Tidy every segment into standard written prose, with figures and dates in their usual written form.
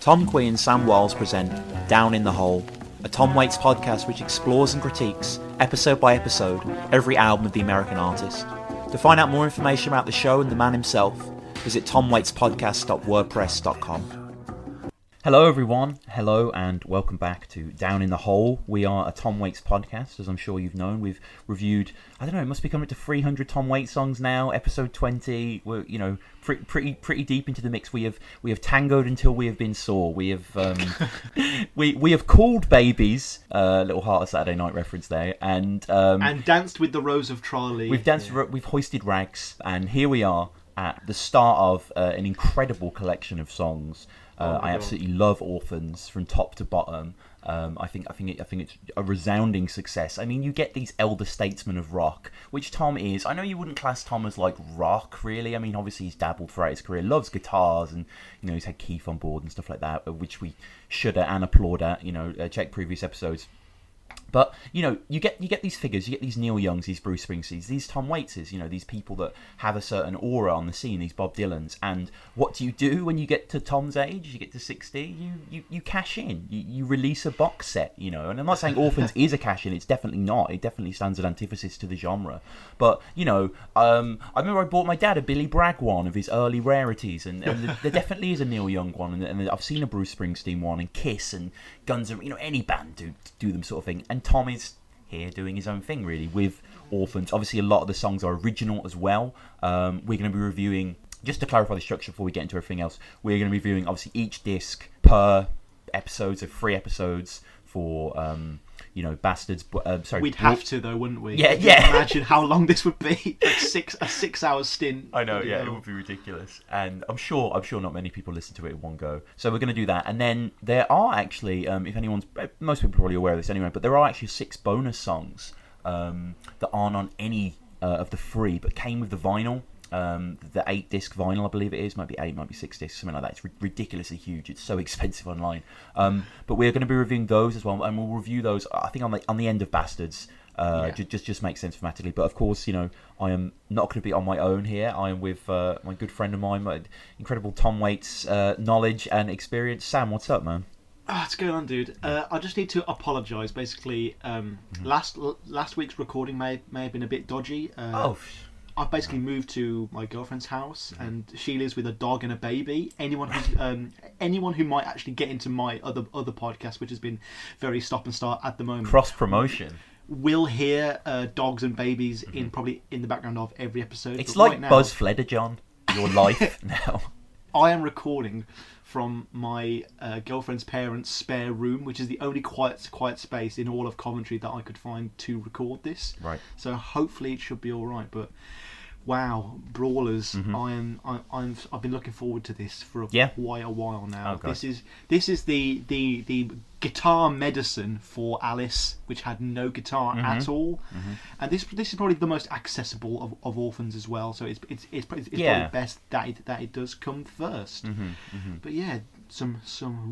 Tom Quee and Sam Wiles present Down in the Hole, a Tom Waits podcast which explores and critiques, episode by episode, every album of the American artist. To find out more information about the show and the man himself, visit TomWaitsPodcast.wordpress.com. Hello everyone, hello and welcome back to Down in the Hole. We are a Tom Waits podcast, as I'm sure you've known. We've reviewed, it must be coming up to 300 Tom Waits songs now, episode 20. We're, pretty deep into the mix. We have tangoed until we have been sore. We have we have called babies, little Heart of Saturday Night reference there, and danced with the Rose of Tralee. We've danced, we've hoisted rags, and here we are at the start of an incredible collection of songs. I absolutely love Orphans from top to bottom. I think it's a resounding success. I mean, you get these elder statesmen of rock, which Tom is. I know you wouldn't class Tom as like rock, really. I mean, obviously he's dabbled throughout his career, loves guitars, and he's had Keith on board and stuff like that, which we shudder and applaud at. Check previous episodes. But you get these figures, you get these Neil Youngs, these Bruce Springsteens, these Tom Waitses, these people that have a certain aura on the scene, these Bob Dylans. And what do you do when you get to Tom's age? You get to 60, you cash in, you release a box set, And I'm not saying Orphans is a cash in; it's definitely not. It definitely stands an antithesis to the genre. But I remember I bought my dad a Billy Bragg one of his early rarities, and there definitely is a Neil Young one, and I've seen a Bruce Springsteen one, and Kiss and Guns N' any band do them sort of thing. And Tom is here doing his own thing, really, with Orphans. Obviously, a lot of the songs are original as well. We're going to be reviewing, just to clarify the structure before we get into everything else, we're going to be reviewing, obviously, each disc per episode, so 3 episodes for, Bastards. Sorry. We'd have to, though, wouldn't we? Yeah. Imagine how long this would be. A 6-hour stint. I know, yeah, it would be ridiculous. And I'm sure not many people listen to it in one go. So we're going to do that. And then there are actually, most people are probably aware of this anyway, but there are actually 6 bonus songs that aren't on any of the 3, but came with the vinyl. The 8-disc vinyl, I believe it is, might be 8, might be 6 discs, something like that. It's ridiculously huge. It's so expensive online. But we're going to be reviewing those as well, and we'll review those, I think, on the end of Bastards. Just makes sense thematically. But of course, I am not going to be on my own here. I am with my good friend of mine, my incredible Tom Waits knowledge and experience. Sam, what's up, man? What's going on, dude? I just need to apologise. Basically, last week's recording may have been a bit dodgy. I've basically moved to my girlfriend's house, and she lives with a dog and a baby. Anyone who might actually get into my other podcast, which has been very stop and start at the moment, cross promotion, will hear dogs and babies probably in the background of every episode. It's like right now, Buzz Flederjohn, your life now. I am recording from my girlfriend's parents' spare room, which is the only quiet space in all of Coventry that I could find to record this. Right. So hopefully it should be all right. But wow, Brawlers! I've been looking forward to this for quite a while now. Okay. This is the guitar medicine for Alice, which had no guitar at all, and this is probably the most accessible of Orphans as well. So it's probably best that it does come first. But yeah, some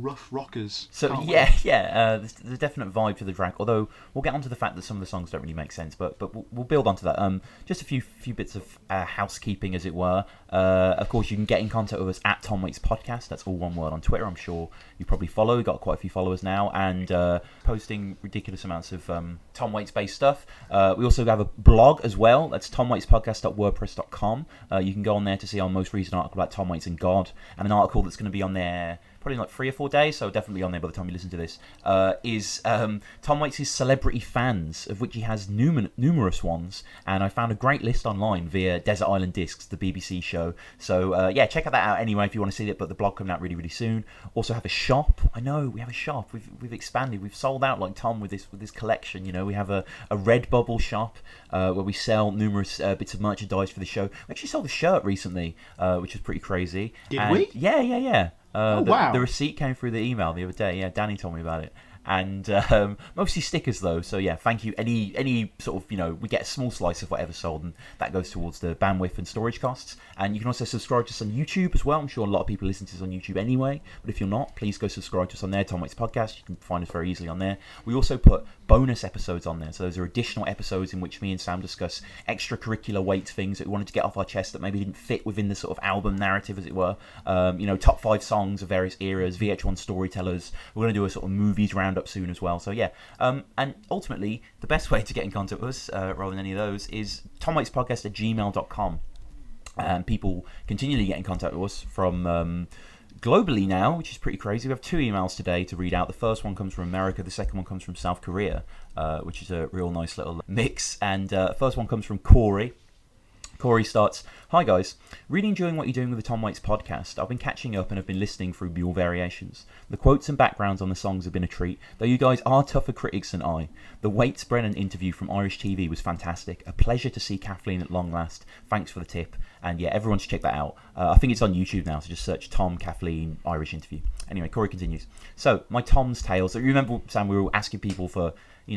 rough rockers. So there's a definite vibe to the track. Although we'll get onto the fact that some of the songs don't really make sense, but we'll build onto that. Just a few bits of housekeeping, as it were. Of course, you can get in contact with us at TomWaitsPodcast. That's all one word on Twitter. I'm sure you probably follow. We've got quite a few followers now, and posting ridiculous amounts of Tom Waits based stuff. We also have a blog as well. That's TomWaitsPodcast.wordpress.com. You can go on there to see our most recent article about Tom Waits and God, and an article that's going to be on there probably in like 3 or 4 days, so definitely on there by the time you listen to this, is Tom Waits' celebrity fans, of which he has numerous ones, and I found a great list online via Desert Island Discs, the BBC show. So check that out anyway if you want to see it, but the blog coming out really, really soon. Also have a shop. I know, we have a shop. We've expanded. We've sold out like Tom with this collection. We have a Redbubble shop where we sell numerous bits of merchandise for the show. We actually sold a shirt recently, which was pretty crazy. Did we? Yeah. Wow. The receipt came through the email the other day. Yeah, Danny told me about it. and mostly stickers though. So yeah, thank you. Any sort of, we get a small slice of whatever's sold, and that goes towards the bandwidth and storage costs. And you can also subscribe to us on YouTube as well. I'm sure a lot of people listen to us on YouTube anyway, but if you're not, please go subscribe to us on there, Tom Waits Podcast. You can find us very easily on there. We also put bonus episodes on there, so those are additional episodes in which me and Sam discuss extracurricular Waits things that we wanted to get off our chest that maybe didn't fit within the sort of album narrative, as it were. Top 5 songs of various eras, VH1 storytellers. We're going to do a sort of movies roundup soon as well. So yeah, and ultimately the best way to get in contact with us, rather than any of those, is TomWaitsPodcast@gmail.com. And people continually get in contact with us from globally now, which is pretty crazy. We have 2 emails today to read out. The first one comes from America, the second one comes from South Korea, which is a real nice little mix. And the first one comes from Corey. Corey starts, "Hi guys, really enjoying what you're doing with the Tom Waits podcast. I've been catching up and have been listening through Mule Variations. The quotes and backgrounds on the songs have been a treat, though you guys are tougher critics than I. The Waits Brennan interview from Irish TV was fantastic. A pleasure to see Kathleen at long last. Thanks for the tip." And yeah, everyone should check that out. I think it's on YouTube now, so just search Tom, Kathleen, Irish interview. Anyway, Corey continues. "So, my Tom's tales." So you remember, Sam, we were asking people for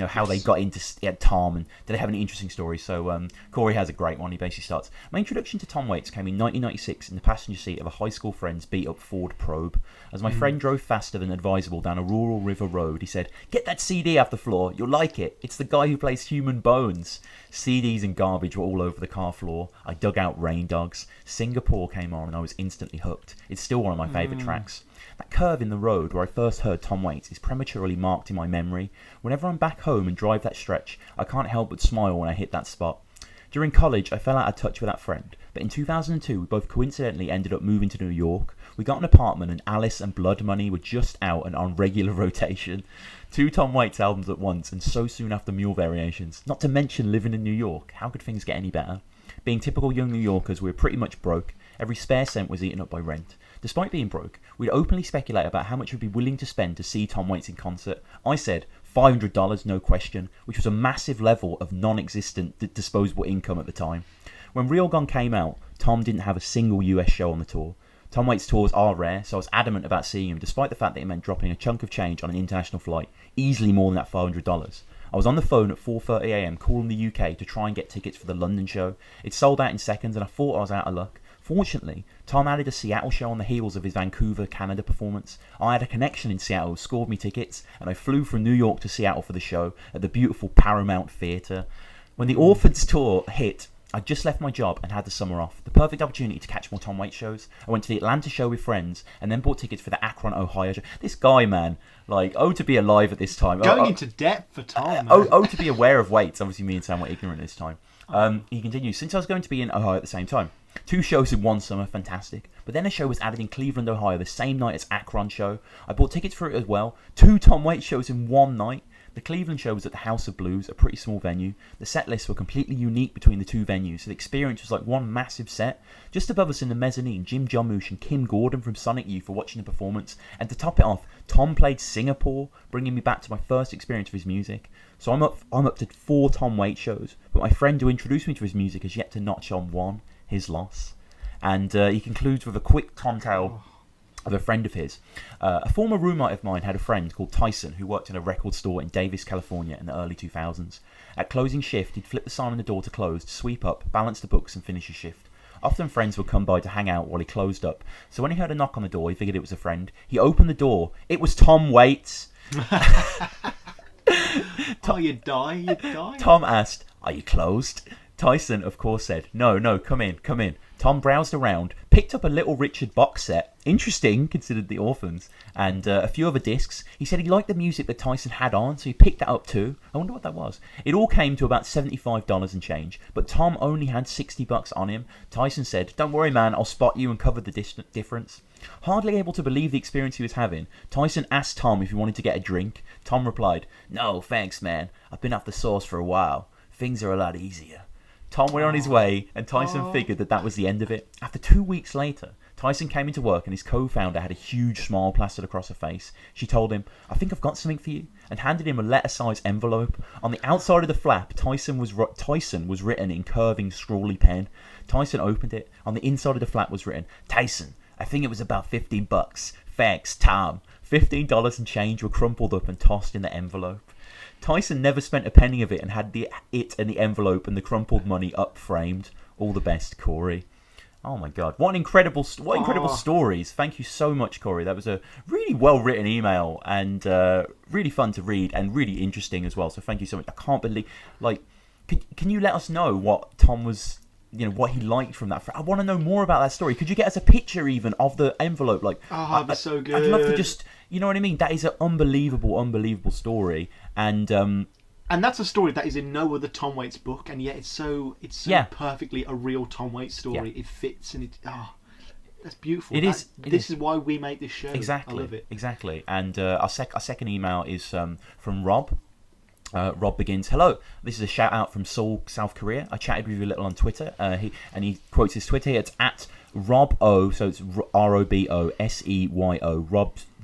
how they got into Tom, and did they have any interesting stories. So Corey has a great one. He basically starts, "My introduction to Tom Waits came in 1996 in the passenger seat of a high school friend's beat-up Ford Probe. As my friend drove faster than advisable down a rural river road, he said, 'Get that CD off the floor, you'll like it. It's the guy who plays Human Bones.' CDs and garbage were all over the car floor. I dug out Rain Dogs. Singapore came on and I was instantly hooked. It's still one of my favourite tracks. That curve in the road where I first heard Tom Waits is prematurely marked in my memory. Whenever I'm back home and drive that stretch, I can't help but smile when I hit that spot. During college, I fell out of touch with that friend, but in 2002, we both coincidentally ended up moving to New York. We got an apartment and Alice and Blood Money were just out and on regular rotation. 2 Tom Waits albums at once, and so soon after Mule Variations. Not to mention living in New York. How could things get any better? Being typical young New Yorkers, we were pretty much broke. Every spare cent was eaten up by rent. Despite being broke, we'd openly speculate about how much we'd be willing to spend to see Tom Waits in concert. I said $500, no question, which was a massive level of non-existent disposable income at the time. When Real Gone came out, Tom didn't have a single US show on the tour. Tom Waits tours are rare, so I was adamant about seeing him, despite the fact that it meant dropping a chunk of change on an international flight, easily more than that $500. I was on the phone at 4:30am calling the UK to try and get tickets for the London show. It sold out in seconds and I thought I was out of luck. Fortunately, Tom added a Seattle show on the heels of his Vancouver, Canada performance. I had a connection in Seattle, scored me tickets, and I flew from New York to Seattle for the show at the beautiful Paramount Theatre. When the Orphans tour hit, I just left my job and had the summer off. The perfect opportunity to catch more Tom Waits shows. I went to the Atlanta show with friends and then bought tickets for the Akron, Ohio show. This guy, man, to be alive at this time. Going into debt for Tom. To be aware of Waits. Obviously, me and Sam were ignorant this time. He continues, "Since I was going to be in Ohio at the same time. 2 shows in one summer, fantastic. But then a show was added in Cleveland, Ohio, the same night as Akron show. I bought tickets for it as well. 2 Tom Waits shows in one night. The Cleveland show was at the House of Blues, a pretty small venue. The set lists were completely unique between the 2 venues, so the experience was like one massive set. Just above us in the mezzanine, Jim Jarmusch and Kim Gordon from Sonic Youth were watching the performance. And to top it off, Tom played Singapore, bringing me back to my first experience of his music. So I'm up to 4 Tom Waits shows, but my friend who introduced me to his music has yet to notch on 1, his loss." And he concludes with a quick Tom tale of a friend of his. "A former roommate of mine had a friend called Tyson who worked in a record store in Davis, California in the early 2000s. At closing shift, he'd flip the sign on the door to close, sweep up, balance the books and finish his shift. Often friends would come by to hang out while he closed up. So when he heard a knock on the door, he figured it was a friend. He opened the door. It was Tom Waits. You die. Tom asked, 'Are you closed?' Tyson, of course, said, No, come in. Tom browsed around, picked up a Little Richard box set, interesting, considered the Orphans, and a few other discs. He said he liked the music that Tyson had on, so he picked that up too. I wonder what that was. It all came to about $75 and change, but Tom only had $60 on him. Tyson said, 'Don't worry, man, I'll spot you and cover the difference.' Hardly able to believe the experience he was having, Tyson asked Tom if he wanted to get a drink. Tom replied, 'No, thanks, man. I've been off the sauce for a while. Things are a lot easier.' Tom went on his way, and Tyson figured that was the end of it. After 2 weeks later, Tyson came into work and his co-founder had a huge smile plastered across her face. She told him, 'I think I've got something for you,' and handed him a letter-sized envelope. On the outside of the flap, Tyson was written in curving, scrawly pen. Tyson opened it. On the inside of the flap was written, 'Tyson, I think it was about $15. Thanks, Tom. $15 and change were crumpled up and tossed in the envelope. Tyson never spent a penny of it and had it and the envelope and the crumpled money up framed. All the best, Corey. Oh my God! What incredible stories! Thank you so much, Corey. That was a really well written email and really fun to read and really interesting as well. So thank you so much. I can't believe, can you let us know what Tom was, what he liked from that? I want to know more about that story. Could you get us a picture even of the envelope? That'd be so good. I'd love to just, you know what I mean? That is an unbelievable story, and that's a story that is in no other Tom Waits book, and yet it's so perfectly a real Tom Waits story. Yeah. It fits, and that's beautiful. This is why we make this show. Exactly. I love it. Exactly. And our second email is from Rob. Rob begins, "Hello, this is a shout out from Seoul, South Korea. I chatted with you a little on Twitter. He quotes his Twitter here. It's at RobO, so it's ROBOSEYO,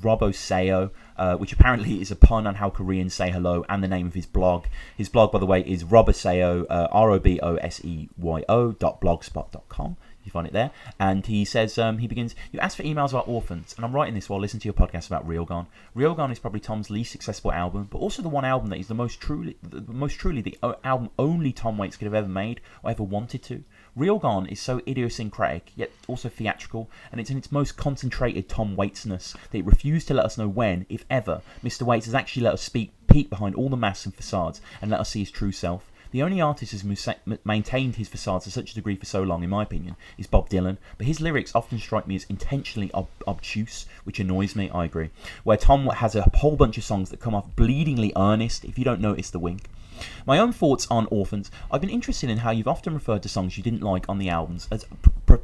Roboseo, which apparently is a pun on how Koreans say hello, and the name of his blog. His blog, by the way, is Roboseo, ROBOSEYO.blogspot.com. You find it there. And he says, he begins, "You asked for emails about Orphans, and I'm writing this while listening to your podcast about Real Gone. Real Gone is probably Tom's least successful album, but also the one album that is the most truly the album only Tom Waits could have ever made or ever wanted to. Real Gone is so idiosyncratic, yet also theatrical, and it's in its most concentrated Tom Waitsness that it refused to let us know when, if ever, Mr. Waits has actually let us peek behind all the masks and facades and let us see his true self. The only artist who's maintained his facades to such a degree for so long, in my opinion, is Bob Dylan, but his lyrics often strike me as intentionally obtuse, which annoys me, I agree, where Tom has a whole bunch of songs that come off bleedingly earnest if you don't notice the wink. My own thoughts on Orphans. I've been interested in how you've often referred to songs you didn't like on the albums as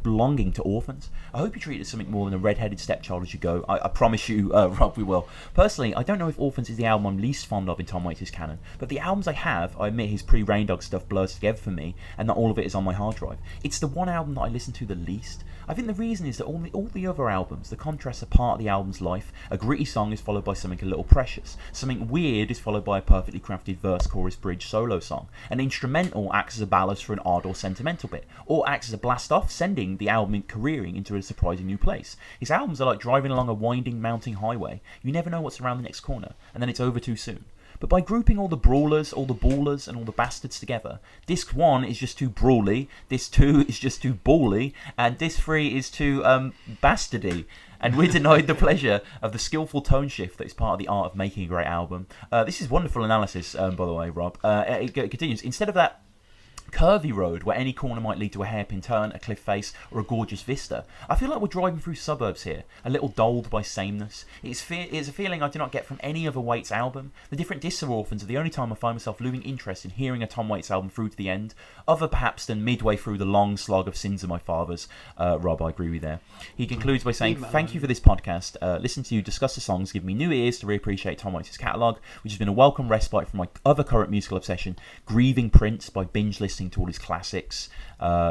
belonging to Orphans. I hope you treat it as something more than a red-headed stepchild as you go. I promise you, Rob, we will. Personally, I don't know if Orphans is the album I'm least fond of in Tom Waits' canon, but the albums I have, I admit his pre-Rain Dog stuff blurs together for me, and not all of it is on my hard drive. It's the one album that I listen to the least. I think the reason is that all the other albums, the contrasts are part of the album's life. A gritty song is followed by something a little precious. Something weird is followed by a perfectly crafted verse, chorus, bridge, solo song. An instrumental acts as a ballast for an odd or sentimental bit, or acts as a blast-off, sending the album careering into a surprising new place. His albums are like driving along a winding mountain highway. You never know what's around the next corner, and then it's over too soon. But by grouping all the brawlers, all the ballers, and all the bastards together, disc 1 is just too brawly, disc 2 is just too bally, and disc 3 is too bastardy. And we're denied the pleasure of the skillful tone shift that is part of the art of making a great album." This is wonderful analysis, by the way, Rob. It continues. "Instead of that curvy road where any corner might lead to a hairpin turn, a cliff face, or a gorgeous vista, I feel like we're driving through suburbs here, a little dulled by sameness. It's a feeling I do not get from any other Waits album. The different discs of Orphans are the only time I find myself losing interest in hearing a Tom Waits album through to the end, other perhaps than midway through the long slog of Sins of My Fathers." Rob, I agree with you there. He concludes by saying, "Thank you for this podcast. Listen to you discuss the songs give me new ears to reappreciate Tom Waits' catalogue, which has been a welcome respite from my other current musical obsession, grieving Prince by binge listening to all his classics,"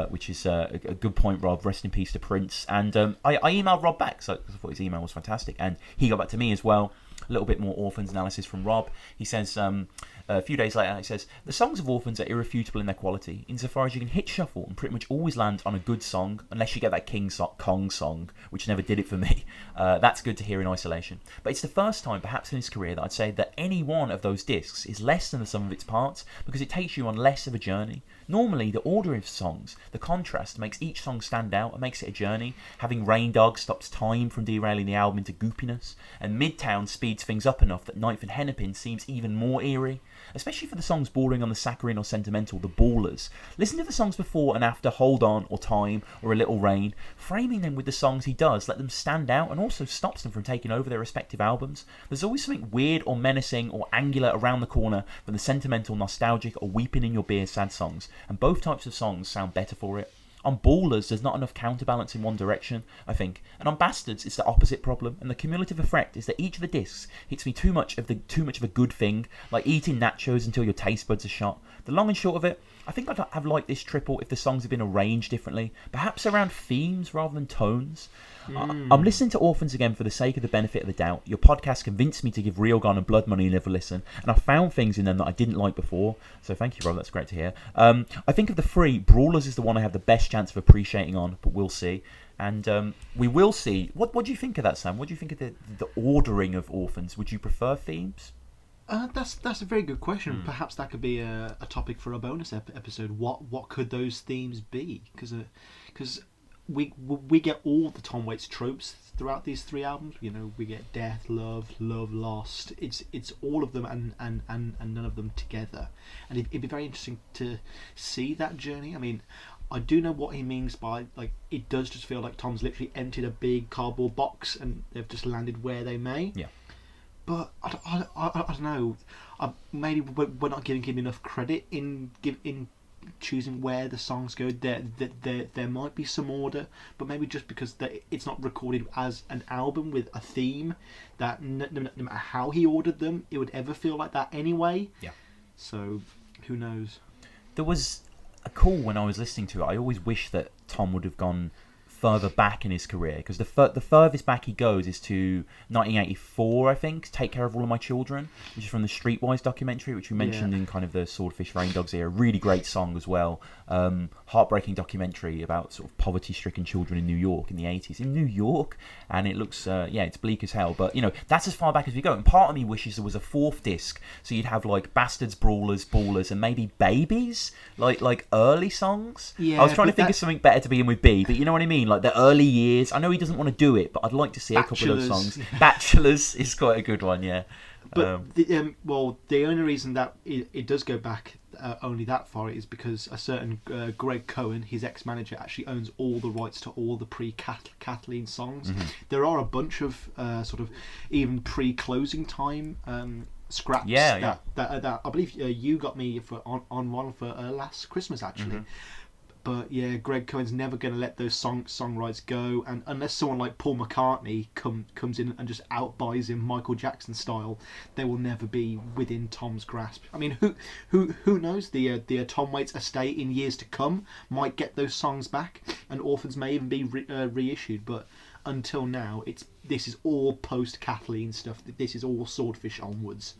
which is a good point, Rob. Rest in peace to Prince. And I emailed Rob back, so I thought his email was fantastic, and he got back to me as well. A little bit more Orphans analysis from Rob. He says, a few days later, he says, "The songs of Orphans are irrefutable in their quality, insofar as you can hit shuffle and pretty much always land on a good song, unless you get that Kong song, which never did it for me. That's good to hear in isolation. But it's the first time, perhaps in his career, that I'd say that any one of those discs is less than the sum of its parts, because it takes you on less of a journey. Normally, the order of songs, the contrast, makes each song stand out and makes it a journey. Having Rain Dog stops time from derailing the album into goopiness, and Midtown speeds things up enough that Ninth and Hennepin seems even more eerie. Especially for the songs bordering on the saccharine or sentimental, the ballers. Listen to the songs before and after Hold On or Time or A Little Rain. Framing them with the songs he does let them stand out and also stops them from taking over their respective albums. There's always something weird or menacing or angular around the corner from the sentimental, nostalgic or weeping in your beer sad songs, and both types of songs sound better for it. On Brawlers, there's not enough counterbalance in one direction, I think, and on Bastards, it's the opposite problem, and the cumulative effect is that each of the discs hits me too much of a good thing, like eating nachos until your taste buds are shot. The long and short of it, I think I'd have liked this triple if the songs had been arranged differently, perhaps around themes rather than tones. I'm listening to Orphans again for the sake of the benefit of the doubt. Your podcast convinced me to give Real Gone and Blood Money another listen, and I found things in them that I didn't like before, so thank you, Rob, that's great to hear. I think of the three, Brawlers is the one I have the best chance of appreciating on, but we'll see. And we will see. What do you think of that, Sam? What do you think of the ordering of Orphans? Would you prefer themes? That's a very good question. Perhaps that could be a topic for a bonus episode. What could those themes be? Because we get all the Tom Waits tropes throughout these 3 albums. You know, we get death, love, lost. It's all of them and none of them together. And it'd be very interesting to see that journey. I mean, I do know what he means by, like, it does just feel like Tom's literally emptied a big cardboard box and they've just landed where they may. Yeah. But I don't know. Maybe we're not giving him enough credit in choosing where the songs go. There might be some order, but maybe just because it's not recorded as an album with a theme, that no matter how he ordered them, it would ever feel like that anyway. Yeah. So who knows? There was a call when I was listening to it. I always wish that Tom would have gone further back in his career, because the furthest back he goes is to 1984, I think, Take Care of All of My Children, which is from the Streetwise documentary, which we mentioned in kind of the Swordfish Rain Dogs era. Really great song as well. Heartbreaking documentary about sort of poverty-stricken children in New York in the 80s. In New York, and it looks, it's bleak as hell, but, you know, that's as far back as we go. And part of me wishes there was a 4th disc, so you'd have, like, Bastards, Brawlers, Ballers, and maybe Babies, like early songs. Yeah, I was trying to think of something better to begin with B, but you know what I mean? Like the early years. I know he doesn't want to do it, but I'd like to see a couple of those songs. Bachelors is quite a good one, yeah. But the only reason that it does go back only that far is because a certain Greg Cohen, his ex-manager, actually owns all the rights to all the pre-Kathleen songs. Mm-hmm. There are a bunch of sort of even pre-closing time scraps that I believe you got me on one for last Christmas, actually. Mm-hmm. But yeah, Greg Cohen's never going to let those song rights go, and unless someone like Paul McCartney comes in and just outbuys him Michael Jackson style, they will never be within Tom's grasp. I mean, who knows? The Tom Waits estate in years to come might get those songs back, and Orphans may even be reissued. But until now, this is all post Kathleen stuff. This is all Swordfish onwards.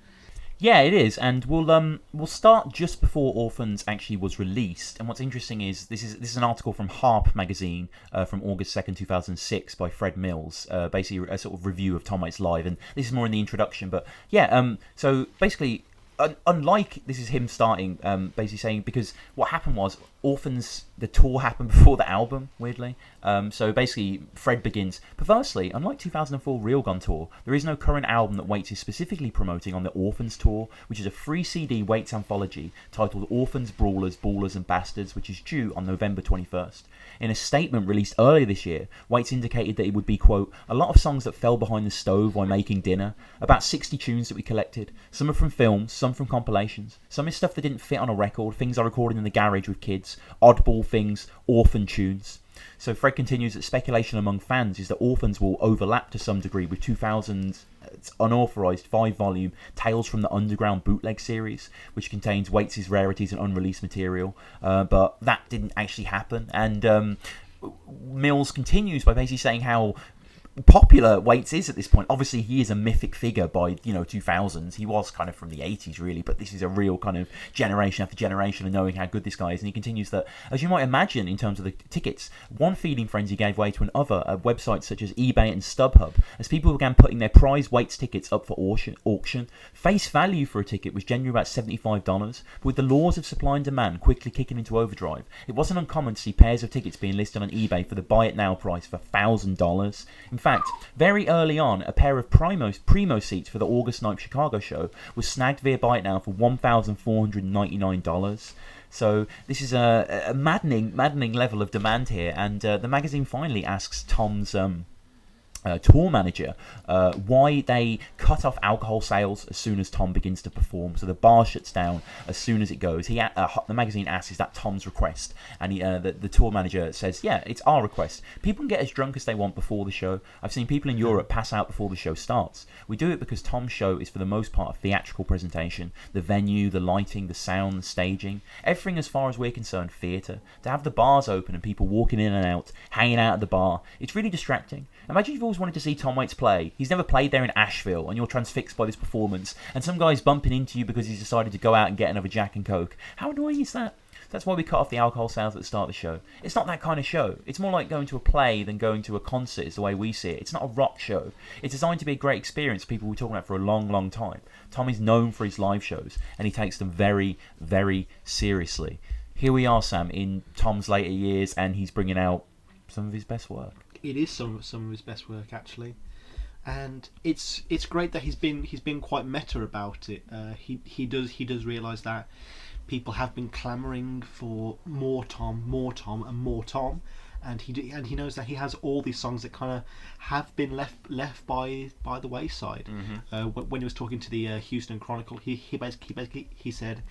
Yeah, it is, and we'll start just before Orphans actually was released. And what's interesting is this is an article from Harp magazine from August 2nd, 2006 by Fred Mills, basically a sort of review of Tom Waits Live, and this is more in the introduction. But yeah, so basically, unlike this is him starting, basically saying, because what happened was Orphans, the tour happened before the album, weirdly. So basically, Fred begins, perversely, unlike 2004 Real Gun Tour, there is no current album that Waits is specifically promoting on the Orphans Tour, which is a free CD Waits anthology titled Orphans, Brawlers, Ballers and Bastards, which is due on November 21st. In a statement released earlier this year, Waits indicated that it would be, quote, a lot of songs that fell behind the stove while making dinner, about 60 tunes that we collected. Some are from films, some from compilations. Some is stuff that didn't fit on a record, things I recorded in the garage with kids, oddball things, orphan tunes. So Fred continues that speculation among fans is that Orphans will overlap to some degree with 2000's unauthorised 5-volume Tales from the Underground bootleg series, which contains Waits' rarities and unreleased material, but that didn't actually happen. And Mills continues by basically saying how popular Waits is at this point. Obviously, he is a mythic figure by 2000s. He was kind of from the 80s, really, but this is a real kind of generation after generation of knowing how good this guy is. And he continues that, as you might imagine, in terms of the tickets, one feeding frenzy gave way to another at websites such as eBay and StubHub, as people began putting their prize Waits tickets up for auction. Face value for a ticket was generally about $75, but with the laws of supply and demand quickly kicking into overdrive, it wasn't uncommon to see pairs of tickets being listed on eBay for the buy it now price for $1,000. In fact, very early on, a pair of primo seats for the August 9th Chicago show was snagged via Buy It Now for $1,499. So this is a maddening level of demand here, and the magazine finally asks Tom's tour manager why they cut off alcohol sales as soon as Tom begins to perform. So the bar shuts down as soon as it goes. The magazine asks, is that Tom's request? And the tour manager says, yeah, it's our request. People can get as drunk as they want before the show. I've seen people in Europe pass out before the show starts. We do it because Tom's show is for the most part a theatrical presentation. The venue, the lighting, the sound, the staging, everything as far as we're concerned, theatre. To have the bars open and people walking in and out, hanging out at the bar, it's really distracting. Imagine you've always wanted to see Tom Waits play. He's never played there in Asheville, and you're transfixed by this performance, and some guy's bumping into you because he's decided to go out and get another Jack and Coke. How annoying is that? That's why we cut off the alcohol sales at the start of the show. It's not that kind of show. It's more like going to a play than going to a concert, is the way we see it. It's not a rock show. It's designed to be a great experience. People we're talking about for a long, long time. Tom is known for his live shows, and he takes them very, very seriously. Here we are, Sam, in Tom's later years, and he's bringing out some of his best work. It is some of his best work, actually, and it's great that he's been quite meta about it. He does realise that people have been clamouring for more Tom, and more Tom, and he knows that he has all these songs that kind of have been left by the wayside. When he was talking to the Houston Chronicle, he basically said,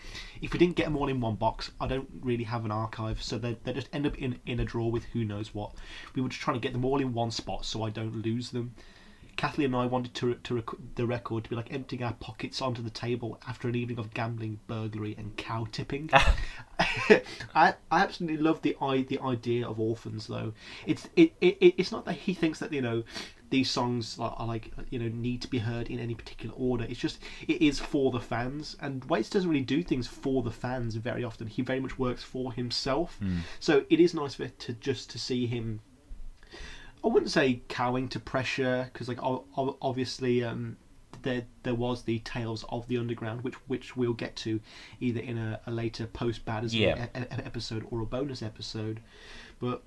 if we didn't get them all in one box, I don't really have an archive, so they just end up in a drawer with who knows what. We were just trying to get them all in one spot so I don't lose them. Kathleen and I wanted the record to be like emptying our pockets onto the table after an evening of gambling, burglary, and cow tipping. I absolutely love the idea of Orphans, though. It's not that he thinks that these songs are like need to be heard in any particular order. It's just it is for the fans, and Waits doesn't really do things for the fans very often. He very much works for himself. So it is nice to see him. I wouldn't say cowing to pressure, because obviously there was the Tales of the Underground, which we'll get to either in a later post bad as episode or a bonus episode. But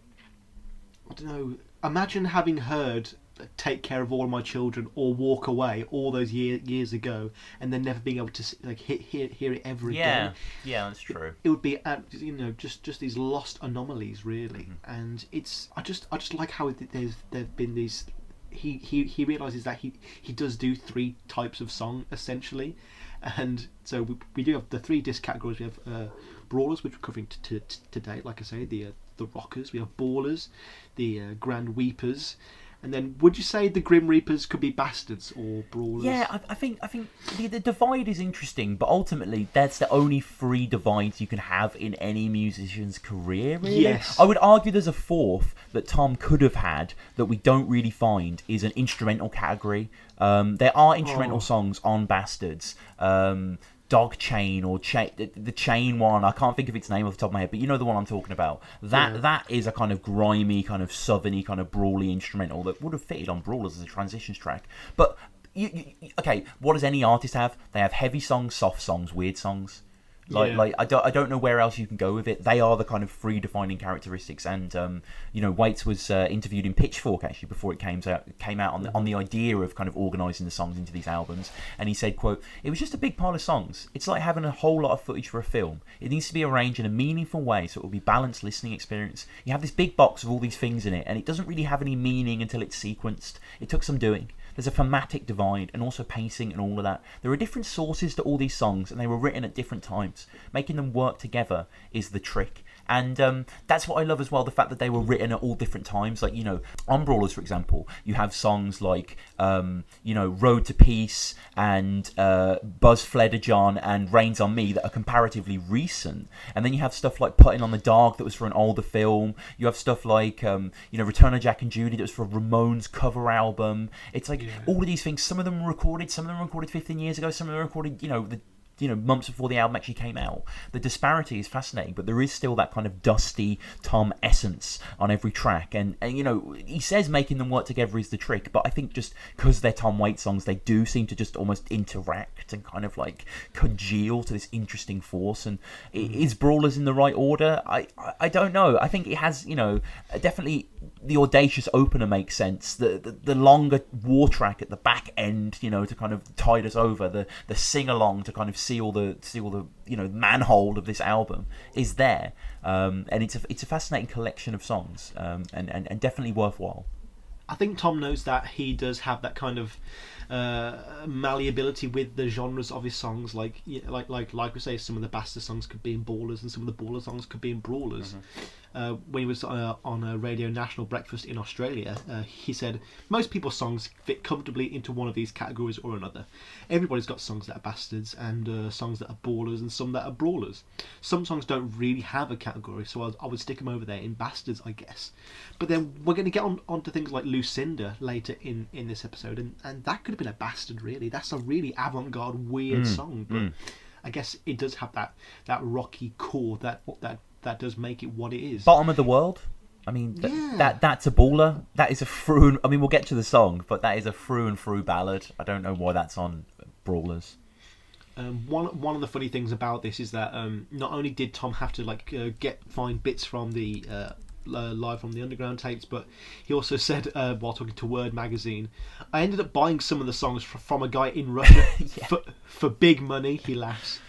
I don't know. Imagine having heard "Take Care of All My Children" or "Walk Away" all those years ago, and then never being able to hear it ever again. Yeah, that's true. It would be just these lost anomalies, really. And I just like how there've been these. He realizes that he does do three types of song essentially, and so we do have the three disc categories. We have Brawlers, which we're covering today. Like I say, the rockers. We have Ballers, the Grand Weepers. And then, would you say the Grim Reapers could be Bastards or Brawlers? Yeah, I think the divide is interesting, but ultimately that's the only three divides you can have in any musician's career, really. Yes. I would argue there's a fourth that Tom could have had that we don't really find is an instrumental category. There are instrumental songs on Bastards. Dog Chain or the Chain one, I can't think of its name off the top of my head, but you know the one I'm talking about. That is a kind of grimy, kind of southerny, kind of brawly instrumental that would have fitted on Brawlers as a transitions track. But okay, what does any artist have? They have heavy songs, soft songs, weird songs. I don't know where else you can go with it. They are the kind of three defining characteristics. And Waits was interviewed in Pitchfork actually before it came out on the idea of kind of organising the songs into these albums. And he said, quote, "It was just a big pile of songs. It's like having a whole lot of footage for a film. It needs to be arranged in a meaningful way so it will be balanced listening experience. You have this big box of all these things in it, and it doesn't really have any meaning until it's sequenced. It took some doing. There's a thematic divide and also pacing and all of that. There are different sources to all these songs, and they were written at different times. Making them work together is the trick." And that's what I love as well, the fact that they were written at all different times. Like, on Brawlers, for example, you have songs like, Road to Peace and Buzz Flederjohn and Rains on Me that are comparatively recent. And then you have stuff like Putting on the Dark that was for an older film. You have stuff like, Return of Jack and Judy that was for a Ramones cover album. It's like all of these things, some of them were recorded 15 years ago, some of them were recorded, months before the album actually came out. The disparity is fascinating, but there is still that kind of dusty Tom essence on every track. And he says making them work together is the trick, but I think just because they're Tom Waits songs, they do seem to just almost interact and kind of like congeal to this interesting force. And is Brawlers in the right order? I don't know. I think it has, definitely the audacious opener makes sense. The longer war track at the back end, to kind of tide us over, the sing along to kind of see all the manhole of this album is there, and it's a fascinating collection of songs, and definitely worthwhile. I think Tom knows that he does have that kind of malleability with the genres of his songs. Like we say, some of the Bastard songs could be in Ballers, and some of the Baller songs could be in Brawlers. When he was on a Radio National Breakfast in Australia, he said most people's songs fit comfortably into one of these categories or another. Everybody's got songs that are Bastards and songs that are Ballers and some that are Brawlers. Some songs don't really have a category, so I would stick them over there in Bastards, I guess. But then we're going to get on to things like Lucinda later in this episode, and that could have been a Bastard, really. That's a really avant-garde, weird song, but I guess it does have that rocky core that does make it what it is. Bottom of the World. I mean, that's a baller. That is a through. I mean, we'll get to the song, but that is a through and through ballad. I don't know why that's on Brawlers. One of the funny things about this is that not only did Tom have to find bits from the Live from the Underground tapes, but he also said while talking to Word magazine, I ended up buying some of the songs from a guy in Russia for big money. He laughs.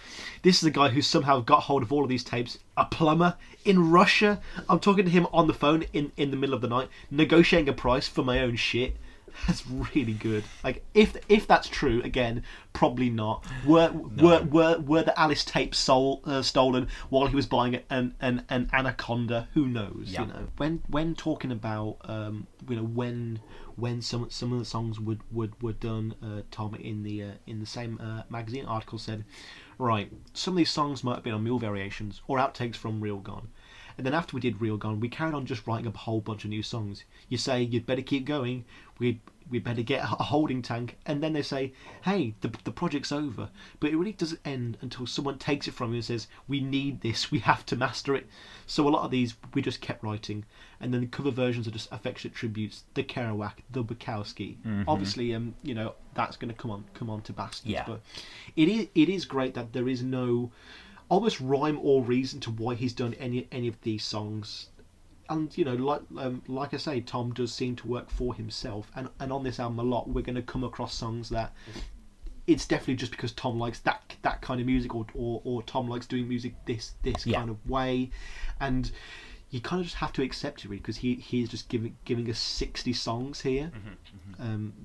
This is a guy who somehow got hold of all of these tapes. A plumber in Russia. I'm talking to him on the phone in the middle of the night, negotiating a price for my own shit. That's really good. Like, if that's true, again, probably not. Were the Alice tapes stolen while he was buying an anaconda? Who knows? Yeah. You know, when talking about when some of the songs were done, Tom in the same magazine article said, right, some of these songs might have been on Mule Variations or outtakes from Real Gone. And then after we did Real Gone, we carried on just writing up a whole bunch of new songs. You say, you'd better keep going, we'd better get a holding tank, and then they say, hey, the project's over. But it really doesn't end until someone takes it from you and says, we need this, we have to master it. So a lot of these, we just kept writing. And then the cover versions are just affectionate tributes, the Kerouac, the Bukowski. Obviously, that's going to come on to Bastards. Yeah. But it is great that there is no almost rhyme or reason to why he's done any of these songs. And like I say, Tom does seem to work for himself, and on this album a lot we're going to come across songs that it's definitely just because Tom likes that kind of music, or Tom likes doing music this kind of way, and you kind of just have to accept it really, because he's just giving us 60 songs here.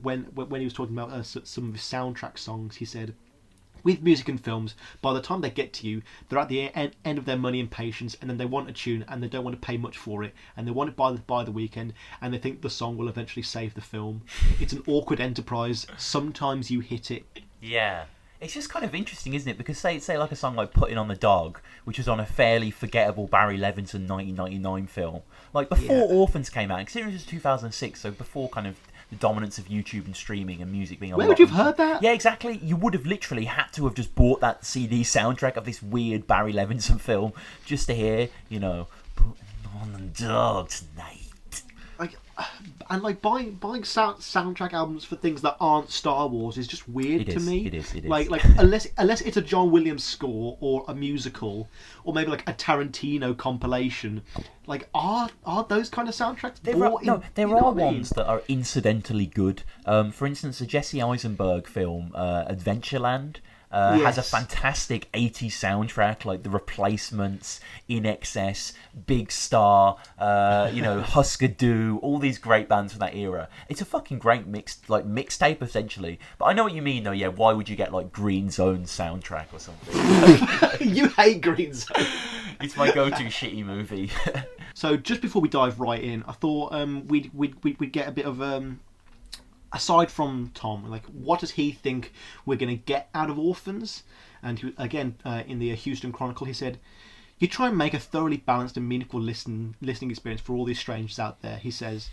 When he was talking about some of his soundtrack songs, he said, with music and films, by the time they get to you, they're at the end of their money and patience, and then they want a tune and they don't want to pay much for it, and they want it by the weekend, and they think the song will eventually save the film. It's an awkward enterprise. Sometimes you hit it. Yeah. It's just kind of interesting, isn't it? Because say like a song like Putting on the Dog, which was on a fairly forgettable Barry Levinson 1999 film. Like before Orphans came out, considering it was 2006, so before kind of the dominance of YouTube and streaming and music being a lot. Where would you have heard that? Yeah, exactly. You would have literally had to have just bought that CD soundtrack of this weird Barry Levinson film just to hear, Putting on the Dog tonight. Like buying soundtrack albums for things that aren't Star Wars is just weird to me. It is. Like unless it's a John Williams score or a musical or maybe like a Tarantino compilation. Like are those kind of soundtracks? There are ones that are incidentally good. For instance, the Jesse Eisenberg film Adventureland. Has a fantastic 80s soundtrack, like The Replacements, In Excess, Big Star, Husker Du, all these great bands from that era. It's a fucking great mixtape essentially. But I know what you mean though. Yeah, why would you get like Green Zone soundtrack or something? You hate Green Zone. It's my go-to shitty movie. So just before we dive right in, I thought we'd get a bit of aside from Tom, like what does he think we're going to get out of Orphans? And again, in the Houston Chronicle, he said, you try and make a thoroughly balanced and meaningful listening experience for all these strangers out there, he says.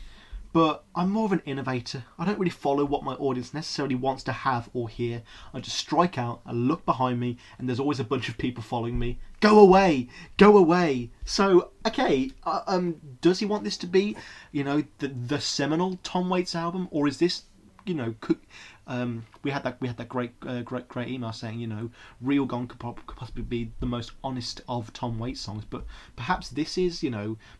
But I'm more of an innovator. I don't really follow what my audience necessarily wants to have or hear. I just strike out, I look behind me, and there's always a bunch of people following me. Go away! Go away! So, okay, does he want this to be, the seminal Tom Waits album? Or is this, we had that great email saying, Real Gone could possibly be the most honest of Tom Waits songs, but perhaps this is,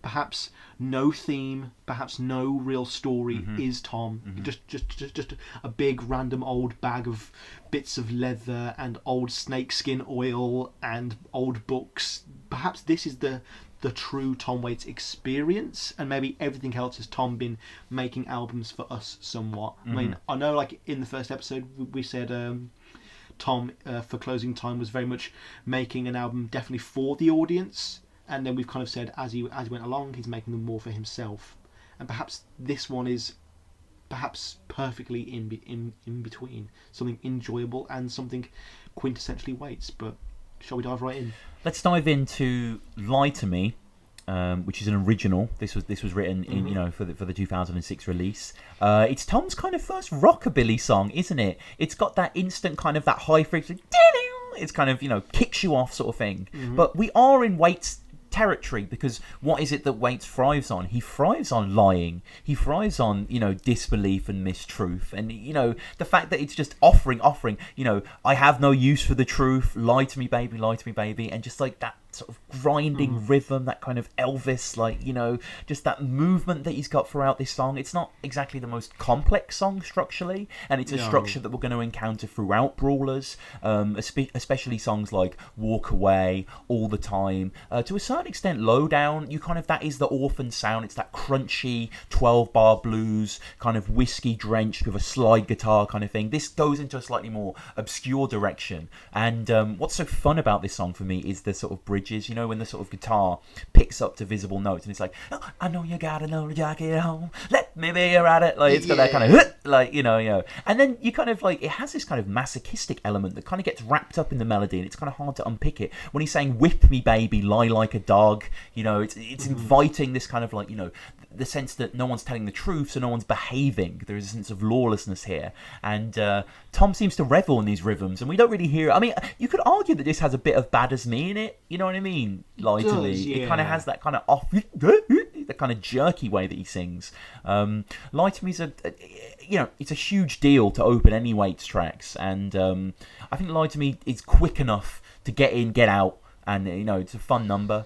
perhaps no theme, perhaps no real story is Tom. Just a big random old bag of bits of leather and old snakeskin oil and old books. Perhaps this is the true Tom Waits experience, and maybe everything else has Tom been making albums for us somewhat. I mean, I know like in the first episode we said Tom for Closing Time was very much making an album definitely for the audience, and then we've kind of said as he went along he's making them more for himself, and perhaps this one is perhaps perfectly in between, something enjoyable and something quintessentially Waits. But shall we dive right in? Let's dive into Lie to Me, which is an original. This was written in for the 2006 release. It's Tom's kind of first rockabilly song, isn't it? It's got that instant kind of that high frequency it's kind of, kicks you off sort of thing. But we are in Waits territory, because what is it that Waits thrives on? He thrives on lying. He thrives on, disbelief and mistruth. And, the fact that it's just offering, I have no use for the truth, lie to me, baby. And just like that sort of grinding rhythm, that kind of Elvis, just that movement that he's got throughout this song. It's not exactly the most complex song structurally, and it's a structure that we're going to encounter throughout Brawlers, especially songs like Walk Away, All the Time. To a certain extent, Lowdown, that is the Orphans sound. It's that crunchy 12-bar blues, kind of whiskey drenched with a slide guitar kind of thing. This goes into a slightly more obscure direction. And what's so fun about this song for me is the sort of bridges, when the sort of guitar picks up to visible notes, and it's like, oh, I know you got an old jacket on, let me be at it. Like, it's got that kind of, and then you kind of like, it has this kind of masochistic element that kind of gets wrapped up in the melody, and it's kind of hard to unpick it. When he's saying, whip me, baby, lie like a dog, it's inviting this kind of like, the sense that no one's telling the truth, so no one's behaving. There is a sense of lawlessness here. And Tom seems to revel in these rhythms, and we don't really hear... I mean, you could argue that this has a bit of Bad As Me in it, you know what I mean? Lie to me. Yeah. It kind of has that kind of off... the kind of jerky way that he sings. Lie to Me is it's a huge deal to open any Waits tracks, and I think Lie to Me is quick enough to get in, get out, and, it's a fun number.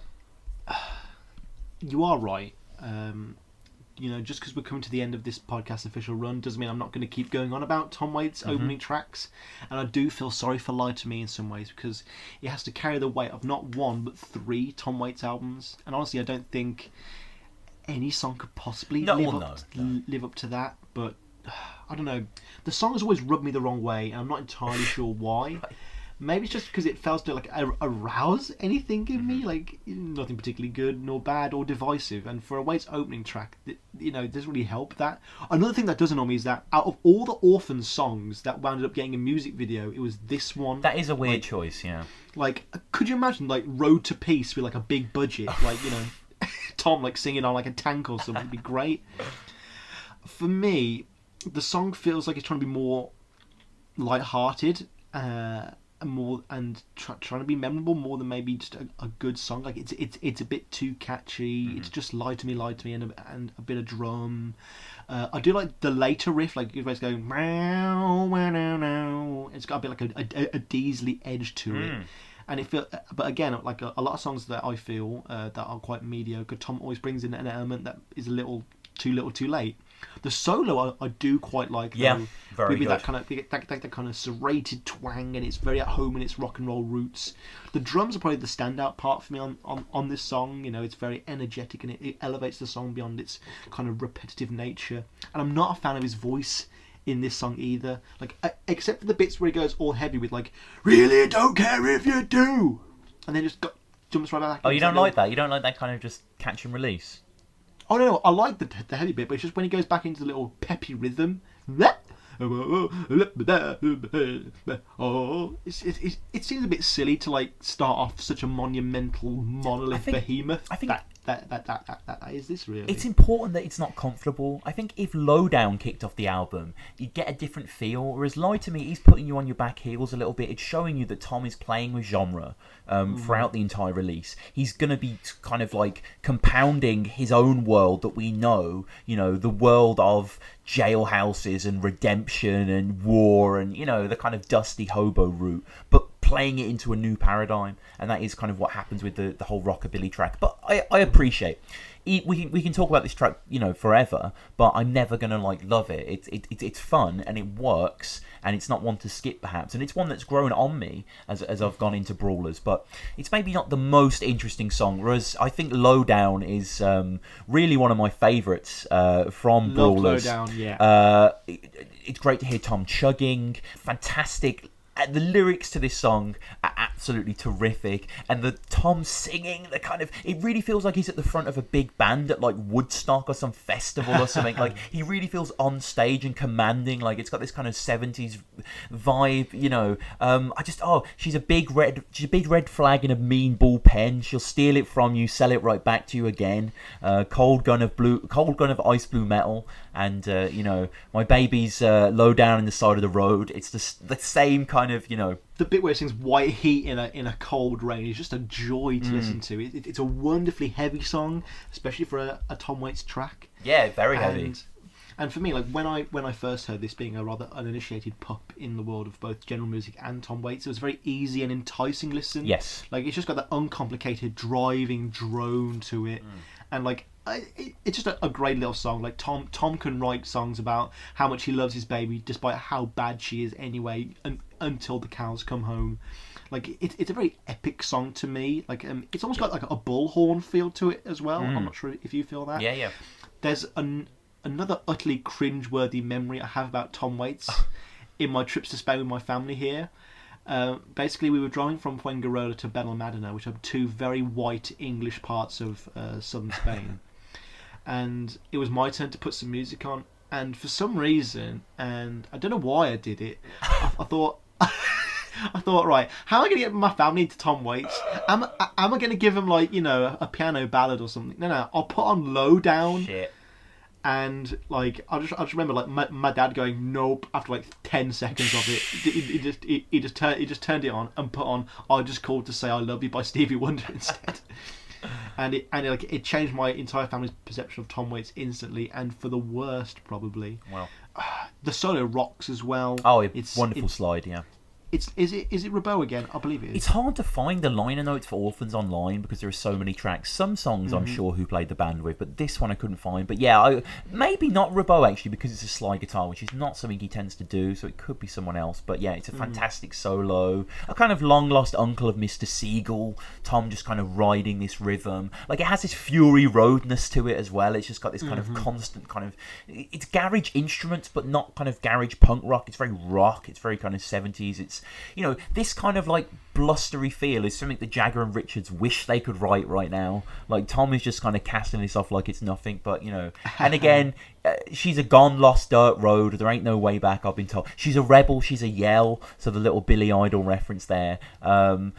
You are right. Just because we're coming to the end of this podcast official run doesn't mean I'm not going to keep going on about Tom Waits' opening tracks. And I do feel sorry for Lie to Me in some ways, because it has to carry the weight of not one but 3 Tom Waits albums. And honestly, I don't think any song could possibly live up to that. But I don't know. The song has always rubbed me the wrong way, and I'm not entirely sure why. Maybe it's just because it fails to arouse anything in me, like nothing particularly good nor bad or divisive. And for a Waits opening track, it doesn't really help that. Another thing that does annoy me is that out of all the Orphans songs that wound up getting a music video, it was this one. That is a weird choice, yeah. Like, could you imagine Road to Peace with a big budget, Tom singing on a tank or something? It'd be great. For me, the song feels like it's trying to be more light-hearted. Trying to be memorable more than maybe just a good song. Like it's a bit too catchy. It's just lie to me, and a bit of drum. I do like the later riff, like it's going meow, meow, meow. It's got a bit like a Deasley edge to it. And it feel, but again, like a lot of songs that I feel that are quite mediocre, Tom always brings in an element that is a little too late. The solo I do quite like, though, very good. That kind of serrated twang, and it's very at home in its rock and roll roots. The drums are probably the standout part for me on this song. It's very energetic, and it elevates the song beyond its kind of repetitive nature. And I'm not a fan of his voice in this song either, except for the bits where he goes all heavy with really don't care if you do, and then just jumps right back. Oh, you don't like that? You don't like that kind of just catch and release? Oh no, I like the heavy bit, but it's just when he goes back into the little peppy rhythm. It seems a bit silly to start off such a monumental monolith behemoth. I think that is this really. It's important that it's not comfortable. I think if Lowdown kicked off the album, you'd get a different feel. Whereas Lie to Me, he's putting you on your back heels a little bit. It's showing you that Tom is playing with genre throughout the entire release. He's going to be kind of compounding his own world that we know, the world of jailhouses and redemption and war and, the kind of dusty hobo route, but playing it into a new paradigm. And that is kind of what happens with the whole rockabilly track. But I appreciate we can talk about this track forever, but I'm never gonna love it. It's fun and it works, and it's not one to skip perhaps, and it's one that's grown on me as I've gone into Brawlers. But it's maybe not the most interesting song, whereas I think Lowdown is really one of my favourites from Brawlers. Lowdown, yeah. It's great to hear Tom chugging, fantastic. The lyrics to this song are absolutely terrific, and the Tom singing, it really feels like he's at the front of a big band at Woodstock or some festival or something. He really feels on stage and commanding. It's got this kind of 70s vibe. She's a big red flag in a mean bullpen. She'll steal it from you, sell it right back to you again. Cold gun of ice blue metal, and my baby's low down in the side of the road. It's the same kind of the bit where it sings "White Heat" in a cold rain is just a joy to listen to. It's a wonderfully heavy song, especially for a Tom Waits track. Yeah, very heavy. And for me, like when I first heard this, being a rather uninitiated pup in the world of both general music and Tom Waits, it was a very easy and enticing listen. Yes. Like it's just got that uncomplicated driving drone to it, and like it's just a great little song. Like Tom can write songs about how much he loves his baby, despite how bad she is anyway, until the cows come home. Like it's a very epic song to me. Like it's almost got like a bullhorn feel to it as well. I'm not sure if you feel that. Yeah. There's another utterly cringe-worthy memory I have about Tom Waits in my trips to Spain with my family here. Basically, we were driving from Fuengirola to Benalmádena, which are two very white English parts of southern Spain. And it was my turn to put some music on. And for some reason, and I don't know why I did it, I thought... I thought, right, how am I going to get my family into Tom Waits? Am I going to give them, like, you know, a piano ballad or something? No, I'll put on Low Down. Shit. And like I just remember like my dad going nope after like 10 seconds of it. He just turned it on and put on I Just Called to Say I Love You by Stevie Wonder instead. and it changed my entire family's perception of Tom Waits instantly, and for the worst probably. Wow. The solo rocks as well. Oh, it's wonderful slide, yeah. Is it Rimbaud again? I believe it is. It's hard to find the liner notes for Orphans online because there are so many tracks. Some songs I'm sure who played the band with, but this one I couldn't find. But yeah, maybe not Rimbaud actually, because it's a slide guitar, which is not something he tends to do, so it could be someone else. But yeah, it's a fantastic solo. A kind of long lost uncle of Mr. Siegel. Tom just kind of riding this rhythm. Like it has this Fury Roadness to it as well. It's just got this kind of constant kind of... It's garage instruments, but not kind of garage punk rock. It's very rock. It's very kind of 70s. It's, you know, this kind of like blustery feel is something that Jagger and Richards wish they could write right now. Like Tom is just kind of casting this off like it's nothing, but you know. And again, she's a gone lost dirt road. There ain't no way back, I've been told. She's a rebel. She's a yell. So the little Billy Idol reference there. I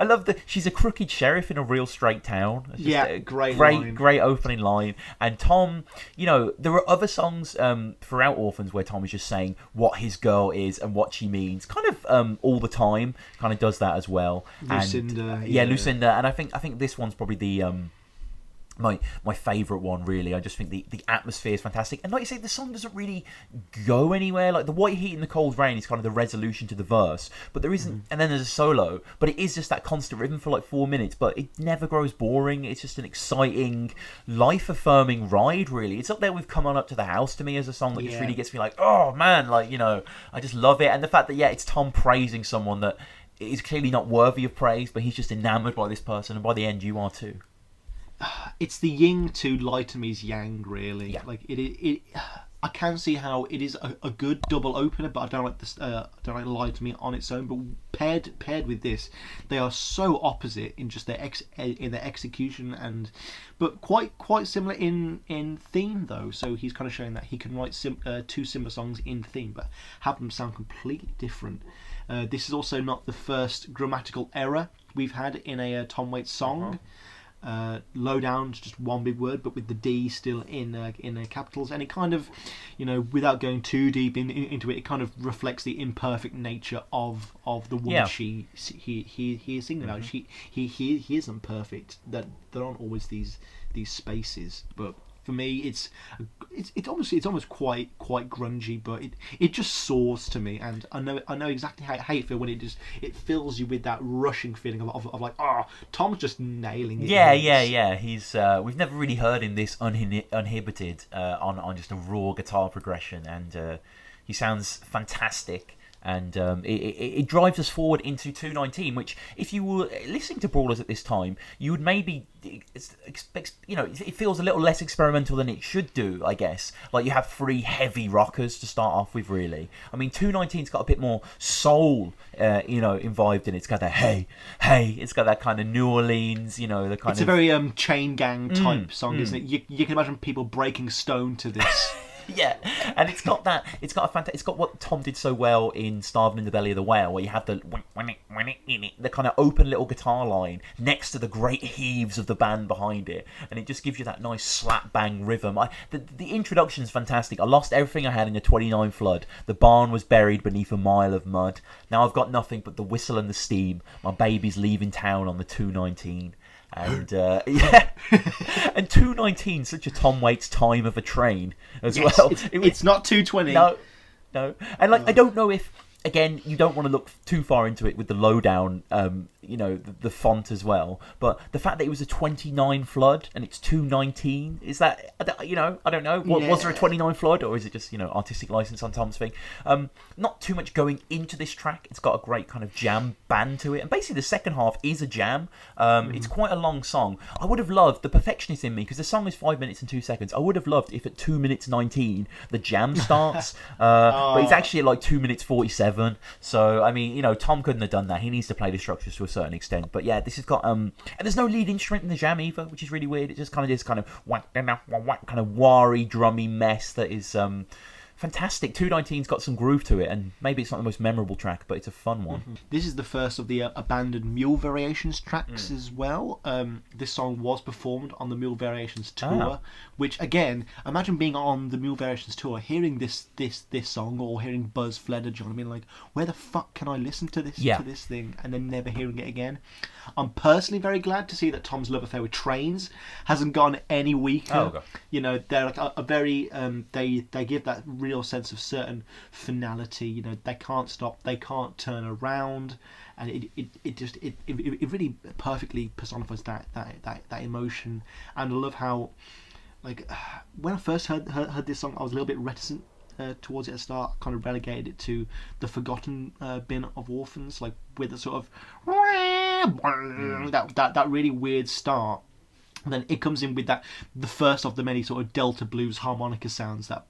love that she's a crooked sheriff in a real straight town. It's just great opening line. And Tom, you know, there are other songs throughout Orphans where Tom is just saying what his girl is and what she means, kind of all the time. Kind of does that as well. Lucinda, and, Lucinda, and I think this one's probably the my favourite one, really. I just think the atmosphere is fantastic, and like you say, the song doesn't really go anywhere. Like the White Heat and the Cold Rain is kind of the resolution to the verse, but there isn't, and then there's a solo, but it is just that constant rhythm for like 4 minutes, but it never grows boring. It's just an exciting, life-affirming ride, really. It's up there with Come On Up to the House to me as a song that just really gets me like, oh man, like, you know, I just love it. And the fact that it's Tom praising someone that is clearly not worthy of praise, but he's just enamoured by this person, and by the end you are too. It's the yin to Lie to Me's yang, really. Yeah. Like it. I can see how it is a good double opener, but I don't like this. Don't like Lie to Me on its own. But paired with this, they are so opposite in just their execution, but quite similar in theme though. So he's kind of showing that he can write two similar songs in theme, but have them sound completely different. This is also not the first grammatical error we've had in a Tom Waits song. Low down's just one big word, but with the D still in capitals, and it kind of, you know, without going too deep into it, it kind of reflects the imperfect nature of the woman he is singing about. He isn't perfect. That there aren't always these spaces, but for me, it's almost quite grungy, but it just soars to me, and I know exactly how you feel when it fills you with that rushing feeling of like, Tom's just nailing it. Yeah. He's we've never really heard him this uninhibited on just a raw guitar progression, and he sounds fantastic. And it drives us forward into 219, which, if you were listening to Brawlers at this time, you would maybe expect, you know, it feels a little less experimental than it should do, I guess. Like, you have 3 heavy rockers to start off with, really. I mean, 219's got a bit more soul, involved in it. It's got that hey, it's got that kind of New Orleans, you know, the kind It's a very chain gang type song, isn't it? You can imagine people breaking stone to this. Yeah, and it's got what Tom did so well in Starving in the Belly of the Whale, where you have the kind of open little guitar line next to the great heaves of the band behind it, and it just gives you that nice slap bang rhythm. The introduction is fantastic. I lost everything I had in the 29 flood. The barn was buried beneath a mile of mud. Now I've got nothing but the whistle and the steam. My baby's leaving town on the 219. And and 219, such a Tom Waits time of a train as well. It's not 220. No, and I don't know if, again, you don't want to look too far into it with the lowdown, the font as well. But the fact that it was a 29 flood and it's 219, is that, I don't know. Was there a 29 flood, or is it just, artistic license on Tom's thing? Not too much going into this track. It's got a great kind of jam band to it. And basically the second half is a jam. It's quite a long song. I would have loved, the perfectionist in me, because the song is 5 minutes and 2 seconds, I would have loved if at 2 minutes 19 the jam starts. But it's actually at like 2 minutes 47. So, I mean, Tom couldn't have done that. He needs to play the structures to a certain extent. But yeah, this has got and there's no lead instrument in the jam either, which is really weird. It just kind of is kind of whack, kind of wah-y, drummy mess that is fantastic. 219's got some groove to it, and maybe it's not the most memorable track, but it's a fun one. Mm-hmm. This is the first of the Abandoned Mule Variations tracks as well. This song was performed on the Mule Variations tour, which, again, imagine being on the Mule Variations tour, hearing this song, or hearing Buzz Fleder, John, I mean, like, where the fuck can I listen to this thing, and then never hearing it again? I'm personally very glad to see that Tom's love affair with trains hasn't gone any weaker. They're like a very they give that real sense of certain finality. They can't stop, they can't turn around, and it really perfectly personifies that emotion. And I love how, like, when I first heard this song, I was a little bit reticent towards it at the start. I kind of relegated it to the forgotten bin of Orphans, like, with a sort of that really weird start. And then it comes in with the first of the many sort of Delta blues harmonica sounds that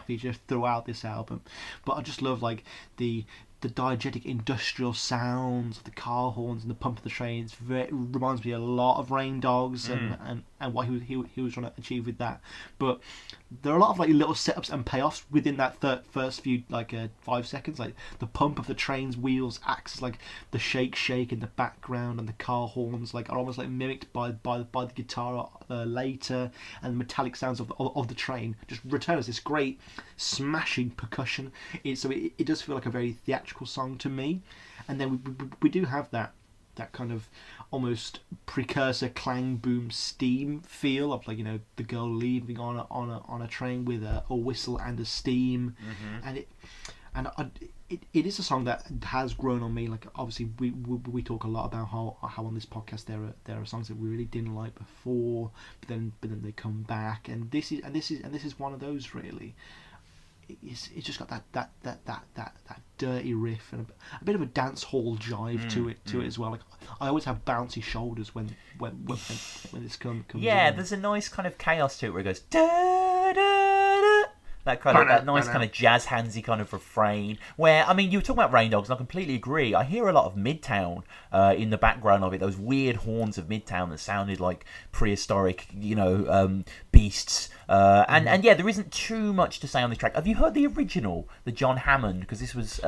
feature throughout this album. But I just love, like, the diegetic industrial sounds of the car horns and the pump of the trains. It reminds me a lot of Rain Dogs and what he was trying to achieve with that. But there are a lot of, like, little setups and payoffs within that first few 5 seconds. Like, the pump of the train's wheels acts as like the shake in the background, and the car horns are almost like mimicked by the guitar later, and the metallic sounds of the train just return as this great smashing percussion. It does feel like a very theatrical song to me. And then we do have that kind of almost precursor clang boom steam feel of, like, the girl leaving on a train with a whistle and a steam. It is a song that has grown on me. Like, obviously we talk a lot about how on this podcast there are songs that we really didn't like before, but then they come back, and this is one of those, really. It's just got that dirty riff and a bit of a dance hall jive to it as well. Like, I always have bouncy shoulders when this comes. Yeah, in. There's a nice kind of chaos to it where it goes da da da. That nice kind of jazz handsy kind of refrain. Where, I mean, you were talking about Rain Dogs, and I completely agree. I hear a lot of Midtown in the background of it. Those weird horns of Midtown that sounded like prehistoric, beasts. And yeah, there isn't too much to say on this track. Have you heard the original, the John Hammond? Because this was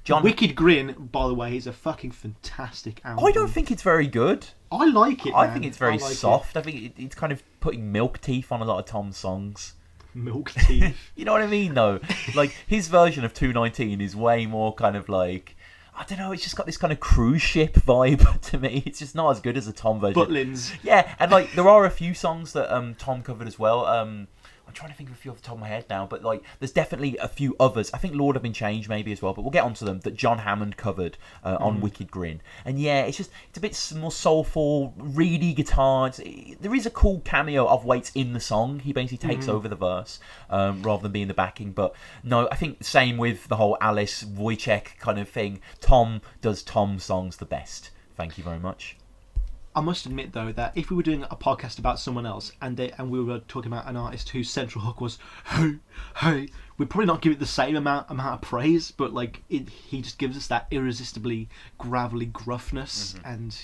John. Wicked Grin, by the way, is a fucking fantastic album. I don't think it's very good. I like it. I think it's very soft. I think it's kind of putting milk teeth on a lot of Tom's songs. Milk teeth. You know what I mean, though? Like, his version of 219 is way more kind of like, I don't know, it's just got this kind of cruise ship vibe to me. It's just not as good as the Tom version. Butlins. Yeah, and like, there are a few songs that Tom covered as well. I'm trying to think of a few off the top of my head now, but like, there's definitely a few others. I think Lord Have Been Changed maybe as well, but we'll get onto them, that John Hammond covered on Wicked Grin. And yeah, it's a bit more soulful, reedy guitar. There is a cool cameo of Waits in the song. He basically takes over the verse rather than being the backing. But no, I think same with the whole Alice Wojciech kind of thing. Tom does Tom songs the best. Thank you very much. I must admit, though, that if we were doing a podcast about someone else and we were talking about an artist whose central hook was hey, hey, we're probably not giving it the same amount of praise, but like he just gives us that irresistibly gravelly gruffness, and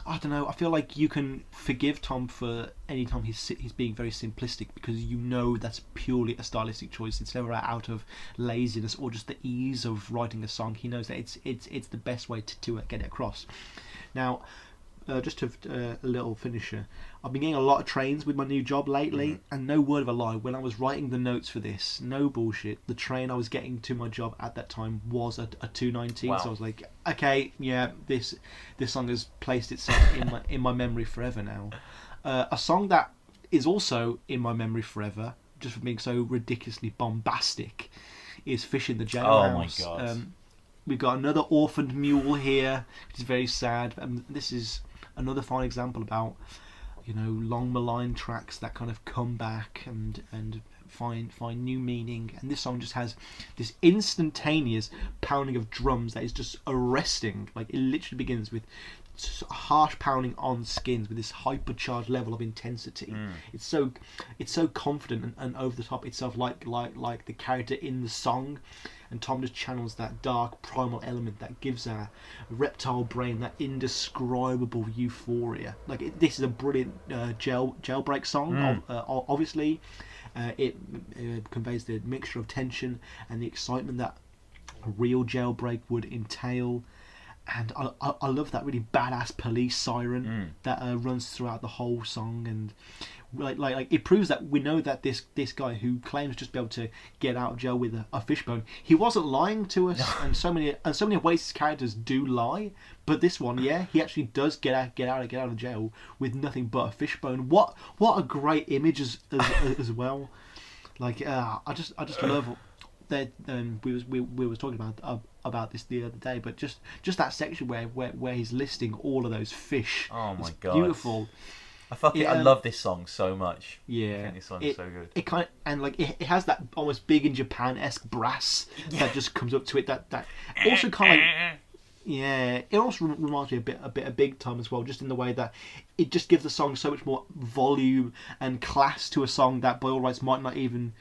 I don't know. I feel like you can forgive Tom for any time he's being very simplistic, because you know that's purely a stylistic choice. It's never out of laziness or just the ease of writing a song. He knows that it's the best way to get it across. Now, just a little finisher. I've been getting a lot of trains with my new job lately, and no word of a lie, when I was writing the notes for this, no bullshit, the train I was getting to my job at that time was a 2:19. Wow. So I was like, okay, yeah, this song has placed itself in my memory forever now. A song that is also in my memory forever, just for being so ridiculously bombastic, is "Fish in the Jailhouse." Oh my god. We've got another orphaned mule here, which is very sad. And this is another fine example about, long maligned tracks that kind of come back and find new meaning. And this song just has this instantaneous pounding of drums that is just arresting. Like, it literally begins with harsh pounding on skins with this hypercharged level of intensity. It's so confident and over the top itself, like the character in the song. And Tom just channels that dark primal element that gives our reptile brain that indescribable euphoria. Like, this is a brilliant jailbreak song. Obviously, it conveys the mixture of tension and the excitement that a real jailbreak would entail. And I love that really badass police siren that runs throughout the whole song, and like it proves that we know that this guy who claims just to be able to get out of jail with a fishbone, he wasn't lying to us. and so many of Waits' characters do lie, but this one, yeah, he actually does get out of jail with nothing but a fishbone. What a great image as well. Like, I just love that. We was talking about this the other day, but just that section where he's listing all of those fish. Oh my god, beautiful. I love this song so much. Yeah, I think this song is so good. It kind of, and like it has that almost Big in Japan-esque brass that just comes up to it. That also kind of it also reminds me a bit of Big Time as well, just in the way that it just gives the song so much more volume and class to a song that by all rights might not even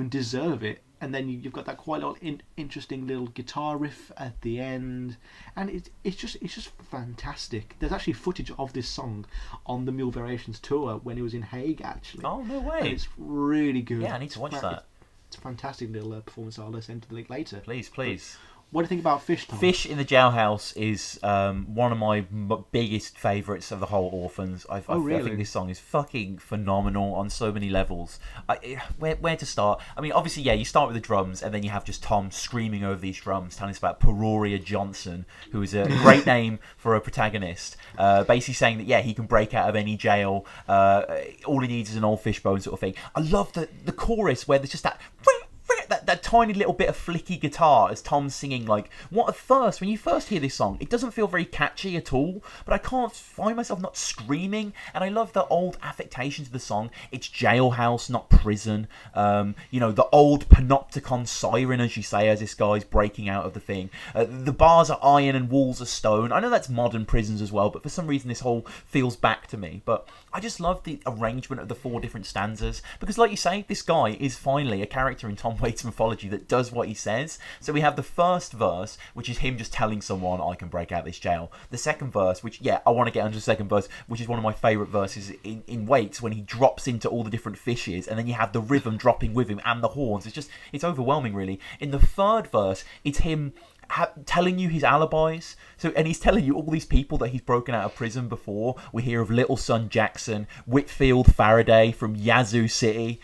deserve it. And then you've got that quite little interesting little guitar riff at the end, and it's just fantastic. There's actually footage of this song on the Mule Variations tour when he was in Hague, actually. Oh, no way! And it's really good. Yeah, I need to watch that. It's a fantastic little performance. I'll send to the link later. Please. What do you think about Fish, Tom? Fish in the Jailhouse is one of my biggest favourites of the whole Orphans. I think this song is fucking phenomenal on so many levels. Where to start? I mean, obviously, yeah, you start with the drums, and then you have just Tom screaming over these drums, telling us about Peoria Johnson, who is a great name for a protagonist. Basically saying that, yeah, he can break out of any jail. All he needs is an old fishbone sort of thing. I love the chorus where there's just that tiny little bit of flicky guitar as Tom's singing. Like, when you first hear this song, it doesn't feel very catchy at all, but I can't find myself not screaming. And I love the old affectation to the song. It's jailhouse, not prison. The old panopticon siren, as you say, as this guy's breaking out of the thing. The bars are iron and walls are stone. I know that's modern prisons as well, but for some reason this whole feels back to me. But I just love the arrangement of the 4 different stanzas, because like you say, this guy is finally a character in Tom Waits' mythology that does what he says. So we have the first verse, which is him just telling someone, I can break out of this jail. The second verse, which, yeah, I want to get onto the second verse, which is one of my favourite verses in Waits, when he drops into all the different fishes, and then you have the rhythm dropping with him and the horns. It's overwhelming, really. In the third verse, it's him telling you his alibis. And he's telling you all these people that he's broken out of prison before. We hear of Little Son Jackson, Whitfield Faraday from Yazoo City,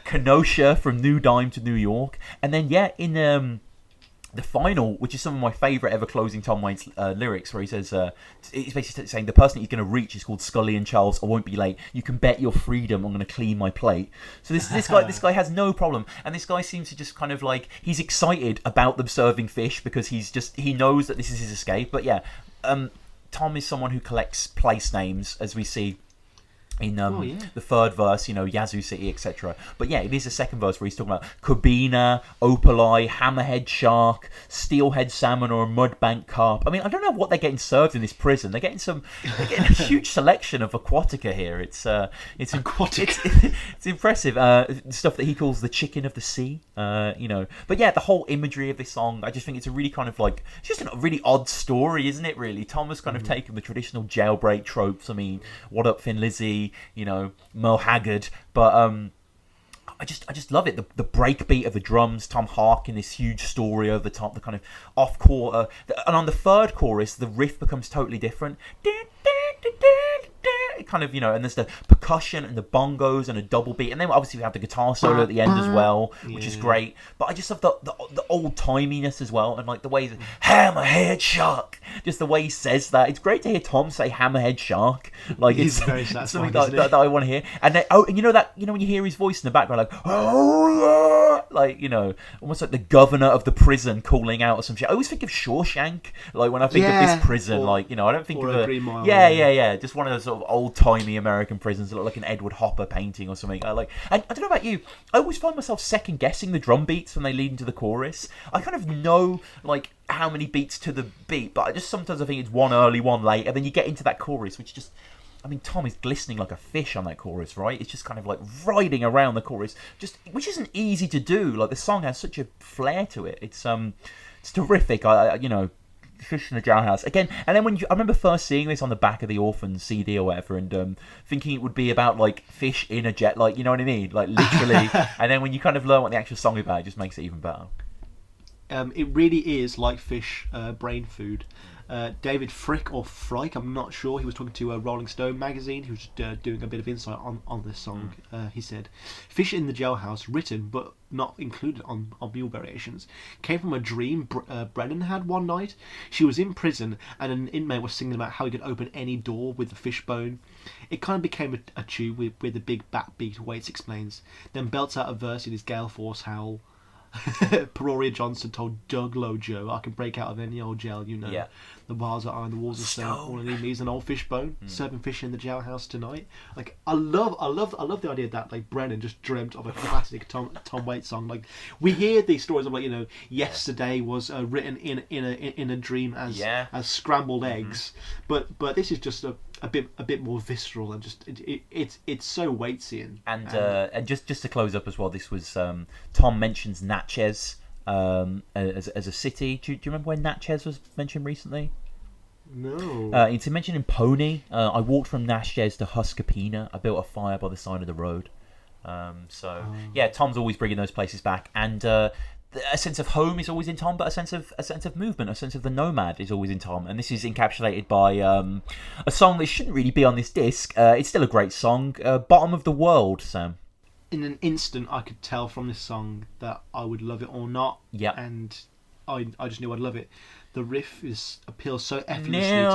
Kenosha from New Dime to New York, and then in the final, which is some of my favourite ever closing Tom Waits lyrics, where he says, he's basically saying the person he's going to reach is called Scully and Charles. I won't be late. You can bet your freedom I'm going to clean my plate. So this guy has no problem, and this guy seems to just kind of like, he's excited about them serving fish because he knows that this is his escape. But yeah, Tom is someone who collects place names, as we see in the third verse, Yazoo City, etc. But yeah, it is the second verse where he's talking about Kobina, Opaleye, Hammerhead Shark, Steelhead Salmon, or a Mudbank Carp. I mean, I don't know what they're getting served in this prison. They're getting a huge selection of aquatica here. It's aquatic. It's impressive. Stuff that he calls the chicken of the sea. But yeah, the whole imagery of this song, I just think it's a really kind of it's just a really odd story, isn't it? Really, Tom has kind of taken the traditional jailbreak tropes. I mean, what up, Thin Lizzy? Merle Haggard, but I just love it. The breakbeat of the drums, Tom harking this huge story over the top, the kind of off quarter, and on the third chorus, the riff becomes totally different. It kind of, and there's the percussion and the bongos and a double beat, and then obviously we have the guitar solo at the end as well, which is great. But I just love the old timiness as well, and the way Hammerhead Shark, just the way he says that. It's great to hear Tom say Hammerhead Shark. It's very it's something that I want to hear. And then, when you hear his voice in the background, almost like the governor of the prison calling out or some shit. I always think of Shawshank, when I think of this prison, I don't think of a Green Mile. Yeah. Just one of those sort of old-timey American prisons that look like an Edward Hopper painting or something. And I don't know about you, I always find myself second-guessing the drum beats when they lead into the chorus. I kind of know, how many beats to the beat, but sometimes I think it's one early, one late, and then you get into that chorus, which just... I mean, Tom is glistening like a fish on that chorus, right? It's just kind of riding around the chorus, which isn't easy to do. The song has such a flair to it. It's terrific. Fish in the Jailhouse again, and then I remember first seeing this on the back of the Orphans CD or whatever, and thinking it would be about fish in a jet, you know what I mean, literally. And then when you kind of learn what the actual song is about, it just makes it even better. It really is like fish brain food. David Frick or Frike, I'm not sure, he was talking to Rolling Stone magazine, who was doing a bit of insight on this song. He said, "Fish in the Jailhouse, written but not included on Mule Variations, came from a dream Brennan had one night. She was in prison and an inmate was singing about how he could open any door with a fishbone. It kind of became a tune with a big backbeat," Waits explains, then belts out a verse in his gale force howl. Peoria Johnson told Doug Lojo, "I can break out of any old jail, Yeah. The bars are iron, the walls are stone. All I need is an old fishbone. Serving fish in the jailhouse tonight." I love the idea that Brennan just dreamt of a classic Tom Waits song. We hear these stories of yesterday was written in a dream as scrambled eggs, but this is just a bit more visceral and just it's so Waitsian. And just to close up as well, this was Tom mentions Natchez as a city. Do you remember when Natchez was mentioned recently? No. It's mentioned in Pony. I walked from Natchez to Huskapina. I built a fire by the side of the road. Yeah, Tom's always bringing those places back, and a sense of home is always in Tom, but a sense of movement, a sense of the nomad is always in Tom, and this is encapsulated by a song that shouldn't really be on this disc. It's still a great song, "Bottom of the World," Sam. In an instant, I could tell from this song that I would love it or not. Yeah. And I just knew I'd love it. The riff appeals so effortlessly to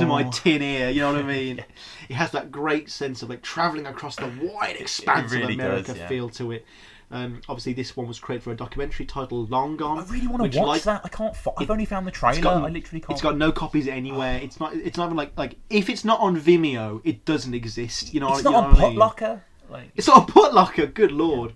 my tin ear, you know what I mean? It has that great sense of travelling across the wide expanse of America feel to it. Obviously, this one was created for a documentary titled Long Gone. I really want to watch that. I can't. I've only found the trailer. I literally can't. It's got no copies anywhere. It's not even like if it's not on Vimeo, it doesn't exist. You know, it's not on Putlocker. It's not on Putlocker. Good lord.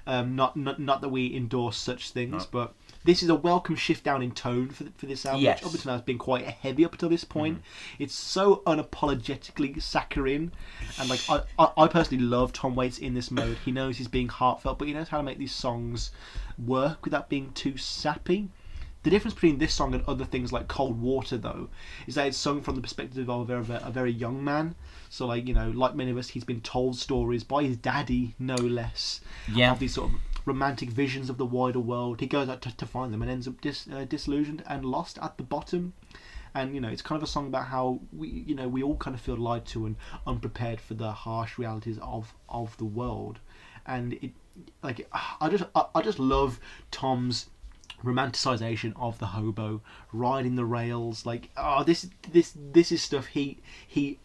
Not that we endorse such things, but this is a welcome shift down in tone for this album, which up until now has been quite heavy up until this point. It's so unapologetically saccharine, and I personally love Tom Waits in this mode. He knows he's being heartfelt, but he knows how to make these songs work without being too sappy. The difference between this song and other things like Cold Water, though, is that it's sung from the perspective of a very young man. So, like many of us, he's been told stories by his daddy, no less, of these sort of romantic visions of the wider world. He goes out to find them and ends up disillusioned and lost at the bottom. And it's kind of a song about how we all kind of feel lied to and unprepared for the harsh realities of the world. And I just love Tom's romanticization of the hobo riding the rails. Like, oh, this is stuff he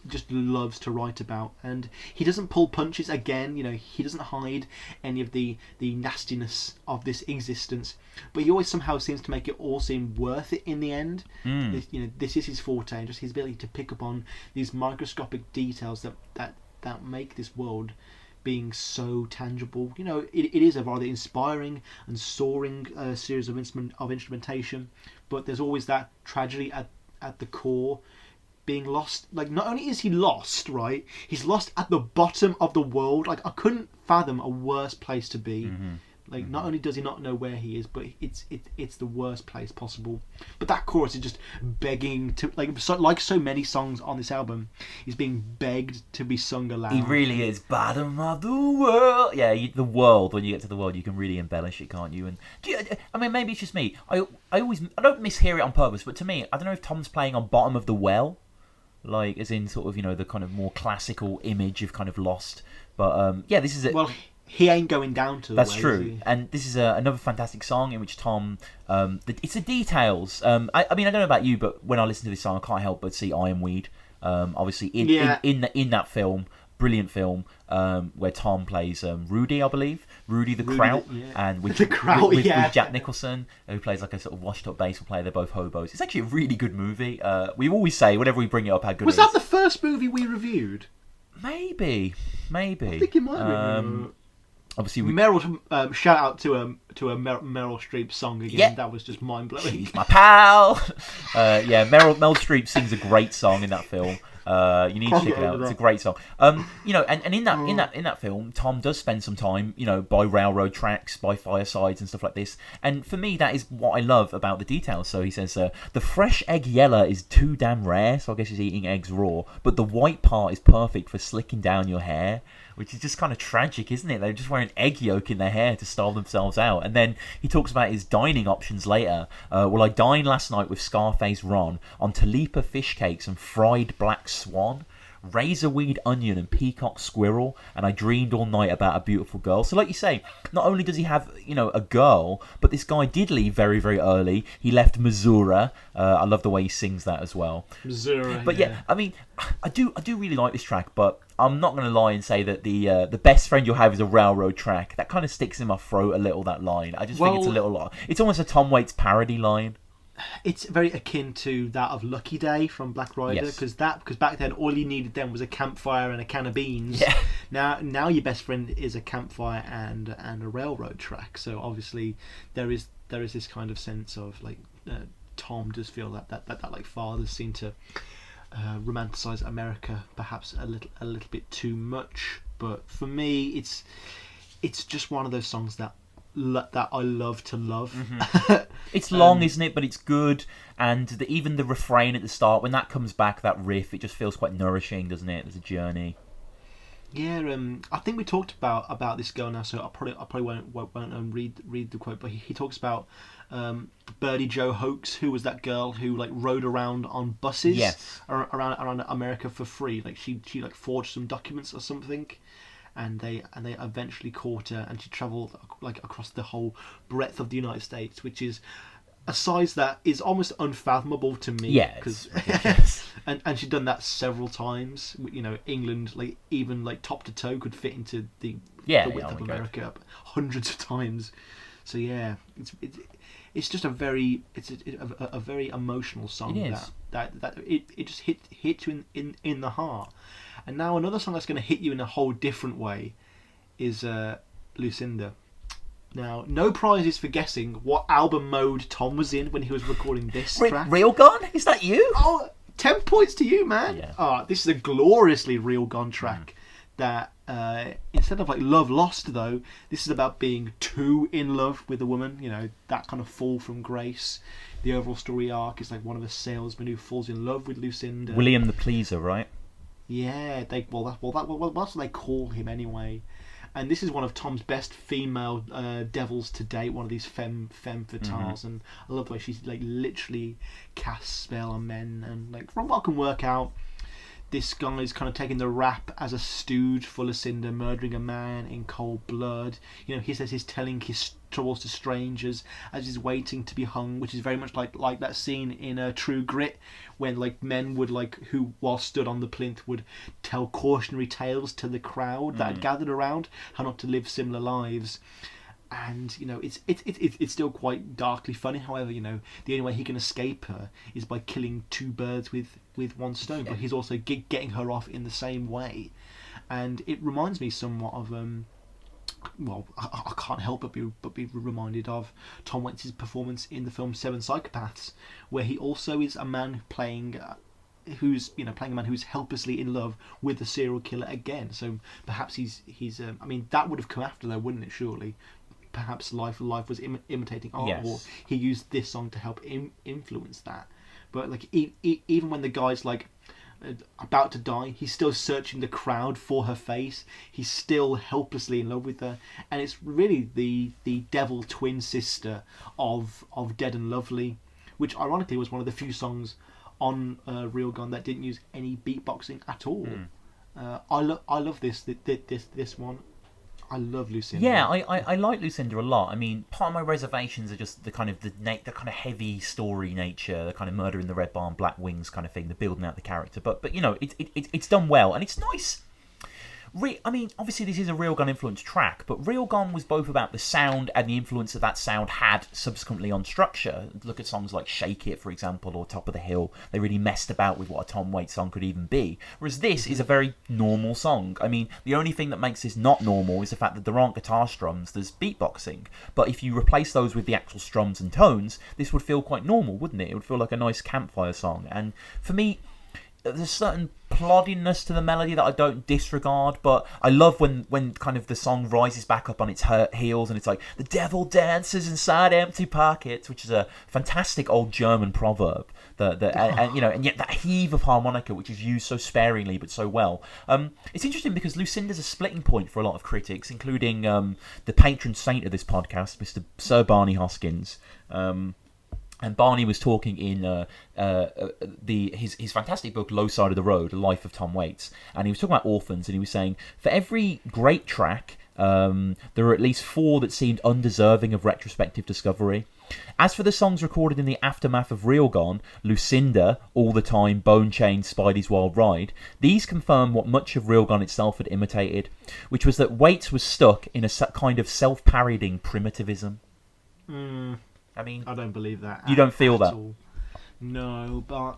just loves to write about, and he doesn't pull punches. Again, he doesn't hide any of the nastiness of this existence, but he always somehow seems to make it all seem worth it in the end. This is his forte, and just his ability to pick up on these microscopic details that make this world being so tangible. It is a rather inspiring and soaring series of instrumentation, but there's always that tragedy at the core, being lost. Like, not only is he lost, right, he's lost at the bottom of the world. Like, I couldn't fathom a worse place to be. Like, not only does he not know where he is, but it's the worst place possible. But that chorus is just begging to, like so many songs on this album, he's being begged to be sung aloud. He really is. Bottom of the world. Yeah, the world. When you get to the world, you can really embellish it, can't you? And I mean, maybe it's just me. I don't mishear it on purpose, but to me, I don't know if Tom's playing on bottom of the well, like as in sort of the kind of more classical image of kind of Lost. But yeah, this is it. Well, he ain't going down to the That's way, true. And this is another fantastic song in which Tom... it's the details. I mean, I don't know about you, but when I listen to this song, I can't help but see Ironweed. Obviously, in that film, brilliant film, where Tom plays Rudy, I believe. Rudy the Kraut. And with Jack Nicholson, who plays like a sort of washed-up baseball player. They're both hobos. It's actually a really good movie. We always say, whenever we bring it up, how good it is. Was that the first movie we reviewed? Maybe. I think it might have been. Obviously, Meryl, shout out to a Meryl Streep song again. Yeah. That was just mind blowing. She's my pal. Meryl Streep sings a great song in that film. You need to check it out. It's a great song. And in that film, Tom does spend some time, by railroad tracks, by firesides and stuff like this. And for me, that is what I love about the details. So he says, the fresh egg yellow is too damn rare. So I guess he's eating eggs raw. But the white part is perfect for slicking down your hair. Which is just kind of tragic, isn't it? They're just wearing egg yolk in their hair to style themselves out. And then he talks about his dining options later. Well, I dined last night with Scarface Ron on Talipa fish cakes and fried black swan, razorweed onion and peacock squirrel, and I dreamed all night about a beautiful girl. So like you say, not only does he have, a girl, but this guy did leave very, very early. He left Missouri. I love the way he sings that as well. Missouri. But yeah, I mean, I do really like this track, but I'm not going to lie and say that the best friend you'll have is a railroad track. That kind of sticks in my throat a little, that line. I just think it's a little... It's almost a Tom Waits parody line. It's very akin to that of Lucky Day from Black Rider, because back then all you needed then was a campfire and a can of beans. Yeah. Now your best friend is a campfire and a railroad track. So obviously there is this kind of sense of like Tom does feel that like fathers seem to romanticize America perhaps a little bit too much. But for me, it's just one of those songs that I love to love. It's long, isn't it? But it's good, and even the refrain at the start, when that comes back, that riff, it just feels quite nourishing, doesn't it? There's a journey. Yeah, I think we talked about this girl now, so I probably won't read the quote. But he talks about Birdie Joe Hoax, who was that girl who like rode around on buses around America for free. Like she like forged some documents or something. And they eventually caught her, and she travelled like across the whole breadth of the United States, which is a size that is almost unfathomable to me. Yeah, and she'd done that several times. England, like even like top to toe, could fit into the width of America hundreds of times. So yeah, it's just a very emotional song that it just hits you in the heart. And now another song that's going to hit you in a whole different way is Lucinda. Now, no prizes for guessing what album mode Tom was in when he was recording this track. Real Gone? Is that you? Oh, 10 points to you, man. Yeah. This is a gloriously Real Gone track that instead of like love lost, though, this is about being too in love with a woman. That kind of fall from grace. The overall story arc is like one of a salesman who falls in love with Lucinda. William the Pleaser, right? Yeah, that's what they call him anyway. And this is one of Tom's best female devils to date. One of these femme fatales, and I love the way she's like literally casts spell on men. And like from what I can work out, this guy is kind of taking the rap as a stooge for Lucinda, murdering a man in cold blood. He says he's telling his towards the strangers as he's waiting to be hung, which is very much like that scene in True Grit when like men would who while stood on the plinth would tell cautionary tales to the crowd that had gathered around how not to live similar lives. And it's still quite darkly funny. However, the only way he can escape her is by killing two birds with one stone. But he's also getting her off in the same way, and it reminds me somewhat of I can't help but be reminded of Tom Waits' performance in the film Seven Psychopaths, where he also is a man playing a man who's helplessly in love with a serial killer again. So perhaps he's I mean, that would have come after though, wouldn't it? Surely. Perhaps life was imitating art, yes. Or he used this song to help influence that. But even when the guy's about to die, he's still searching the crowd for her face. He's still helplessly in love with her, and it's really the devil twin sister of Dead and Lovely, which ironically was one of the few songs on Real Gone that didn't use any beatboxing at all. I love this one. I love Lucinda. Yeah, I like Lucinda a lot. I mean, part of my reservations are just the kind of heavy story nature, the kind of murder in the Red Barn, Black Wings kind of thing, the building out the character. But it's done well, and it's nice. I mean, obviously this is a Real Gun influenced track, but Real Gun was both about the sound and the influence that sound had subsequently on structure. Look at songs like Shake It, for example, or Top of the Hill. They really messed about with what a Tom Waits song could even be. Whereas this is a very normal song. I mean, the only thing that makes this not normal is the fact that there aren't guitar strums, there's beatboxing. But if you replace those with the actual strums and tones, this would feel quite normal, wouldn't it? It would feel like a nice campfire song. And for me, there's a certain ploddiness to the melody that I don't disregard, but I love when kind of the song rises back up on its heels and it's like, the devil dances inside empty pockets, which is a fantastic old German proverb. And yet that heave of harmonica, which is used so sparingly but so well. It's interesting because Lucinda's a splitting point for a lot of critics, including the patron saint of this podcast, Mr. Sir Barney Hoskins. And Barney was talking in his fantastic book, Low Side of the Road, A Life of Tom Waits. And he was talking about Orphans, and he was saying, for every great track, there are at least 4 that seemed undeserving of retrospective discovery. As for the songs recorded in the aftermath of Real Gone, Lucinda, All the Time, Bone Chain, Spidey's Wild Ride, these confirm what much of Real Gone itself had imitated, which was that Waits was stuck in a kind of self-parodying primitivism. I mean, I don't believe that. You don't feel that? All. No, but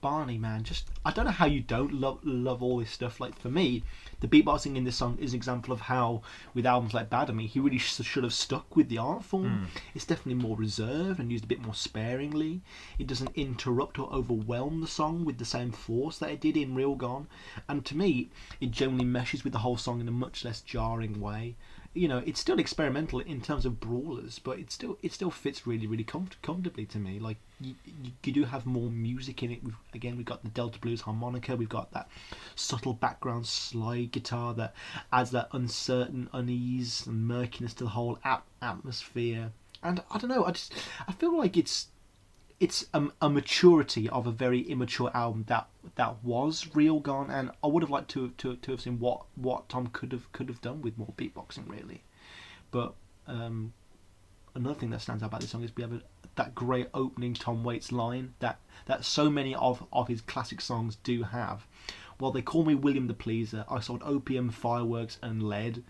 Barney, man, I don't know how you don't love all this stuff. Like, for me, the beatboxing in this song is an example of how, with albums like Bad of Me, he really should have stuck with the art form. It's definitely more reserved and used a bit more sparingly. It doesn't interrupt or overwhelm the song with the same force that it did in Real Gone. And to me, it generally meshes with the whole song in a much less jarring way. It's still experimental in terms of Brawlers, but it still fits really, really comfortably to me. Like, you do have more music in it. We've got the Delta Blues harmonica. We've got that subtle background slide guitar that adds that uncertain unease and murkiness to the whole atmosphere. And I don't know. I feel like it's a maturity of a very immature album that was Real Gone, and I would have liked to have seen what Tom could have done with more beatboxing, really. But another thing that stands out about this song is we have that great opening Tom Waits line that so many of his classic songs do have. Well, they call me William the Pleaser. I sold opium, fireworks, and lead.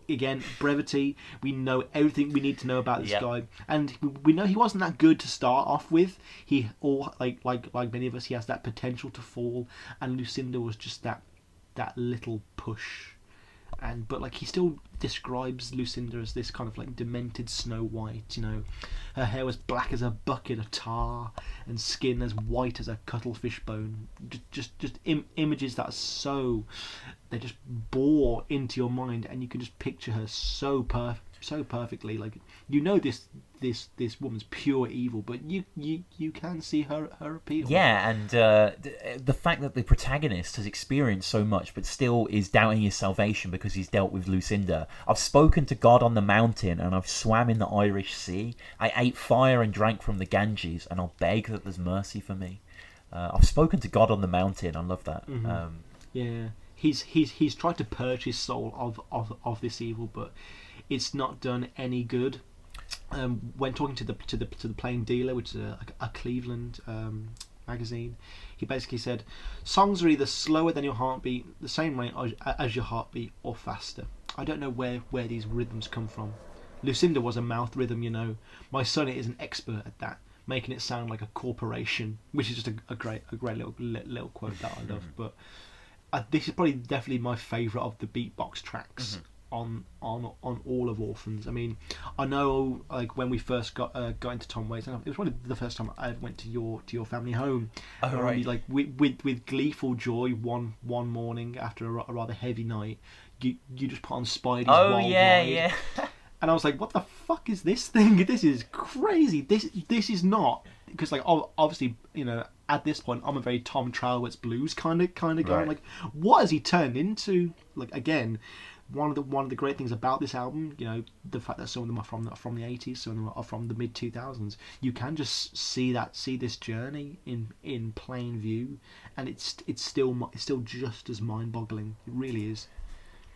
Again, brevity. We know everything we need to know about this guy, and we know he wasn't that good to start off with. He, like many of us, he has that potential to fall, and Lucinda was just that little push. But he still describes Lucinda as this kind of demented Snow White. Her hair was black as a bucket of tar, and skin as white as a cuttlefish bone. Just images that are so, they just bore into your mind, and you can just picture her so perfectly. This woman's pure evil, but you can see her appeal. Yeah, and the fact that the protagonist has experienced so much but still is doubting his salvation because he's dealt with Lucinda. I've spoken to God on the mountain, and I've swam in the Irish Sea. I ate fire and drank from the Ganges, and I'll beg that there's mercy for me. I've spoken to God on the mountain. I love that. Yeah, he's tried to purge his soul of this evil, but it's not done any good. when talking to the Plain Dealer, which is a Cleveland magazine, he basically said, songs are either slower than your heartbeat, the same rate as your heartbeat, or faster. I don't know where these rhythms come from. Lucinda was a mouth rhythm, you know. My son is an expert at that, making it sound like a corporation, which is just a great little quote that I love. But this is probably definitely my favourite of the beatbox tracks on all of Orphans. I mean, I know like when we first got into Tom Waits, and it was probably the first time I went to your family home. Oh, right. Like with gleeful joy one morning after a rather heavy night, you just put on Spidey's Wild Ride. Yeah. And I was like, what the fuck is this thing? This is crazy. This is not, because like obviously, you know, at this point I'm a very Tom Trowell's blues kind of guy. Right. Like, what has he turned into? Like, again, one of the great things about this album, you know, the fact that some of them are from the 80s, some of them are from the mid 2000s. You can just see this journey in plain view, and it's still just as mind boggling. It really is.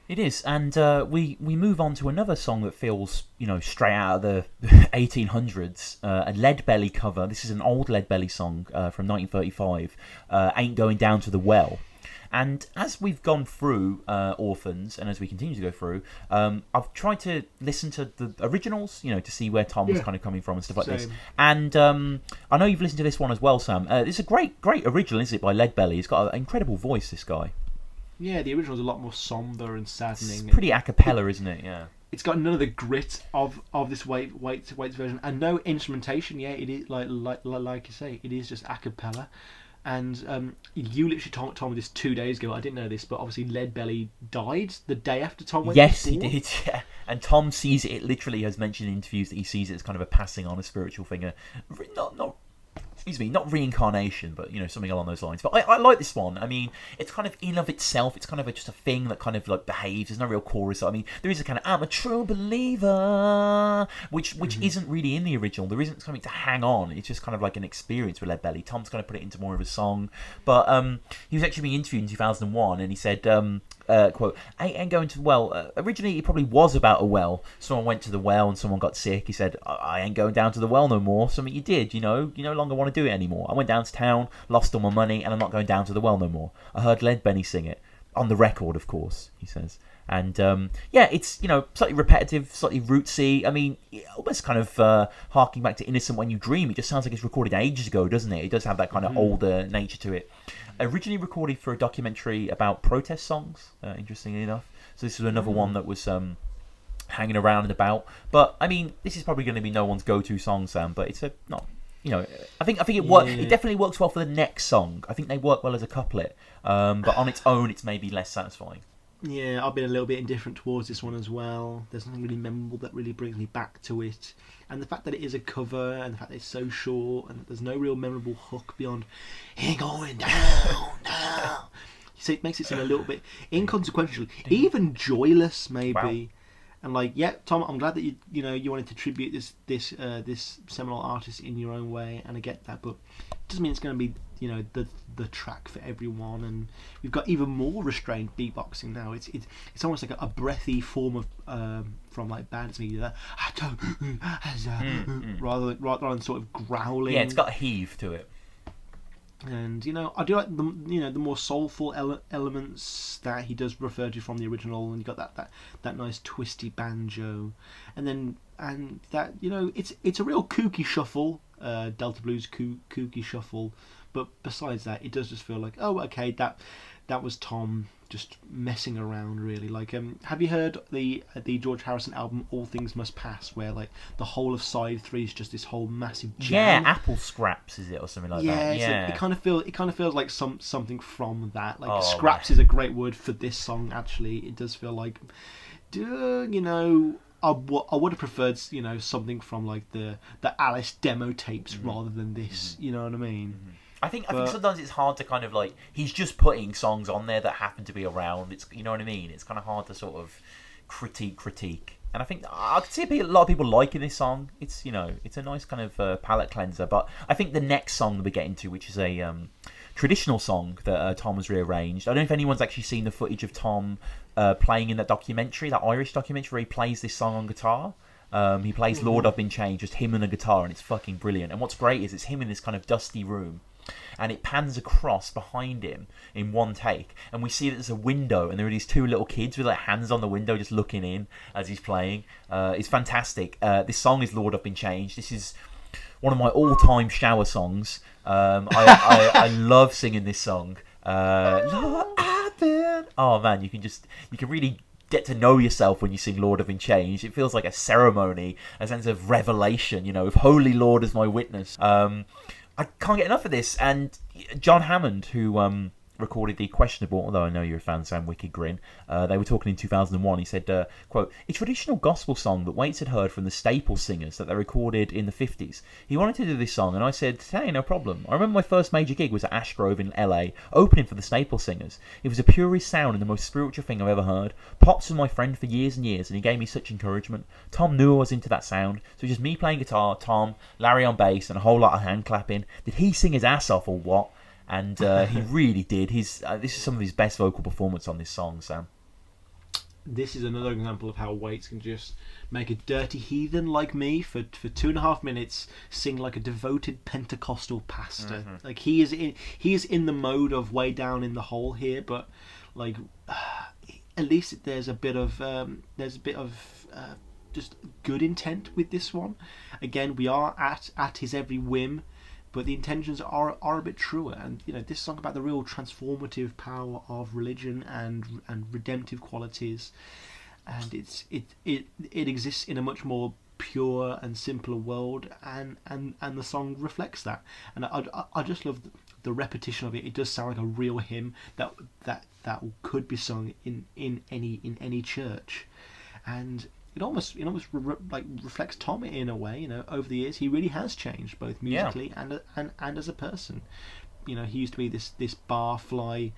It is, and we move on to another song that feels, you know, straight out of the 1800s, a Leadbelly cover. This is an old Leadbelly song from 1935, Ain't Going Down to the Well. And as we've gone through Orphans, and as we continue to go through, I've tried to listen to the originals, you know, to see where Tom was kind of coming from and stuff like this. And I know you've listened to this one as well, Sam. It's a great original, isn't it, by Leadbelly? He's got an incredible voice, this guy. Yeah, the original is a lot more somber and saddening. It's pretty a cappella, isn't it? Yeah. It's got none of the grit of this Waits version, and no instrumentation. Yeah, it is like you say, it is just a cappella. And you literally told me this 2 days ago. I didn't know this, but obviously Leadbelly died the day after Tom Waits. Yes, he did. Yeah, and Tom sees it. Literally has mentioned in interviews that he sees it as kind of a passing on, a spiritual thing. Not reincarnation, but, you know, something along those lines. But I like this one. I mean, it's kind of in of itself. It's kind of just a thing that kind of like behaves. There's no real chorus. I mean, there is a kind of "I'm a true believer," which isn't really in the original. There isn't something to hang on. It's just kind of like an experience with Leadbelly. Tom's going to put it into more of a song. But he was actually being interviewed in 2001, and he said, quote, ain't going to the well. Originally, it probably was about a well. Someone went to the well and someone got sick. He said, I ain't going down to the well no more. Something you did, you know. You no longer want to do it anymore. I went down to town, lost all my money, and I'm not going down to the well no more. I heard Leadbelly sing it. On the record, of course, he says. And yeah, it's, you know, slightly repetitive, slightly rootsy. I mean, almost kind of harking back to Innocent When You Dream. It just sounds like it's recorded ages ago, doesn't it? It does have that kind of older nature to it. Originally recorded for a documentary about protest songs, interestingly enough. So this was another one that was hanging around and about. But I mean, this is probably going to be no one's go-to song, Sam. But it's not. You know, I think it works. It definitely works well for the next song. I think they work well as a couplet, but on its own, it's maybe less satisfying. Yeah, I've been a little bit indifferent towards this one as well. There's nothing really memorable that really brings me back to it, and the fact that it is a cover, and the fact that it's so short, and there's no real memorable hook beyond "Ain't going down, down." So it makes it seem a little bit inconsequential, even joyless, maybe. Wow. And like, yeah, Tom, I'm glad that you wanted to tribute this seminal artist in your own way, and I get that, but it doesn't mean it's going to be, you know, the track for everyone. And we've got even more restrained beatboxing now. It's almost like a breathy form of from like Bad Media, rather than sort of growling. Yeah, it's got a heave to it. And you know, I do like the more soulful elements that he does refer to from the original, and you got that nice twisty banjo, and that, you know, it's a real kooky shuffle, Delta Blues kooky shuffle. But besides that, it does just feel like, oh, okay, that was Tom just messing around, really. Like, have you heard the George Harrison album All Things Must Pass, where like the whole of side 3 is just this whole massive jam? Yeah, Apple Scraps, is it, or something like that? Yeah, so it kind of feels like something from that. Like, scraps is a great word for this song. Actually, it does feel like, you know, I would have preferred, you know, something from like the Alice demo tapes rather than this. You know what I mean? I think sometimes it's hard to kind of like, he's just putting songs on there that happen to be around. It's, you know what I mean? It's kind of hard to sort of critique. And I think I could see a lot of people liking this song. It's, you know, it's a nice kind of palate cleanser. But I think the next song that we get into, which is a traditional song that Tom has rearranged. I don't know if anyone's actually seen the footage of Tom playing in that documentary, that Irish documentary where he plays this song on guitar. He plays Lord I've Been Changed, just him and a guitar, and it's fucking brilliant. And what's great is it's him in this kind of dusty room, and it pans across behind him in one take, and we see that there's a window, and there are these two little kids with their hands on the window just looking in as he's playing. It's fantastic. This song is Lord I've Been Changed. This is one of my all-time shower songs. I love singing this song. Lord, I've been... Oh man, you can really get to know yourself when you sing Lord I've Been Changed. It feels like a ceremony, a sense of revelation, with Holy Lord as my witness. I can't get enough of this. And John Hammond, who recorded the questionable, although I know you're a fan, Sam Wicked Grin, they were talking in 2001. He said, quote, a traditional gospel song that Waits had heard from the Staple Singers that they recorded in the 50s. He wanted to do this song, and I said, hey, no problem. I remember my first major gig was at Ash Grove in LA, opening for the Staple Singers. It was the purest sound and the most spiritual thing I've ever heard. Pops was my friend for years and years, and he gave me such encouragement. Tom knew I was into that sound, so just me playing guitar, Tom, Larry on bass, and a whole lot of hand clapping. Did he sing his ass off or what? And he really did. This is some of his best vocal performance on this song, Sam. This is another example of how Waits can just make a dirty heathen like me for 2.5 minutes sing like a devoted Pentecostal pastor. Mm-hmm. Like he is in the mode of way down in the hole here, but like at least there's a bit of just good intent with this one. Again, we are at his every whim, but the intentions are a bit truer. And this song about the real transformative power of religion and redemptive qualities, and it exists in a much more pure and simpler world, and the song reflects that. And I just love the repetition of it. It does sound like a real hymn that could be sung in any church, and it almost reflects Tom in a way. Over the years he really has changed, both musically and as a person. He used to be this barfly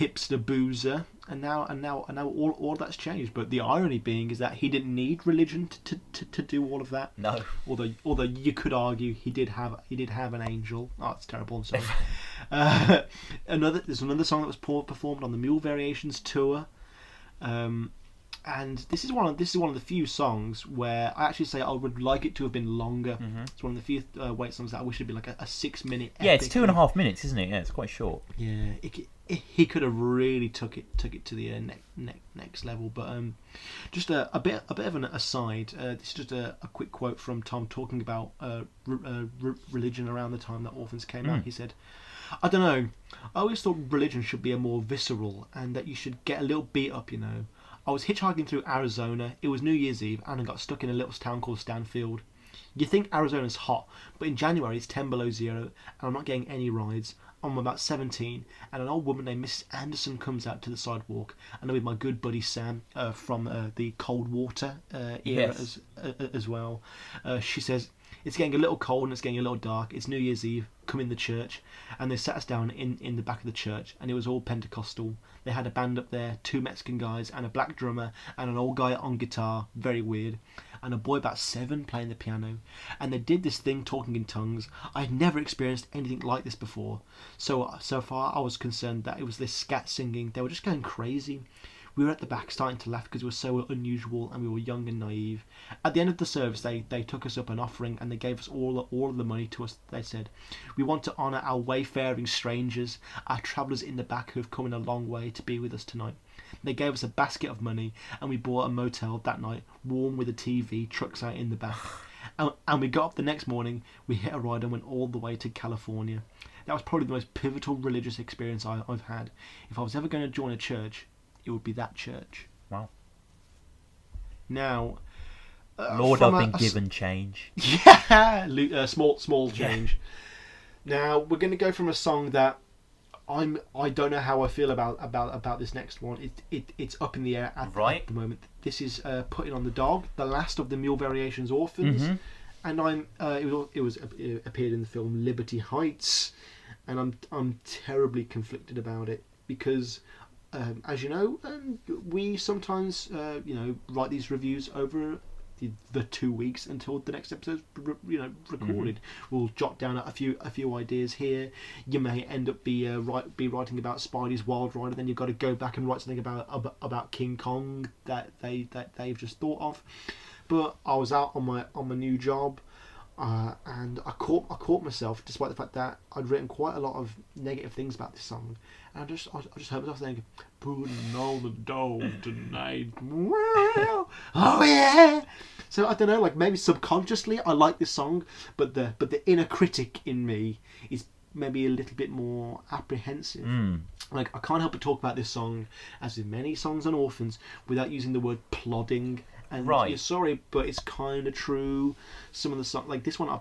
hipster boozer, and now all that's changed. But the irony being is that he didn't need religion to do all of that. No. Although you could argue he did have an angel. Oh, it's terrible. I'm sorry. There's another song that was performed on the Mule Variations tour. And this is one of the few songs where I actually say I would like it to have been longer. Mm-hmm. It's one of the few Waits songs that I wish it'd be like a 6-minute. Yeah, it's 2.5 minutes, isn't it? Yeah, it's quite short. Yeah, he could have really took it to the next level. But just a bit of an aside. This is just a quick quote from Tom talking about religion around the time that Orphans came out. He said, "I don't know. I always thought religion should be a more visceral, and that you should get a little beat up, I was hitchhiking through Arizona. It was New Year's Eve, and I got stuck in a little town called Stanfield. You think Arizona's hot, but in January it's 10 below zero, and I'm not getting any rides. I'm about 17, and an old woman named Mrs. Anderson comes out to the sidewalk, and I'm with my good buddy Sam from the Cold Water era as well. She says, it's getting a little cold and it's getting a little dark. It's New Year's Eve. Come in the church. And they sat us down in the back of the church, and it was all Pentecostal. They had a band up there, 2 Mexican guys and a black drummer and an old guy on guitar, very weird, and a boy about 7 playing the piano. And they did this thing talking in tongues. I had never experienced anything like this before. So far I was concerned that it was this scat singing. They were just going crazy. We were at the back starting to laugh because it was so unusual, and we were young and naive. At the end of the service, they took us up an offering, and they gave us all of the money to us. They said, we want to honour our wayfaring strangers, our travellers in the back who have come in a long way to be with us tonight. They gave us a basket of money, and we bought a motel that night, warm with a TV, trucks out in the back. And we got up the next morning, we hit a ride and went all the way to California. That was probably the most pivotal religious experience I've had. If I was ever going to join a church, it would be that church." Wow. Now, Lord, I've been given change. Yeah, small change. Now we're going to go from a song that I don't know how I feel about this next one. It's up in the air at the moment. This is Putting on the Dog, the last of the Mule Variations Orphans, and it appeared in the film Liberty Heights, and I'm terribly conflicted about it because. As you know, we sometimes write these reviews over the 2 weeks until the next episode's recorded. We'll jot down a few ideas here. You may end up be writing about Spidey's Wild Ride, and then you've got to go back and write something about King Kong that they've just thought of. But I was out on my new job, and I caught myself, despite the fact that I'd written quite a lot of negative things about this song, and I just heard myself thinking, "Putting on the dog tonight, oh yeah." So I don't know, like maybe subconsciously I like this song, but the inner critic in me is maybe a little bit more apprehensive. Like I can't help but talk about this song, as with many songs on Orphans, without using the word plodding. And right. You're sorry, but it's kind of true. Some of the songs, like this one, I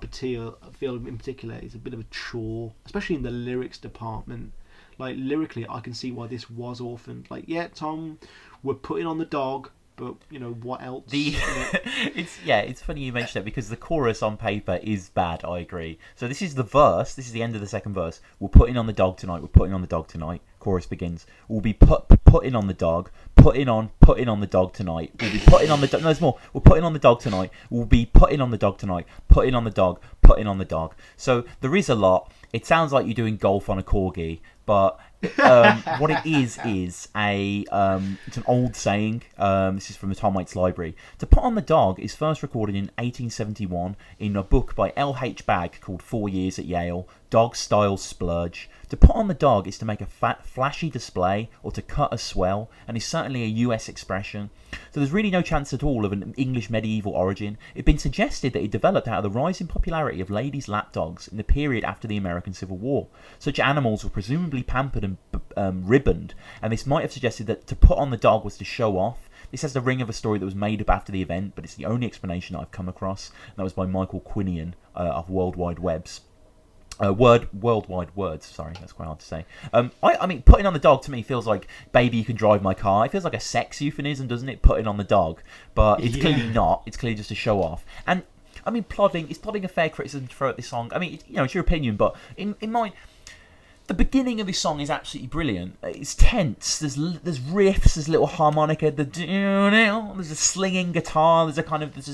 feel in particular, is a bit of a chore, especially in the lyrics department. Like lyrically, I can see why this was orphaned. Like, yeah, Tom, we're putting on the dog, but what else? It's funny you mentioned that, because the chorus on paper is bad. I agree. So this is the verse. This is the end of the second verse. We're putting on the dog tonight. We're putting on the dog tonight. Chorus begins. We'll be putting on the dog. Putting on the dog tonight. We'll be putting on the dog. No, there's more. We're putting on the dog tonight. We'll be putting on the dog tonight. Putting on the dog. Putting on the dog. So there is a lot. It sounds like you're doing golf on a corgi, but what it is it's an old saying. This is from the Tom Waits library. To put on the dog is first recorded in 1871 in a book by L.H. Bagg called 4 Years at Yale, Dog Style Splurge. To put on the dog is to make a flashy display or to cut a swell, and is certainly a US expression. So there's really no chance at all of an English medieval origin. It's been suggested that it developed out of the rising popularity of ladies' lapdogs in the period after the American Civil War. Such animals were presumably pampered and ribboned, and this might have suggested that to put on the dog was to show off. This has the ring of a story that was made up after the event, but it's the only explanation I've come across. And that was by Michael Quinion of Worldwide Webs. Worldwide Words, sorry, that's quite hard to say. I mean, putting on the dog to me feels like, baby, you can drive my car. It feels like a sex euphemism, doesn't it? Putting on the dog. But it's clearly not. It's clearly just a show off. And, I mean, is plodding a fair criticism to throw at this song? I mean, it's your opinion, but in mine, the beginning of this song is absolutely brilliant. It's tense. There's riffs. There's a little harmonica. There's a slinging guitar. There's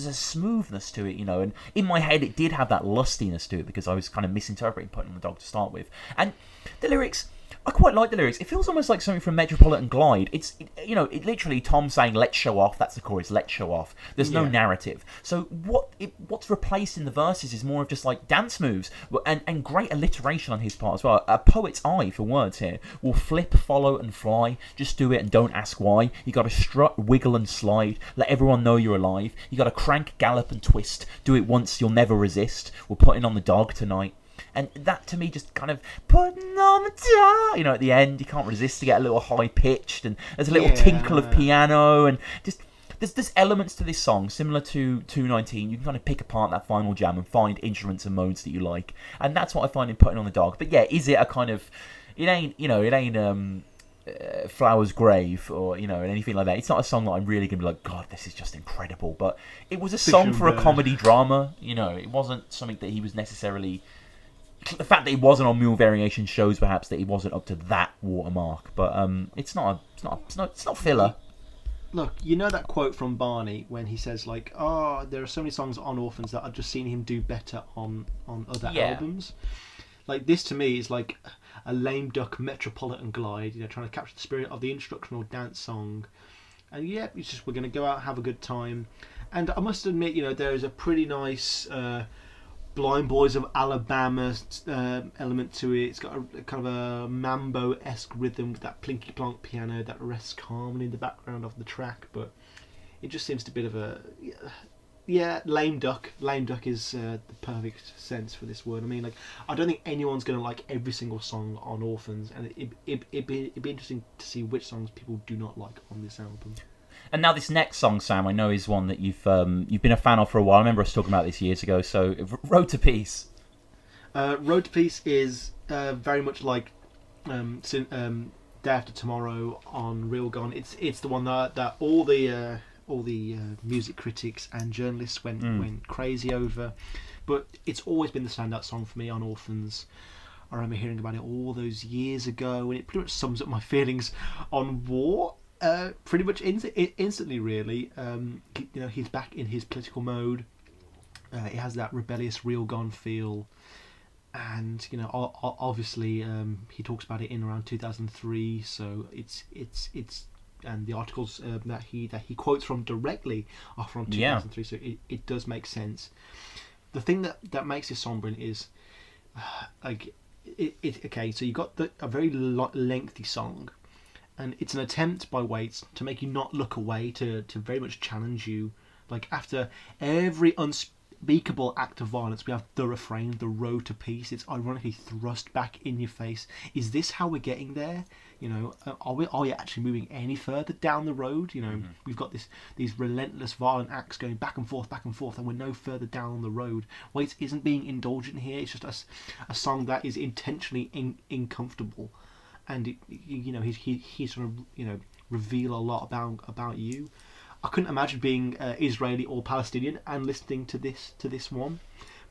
a smoothness to it, And in my head, it did have that lustiness to it because I was kind of misinterpreting putting on the dog to start with. And the lyrics, I quite like the lyrics. It feels almost like something from Metropolitan Glide. It literally Tom saying "Let's show off." That's the chorus. Let's show off. There's no narrative. So what's replaced in the verses is more of just like dance moves and great alliteration on his part as well. A poet's eye for words here. Will flip, follow, and fly. Just do it and don't ask why. You got to strut, wiggle, and slide. Let everyone know you're alive. You got to crank, gallop, and twist. Do it once, you'll never resist. We're putting on the dog tonight. And that to me just kind of putting on the dog, at the end you can't resist to get a little high pitched, and there's a little tinkle of piano, and just there's elements to this song similar to 219. You can kind of pick apart that final jam and find instruments and modes that you like, and that's what I find in Putting on the Dog. But yeah, is it a kind of it ain't Flower's Grave or anything like that. It's not a song that I'm really gonna be like, God, this is just incredible. But it was a song for a comedy drama. It wasn't something that he was necessarily. The fact that he wasn't on Mule Variation shows perhaps that he wasn't up to that watermark, but it's not filler. Look, that quote from Barney when he says like, "Oh, there are so many songs on Orphans that I've just seen him do better on other albums." Like this to me is like a lame duck Metropolitan Glide, trying to capture the spirit of the instructional dance song. And it's just we're gonna go out and have a good time. And I must admit, there is a pretty nice. Blind Boys of Alabama element to it. It's got a kind of a mambo-esque rhythm with that plinky plonk piano that rests calmly in the background of the track, but it just seems to be a bit of a lame duck. Lame duck is the perfect sense for this word. I mean, like, I don't think anyone's going to like every single song on Orphans, and it'd be interesting to see which songs people do not like on this album. And now this next song, Sam, I know is one that you've been a fan of for a while. I remember us talking about this years ago. So, Road to Peace. Road to Peace is very much like Day After Tomorrow on Real Gone. It's the one that all the music critics and journalists went crazy over. But it's always been the standout song for me on Orphans. I remember hearing about it all those years ago, and it pretty much sums up my feelings on war. Pretty much instantly, really. He's back in his political mode. It has that rebellious, Real Gone feel, and obviously, he talks about it in around 2003. So it's and the articles that he quotes from directly are from 2003. So it does make sense. The thing that makes this song brilliant is okay. So you got a very lengthy song, and it's an attempt by Waits to make you not look away, to very much challenge you. Like, after every unspeakable act of violence, we have the refrain, the road to peace. It's ironically thrust back in your face. Is this how we're getting there? You know, are we actually moving any further down the road? You know, we've got these relentless violent acts going back and forth, and we're no further down the road. Waits isn't being indulgent here. It's just a song that is intentionally uncomfortable, and he's sort of reveal a lot about you. I couldn't imagine being Israeli or Palestinian and listening to this one,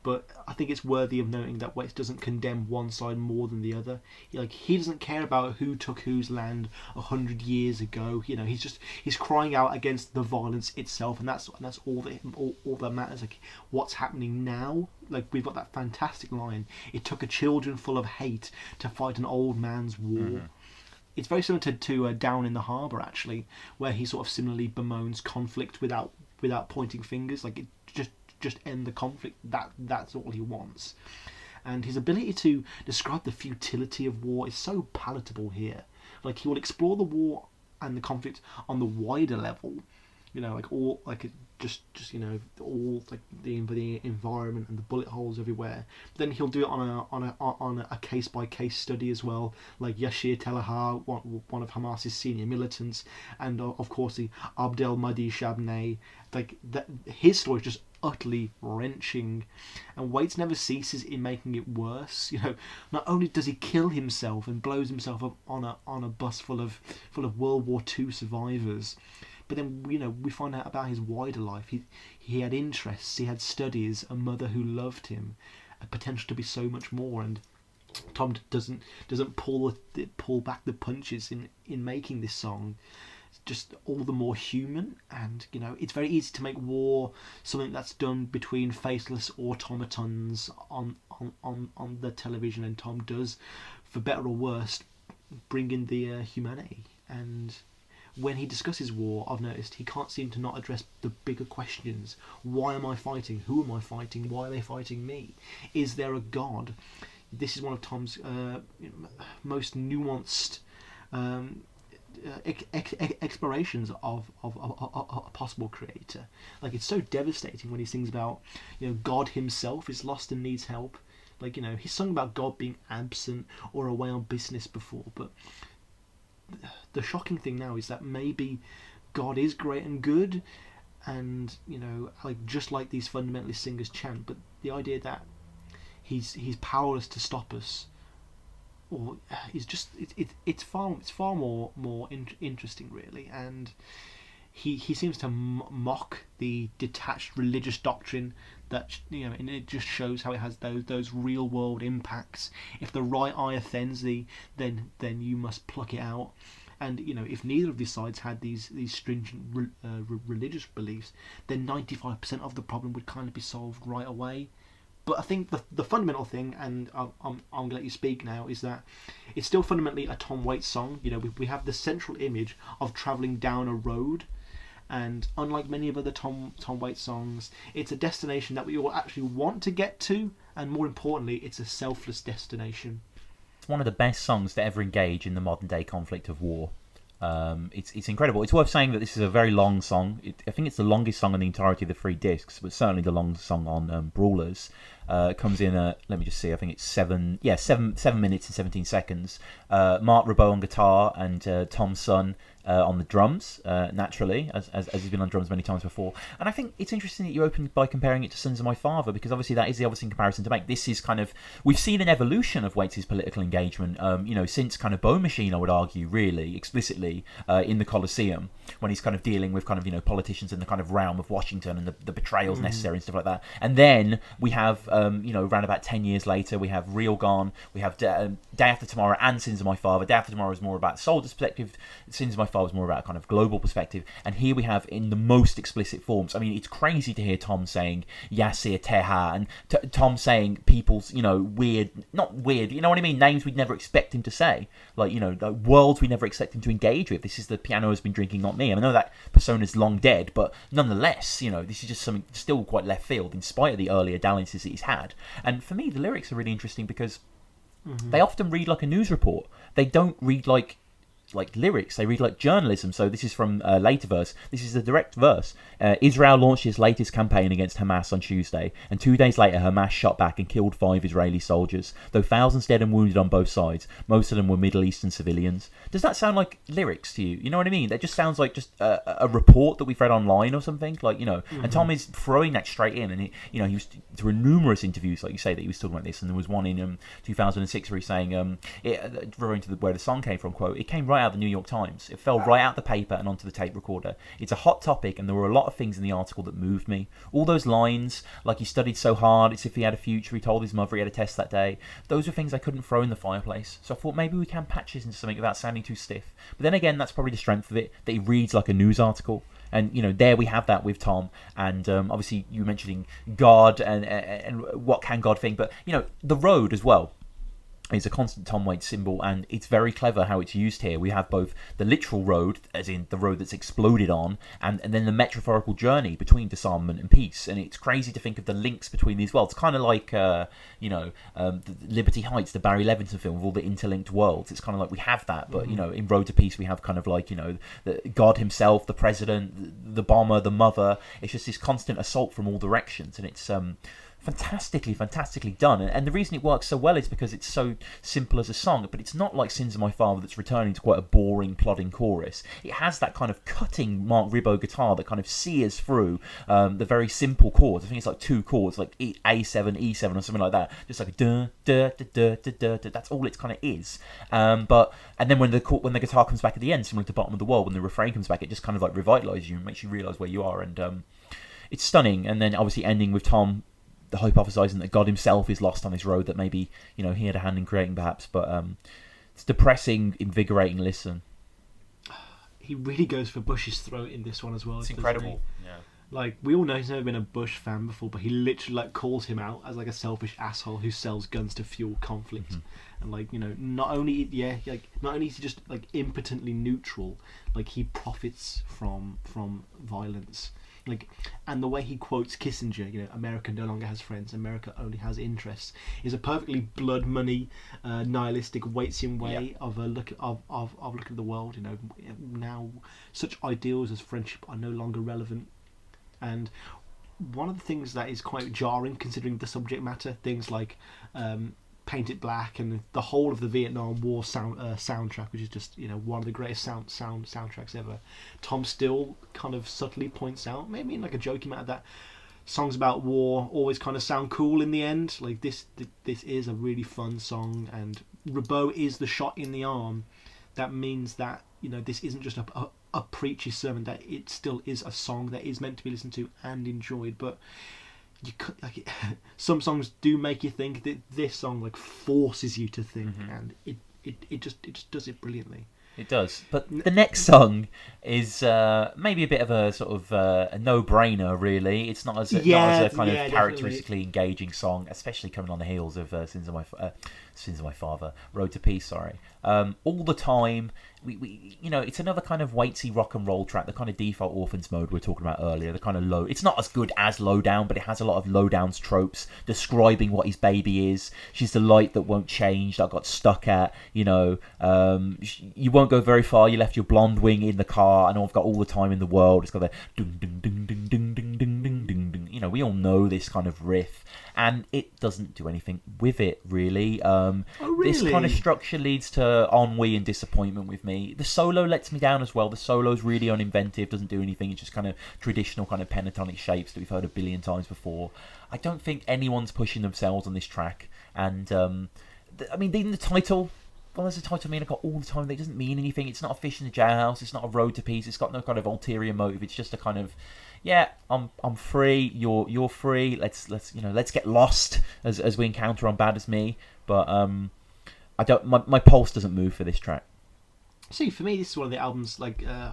but I think it's worthy of noting that Waits doesn't condemn one side more than the other. He doesn't care about who took whose land 100 years ago. You know, he's crying out against the violence itself, and that's all that matters. Like, what's happening now? Like, we've got that fantastic line: "It took a children full of hate to fight an old man's war." It's very similar to Down in the Harbour, actually, where he sort of similarly bemoans conflict without pointing fingers. Like, it just end the conflict. That's all he wants. And his ability to describe the futility of war is so palatable here. Like, he will explore the war and the conflict on the wider level. You know, like all like just all like the environment and the bullet holes everywhere. But then he'll do it on a case by case study as well, like Yashir Telahar, one of Hamas's senior militants, and of course the Abdel Mahdi Shabney. Like, that, his story is just utterly wrenching, and Waits never ceases in making it worse. You know, not only does he kill himself and blows himself up on a bus full of World War II survivors, but then, you know, we find out about his wider life. He had interests, he had studies, a mother who loved him, a potential to be so much more. And Tom doesn't pull back the punches in making this song. It's just all the more human. And, you know, it's very easy to make war something that's done between faceless automatons on the television, and Tom does, for better or worse, bring in the humanity. And when he discusses war, I've noticed he can't seem to not address the bigger questions. Why am I fighting? Who am I fighting? Why are they fighting me? Is there a God? This is one of Tom's most nuanced explorations of a possible creator. Like, it's so devastating when he sings about, you know, God himself is lost and needs help. Like, you know, he's sung about God being absent or away on business before, but the shocking thing now is that maybe God is great and good, and, you know, like, just like these fundamentalist singers chant, but the idea that he's powerless to stop us, or is just it's far more interesting, really. And he seems to mock the detached religious doctrine that, you know, and it just shows how it has those real world impacts. If the right eye offends thee, then you must pluck it out. And, you know, if neither of these sides had these stringent religious beliefs, then 95% of the problem would kind of be solved right away. But I think the fundamental thing, and I'm going to let you speak now, is that it's still fundamentally a Tom Waits song. You know, we have the central image of travelling down a road, and unlike many of other Tom Waits songs, it's a destination that we all actually want to get to, and more importantly, it's a selfless destination. It's one of the best songs to ever engage in the modern day conflict of war. It's incredible. It's worth saying that this is a very long song. I think it's the longest song on the entirety of the 3 discs, but certainly the longest song on Brawlers. Comes in at, let me just see, I think it's 7 minutes and 17 seconds. Mark Ribot on guitar and Tom Sun on the drums, naturally, as he's been on drums many times before. And I think it's interesting that you opened by comparing it to Sons of My Father, because obviously that is the obvious comparison to make. This is kind of, we've seen an evolution of Waits' political engagement, you know, since kind of Bow Machine, I would argue, really, explicitly, in the Colosseum, when he's kind of dealing with kind of, you know, politicians in the kind of realm of Washington and the betrayals necessary and stuff like that. And then we have around about 10 years later, we have Real Gone, we have Day After Tomorrow and Sins of My Father. Day After Tomorrow is more about soldier's perspective, Sins of My Father is more about a kind of global perspective, and here we have in the most explicit forms. I mean, it's crazy to hear Tom saying Yasir Teha, and Tom saying people's, weird, not weird, you know what I mean, names we'd never expect him to say, like, worlds we never expect him to engage with. This is the piano has been drinking, not me. I know that persona's long dead, but nonetheless, this is just something still quite left field in spite of the earlier dalliances that he's had. And for me, the lyrics are really interesting because they often read like a news report. They don't read like lyrics, they read like journalism. So this is from later verse. This is the direct verse. Israel launched its latest campaign against Hamas on Tuesday, and 2 days later Hamas shot back and killed 5 Israeli soldiers, though thousands dead and wounded on both sides. Most of them were Middle Eastern civilians. Does that sound like lyrics to you? You know what I mean? That just sounds like just a report that we've read online or something, and Tom is throwing that straight in. And he was, there were numerous interviews, like you say, that he was talking about this, and there was one in 2006 where he's saying, referring to where the song came from, quote, "It came right out of the New York Times. It fell right out the paper and onto the tape recorder. It's a hot topic, and there were a lot of things in the article that moved me. All those lines, like he studied so hard, it's if he had a future, he told his mother he had a test that day. Those were things I couldn't throw in the fireplace. So I thought maybe we can patch this into something without sounding too stiff. But then again, that's probably the strength of it, that he reads like a news article. And, there we have that with Tom. And obviously you mentioning God and what can God think. But, the road as well is a constant Tom Waits symbol, and it's very clever how it's used here. We have both the literal road, as in the road that's exploded on, and then the metaphorical journey between disarmament and peace. And it's crazy to think of the links between these worlds. Kind of like, the Liberty Heights, the Barry Levinson film, with all the interlinked worlds. It's kind of like we have that, but, in Road to Peace we have kind of like, the God himself, the president, the bomber, the mother. It's just this constant assault from all directions, and it's fantastically done. And the reason it works so well is because it's so simple as a song, but it's not like Sins of My Father that's returning to quite a boring plodding chorus. It has that kind of cutting Mark Ribot guitar that kind of sears through the very simple chords. I think it's like 2 chords, like A7, E7 or something like that, just like duh, duh, duh, duh, duh, duh, duh. That's all it kind of is. And then when the guitar comes back at the end, similar to Bottom of the World, when the refrain comes back, it just kind of like revitalizes you and makes you realize where you are. And it's stunning. And then obviously ending with Tom hypothesizing that God himself is lost on this road that maybe he had a hand in creating, perhaps. But it's depressing, invigorating listen. He really goes for Bush's throat in this one as well. It's incredible. Yeah. Like, we all know he's never been a Bush fan before, but he literally calls him out as like a selfish asshole who sells guns to fuel conflict. And not only is he just like impotently neutral, like he profits from violence. And the way he quotes Kissinger, America no longer has friends, America only has interests, is a perfectly blood money, nihilistic Waitsian way of a look at the world. Now such ideals as friendship are no longer relevant. And one of the things that is quite jarring, considering the subject matter, things like Paint It Black and the whole of the Vietnam War soundtrack, which is just one of the greatest soundtracks ever. Tom still kind of subtly points out, maybe in like a joking manner, that songs about war always kind of sound cool in the end. Like this is a really fun song, and Ribot is the shot in the arm. That means that this isn't just a preachy sermon, that it still is a song that is meant to be listened to and enjoyed. But you could, some songs do make you think. That this song forces you to think, and it just does it brilliantly. It does. But the next song is maybe a bit of a sort of a no-brainer, really. It's not as a kind of characteristically engaging song, especially coming on the heels of Sins of My Father, Road to Peace. Sorry. All the time, we it's another kind of Waitsy rock and roll track, the kind of default Orphans mode we were talking about earlier, the kind of low. It's not as good as Lowdown, but it has a lot of Lowdown's tropes describing what his baby is. She's the light that won't change, that I got stuck at. You won't go very far. You left your blonde wing in the car, and I've got all the time in the world. It's got the ding ding ding ding ding ding ding ding ding ding. We all know this kind of riff, and it doesn't do anything with it really. Really? This kind of structure leads to ennui and disappointment with me. The solo lets me down as well. The solo's really uninventive, doesn't do anything. It's just kind of traditional kind of pentatonic shapes that we've heard a billion times before. I don't think anyone's pushing themselves on this track, and even the title, well, there's a title meaning all the time that doesn't mean anything. It's not a fish in the jailhouse. It's not a road to peace. It's got no kind of ulterior motive. It's just a kind of, yeah, I'm free. You're free. Let's get lost as we encounter on Bad As Me. But I don't. My pulse doesn't move for this track. See, for me, this is one of the albums. Like, I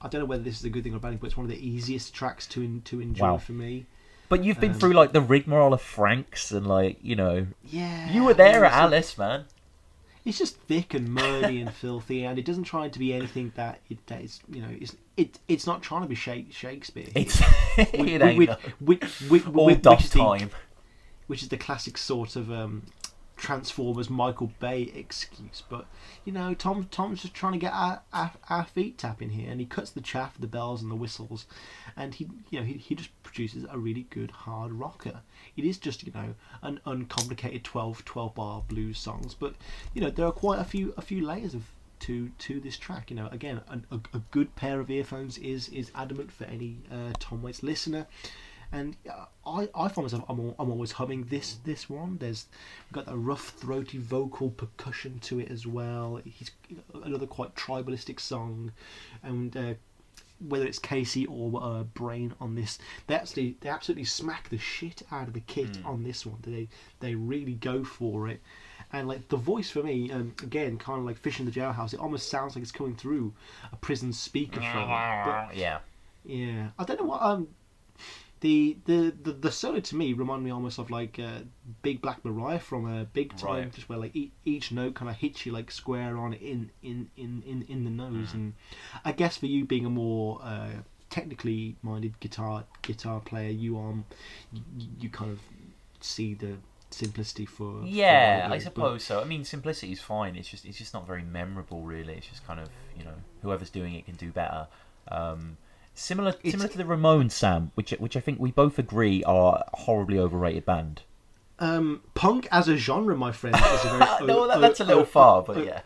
don't know whether this is a good thing or a bad thing, but it's one of the easiest tracks to enjoy for me. But you've been through like the rigmarole of Franks and like yeah, you were there at Alice, man. It's just thick and muddy and filthy, and it doesn't try to be anything that is it's not trying to be Shakespeare. It's it ain't all dust time, which is the classic sort of Transformers Michael Bay excuse. But Tom's just trying to get our feet tapping here, and he cuts the chaff, the bells, and the whistles, and he just produces a really good hard rocker. It is just an uncomplicated 12 bar blues songs, but there are quite a few layers to this track. Again, a good pair of earphones is adamant for any Tom Waits listener. And I find myself, I'm always humming this one. We've got that rough, throaty vocal percussion to it as well. He's another quite tribalistic song, and whether it's Casey or Brain on this, they absolutely smack the shit out of the kit on this one. They really go for it, and like the voice for me, again, kind of like Fish in the Jailhouse. It almost sounds like it's coming through a prison speakerphone. But yeah. I don't know what The solo to me reminded me almost of like Big Black Mariah from Big Time, right. Just where like each note kind of hits you like square on in the nose. And I guess for you being a more technically minded guitar player, you kind of see the simplicity for I suppose so. I mean, simplicity is fine. It's just not very memorable, really. It's just kind of whoever's doing it can do better. Similar to the Ramones, Sam, which I think we both agree are a horribly overrated band. Punk as a genre, my friend, is a very no, that's a little far, but yeah.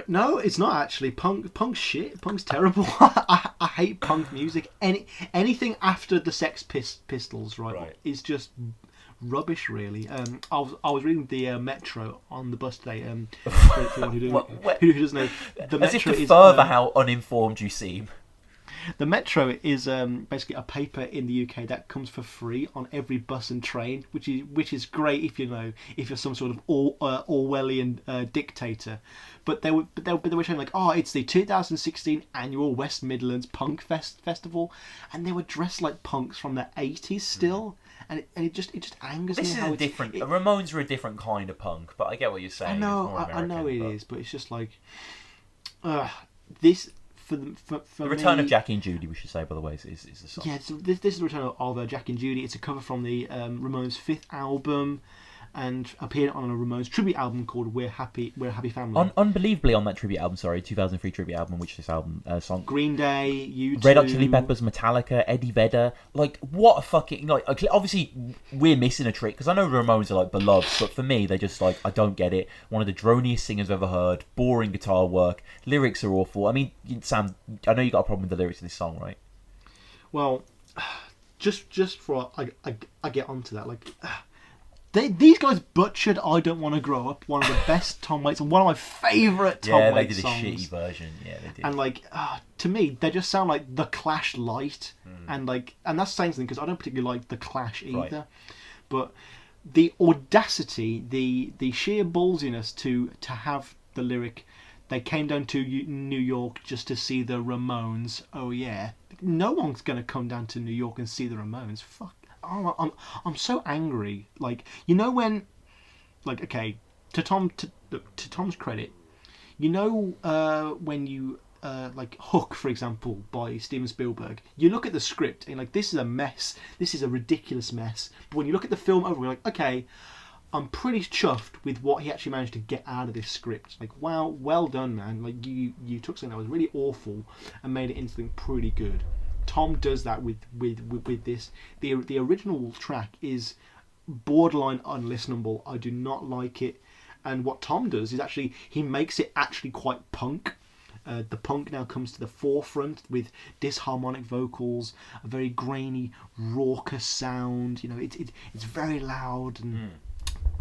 No, it's not actually. Punk's shit. Punk's terrible. I hate punk music. Anything after the Sex Pistols, right, is just rubbish, really. I was reading the Metro on the bus today. For anyone who doesn't know, the as Metro if to further how uninformed you seem. The Metro is basically a paper in the UK that comes for free on every bus and train, which is great if you're some sort of Orwellian dictator. But they were showing like, it's the 2016 annual West Midlands Punk Festival, and they were dressed like punks from the 80s still, and it just angers me. This is different. Ramones are a different kind of punk, but I get what you're saying. I know it is, but it's just like this. For the return of Jackie and Judy, we should say, by the way, is the song. Yeah, so this is the return of Jackie and Judy. It's a cover from the Ramones' 5th album, and appeared on a Ramones tribute album called We're Happy Family. Unbelievably on that tribute album, 2003 tribute album, which this album song. Green Day, U2, Red Hot Chili Peppers, Metallica, Eddie Vedder. Like, what a fucking obviously we're missing a trick, because I know the Ramones are like beloved, but for me they're just like, I don't get it. One of the droniest singers I've ever heard. Boring guitar work. Lyrics are awful. I mean, Sam, I know you got a problem with the lyrics of this song, right? Well, just for I get onto that, like. These guys butchered I Don't Want to Grow Up, one of the best Tom Waits and one of my favourite Tom Waits songs. Yeah, they did a shitty version. Yeah, they did. And like, to me, they just sound like The Clash light, and that's saying something because I don't particularly like The Clash either. Right. But the audacity, the sheer ballsiness to have the lyric, they came down to New York just to see the Ramones. Oh yeah, no one's gonna come down to New York and see the Ramones. Fuck. I'm so angry. Like, when, like, okay, to Tom's credit, when you like Hook, for example, by Steven Spielberg, you look at the script and like, this is a mess. This is a ridiculous mess. But when you look at the film over, you're like, okay, I'm pretty chuffed with what he actually managed to get out of this script. Like, wow, well done, man. Like, you took something that was really awful and made it into something pretty good. Tom does that with this. The original track is borderline unlistenable. I do not like it. And what Tom does is actually, he makes it actually quite punk. The punk now comes to the forefront with disharmonic vocals, a very grainy, raucous sound. It's very loud and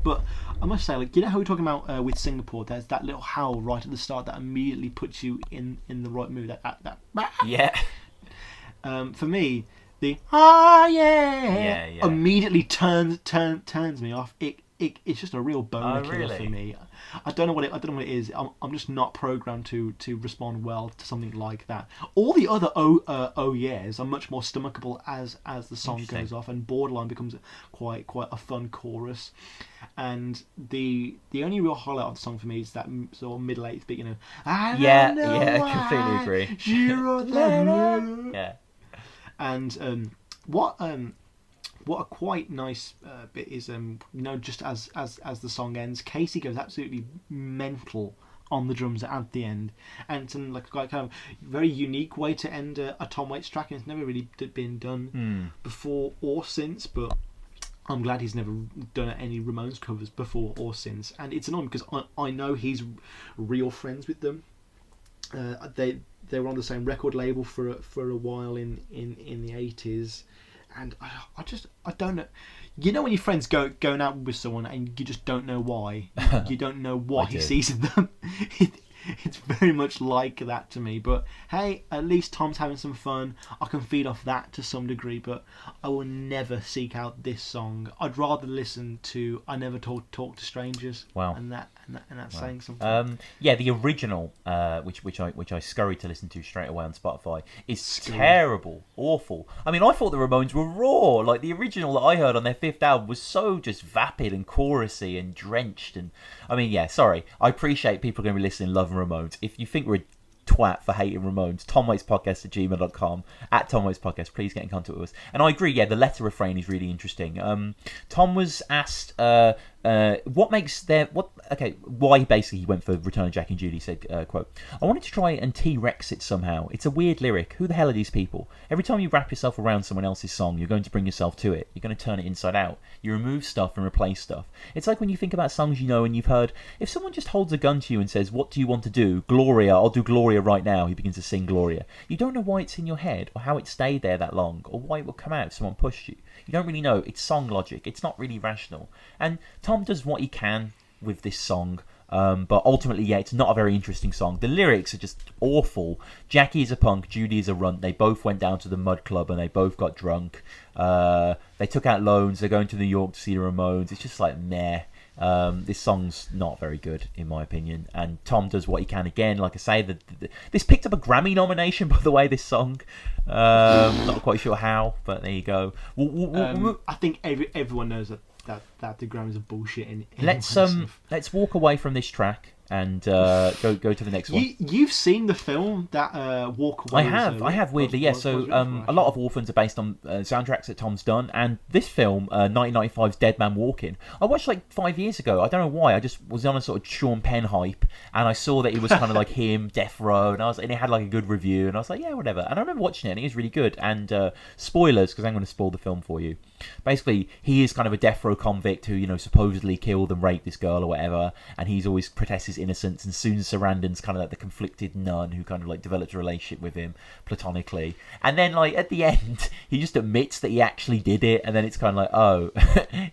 But I must say, like, you know how we're talking about with Singapore, there's that little howl right at the start that immediately puts you in the right mood. That Yeah. For me, the yeah, Yeah. immediately turns me off. It's just a real boner killer really? for me. I don't know what it is. I'm just not programmed to respond well to something like that. All the other oh yeahs are much more stomachable as the song goes off, and Borderline becomes quite a fun chorus. And the only real highlight of the song for me is that sort of middle 8th bit. I don't know why completely agree. she wrote that. Yeah. And what a quite nice bit is, just as the song ends, Casey goes absolutely mental on the drums at the end, and it's in like kind of very unique way to end a Tom Waits track, and it's never really been done before or since. But I'm glad he's never done any Ramones covers before or since, and it's annoying because I know he's real friends with them. They were on the same record label for a while in the 80s. And I don't know. You know when your friends going out with someone and you just don't know why. You don't know what he sees in them. It's very much like that to me. But hey, at least Tom's having some fun. I can feed off that to some degree. But I will never seek out this song. I'd rather listen to "I Never Talk to Strangers." Wow. And that's saying something. The original, which I scurried to listen to straight away on Spotify, is terrible, awful. I mean, I thought the Ramones were raw. Like the original that I heard on their 5th album was so just vapid and chorusy and drenched. And I mean, yeah, sorry. I appreciate people are going to be listening, loving Ramones. If you think we're a twat for hating Ramones, TomWaitsPodcast@gmail.com, @TomWaitsPodcast, please get in contact with us. And I agree, yeah, the letter refrain is really interesting. Tom was asked why basically he went for Return of Jack and Judy. He said, quote, "I wanted to try and T-Rex it somehow. It's a weird lyric. Who the hell are these people? Every time you wrap yourself around someone else's song, you're going to bring yourself to it. You're going to turn it inside out. You remove stuff and replace stuff. It's like when you think about songs you know and you've heard, if someone just holds a gun to you and says, 'What do you want to do?' 'Gloria, I'll do Gloria right now.' He begins to sing Gloria. You don't know why it's in your head or how it stayed there that long or why it will come out if someone pushed you. You don't really know. It's song logic. It's not really rational." And Tom does what he can with this song, but ultimately, yeah, it's not a very interesting song. The lyrics are just awful. Jackie is a punk, Judy is a runt. They both went down to the Mud Club and they both got drunk. They took out loans. They're going to New York to see the Ramones. It's just like, meh. This song's not very good, in my opinion. And Tom does what he can again. Like I say, this picked up a Grammy nomination, by the way, this song. Not quite sure how, but there you go. I think everyone knows that the Grammys are bullshit. Let's walk away from this track and go to the next one. You've seen the film that Walk Away? I have weirdly, yeah. So a lot of Orphans are based on soundtracks that Tom's done, and this film, 1995's Dead Man Walking, I watched like 5 years ago. I don't know why. I just was on a sort of Sean Penn hype, and I saw that it was kind of like him, Death Row, and it had like a good review, and I was like, yeah, whatever. And I remember watching it, and it was really good. And spoilers, because I'm going to spoil the film for you. Basically, he is kind of a death row convict who, supposedly killed and raped this girl or whatever, and he's always protests his innocence. And Susan Sarandon's kind of like the conflicted nun who kind of like develops a relationship with him platonically. And then like at the end, he just admits that he actually did it, and then it's kind of like, oh,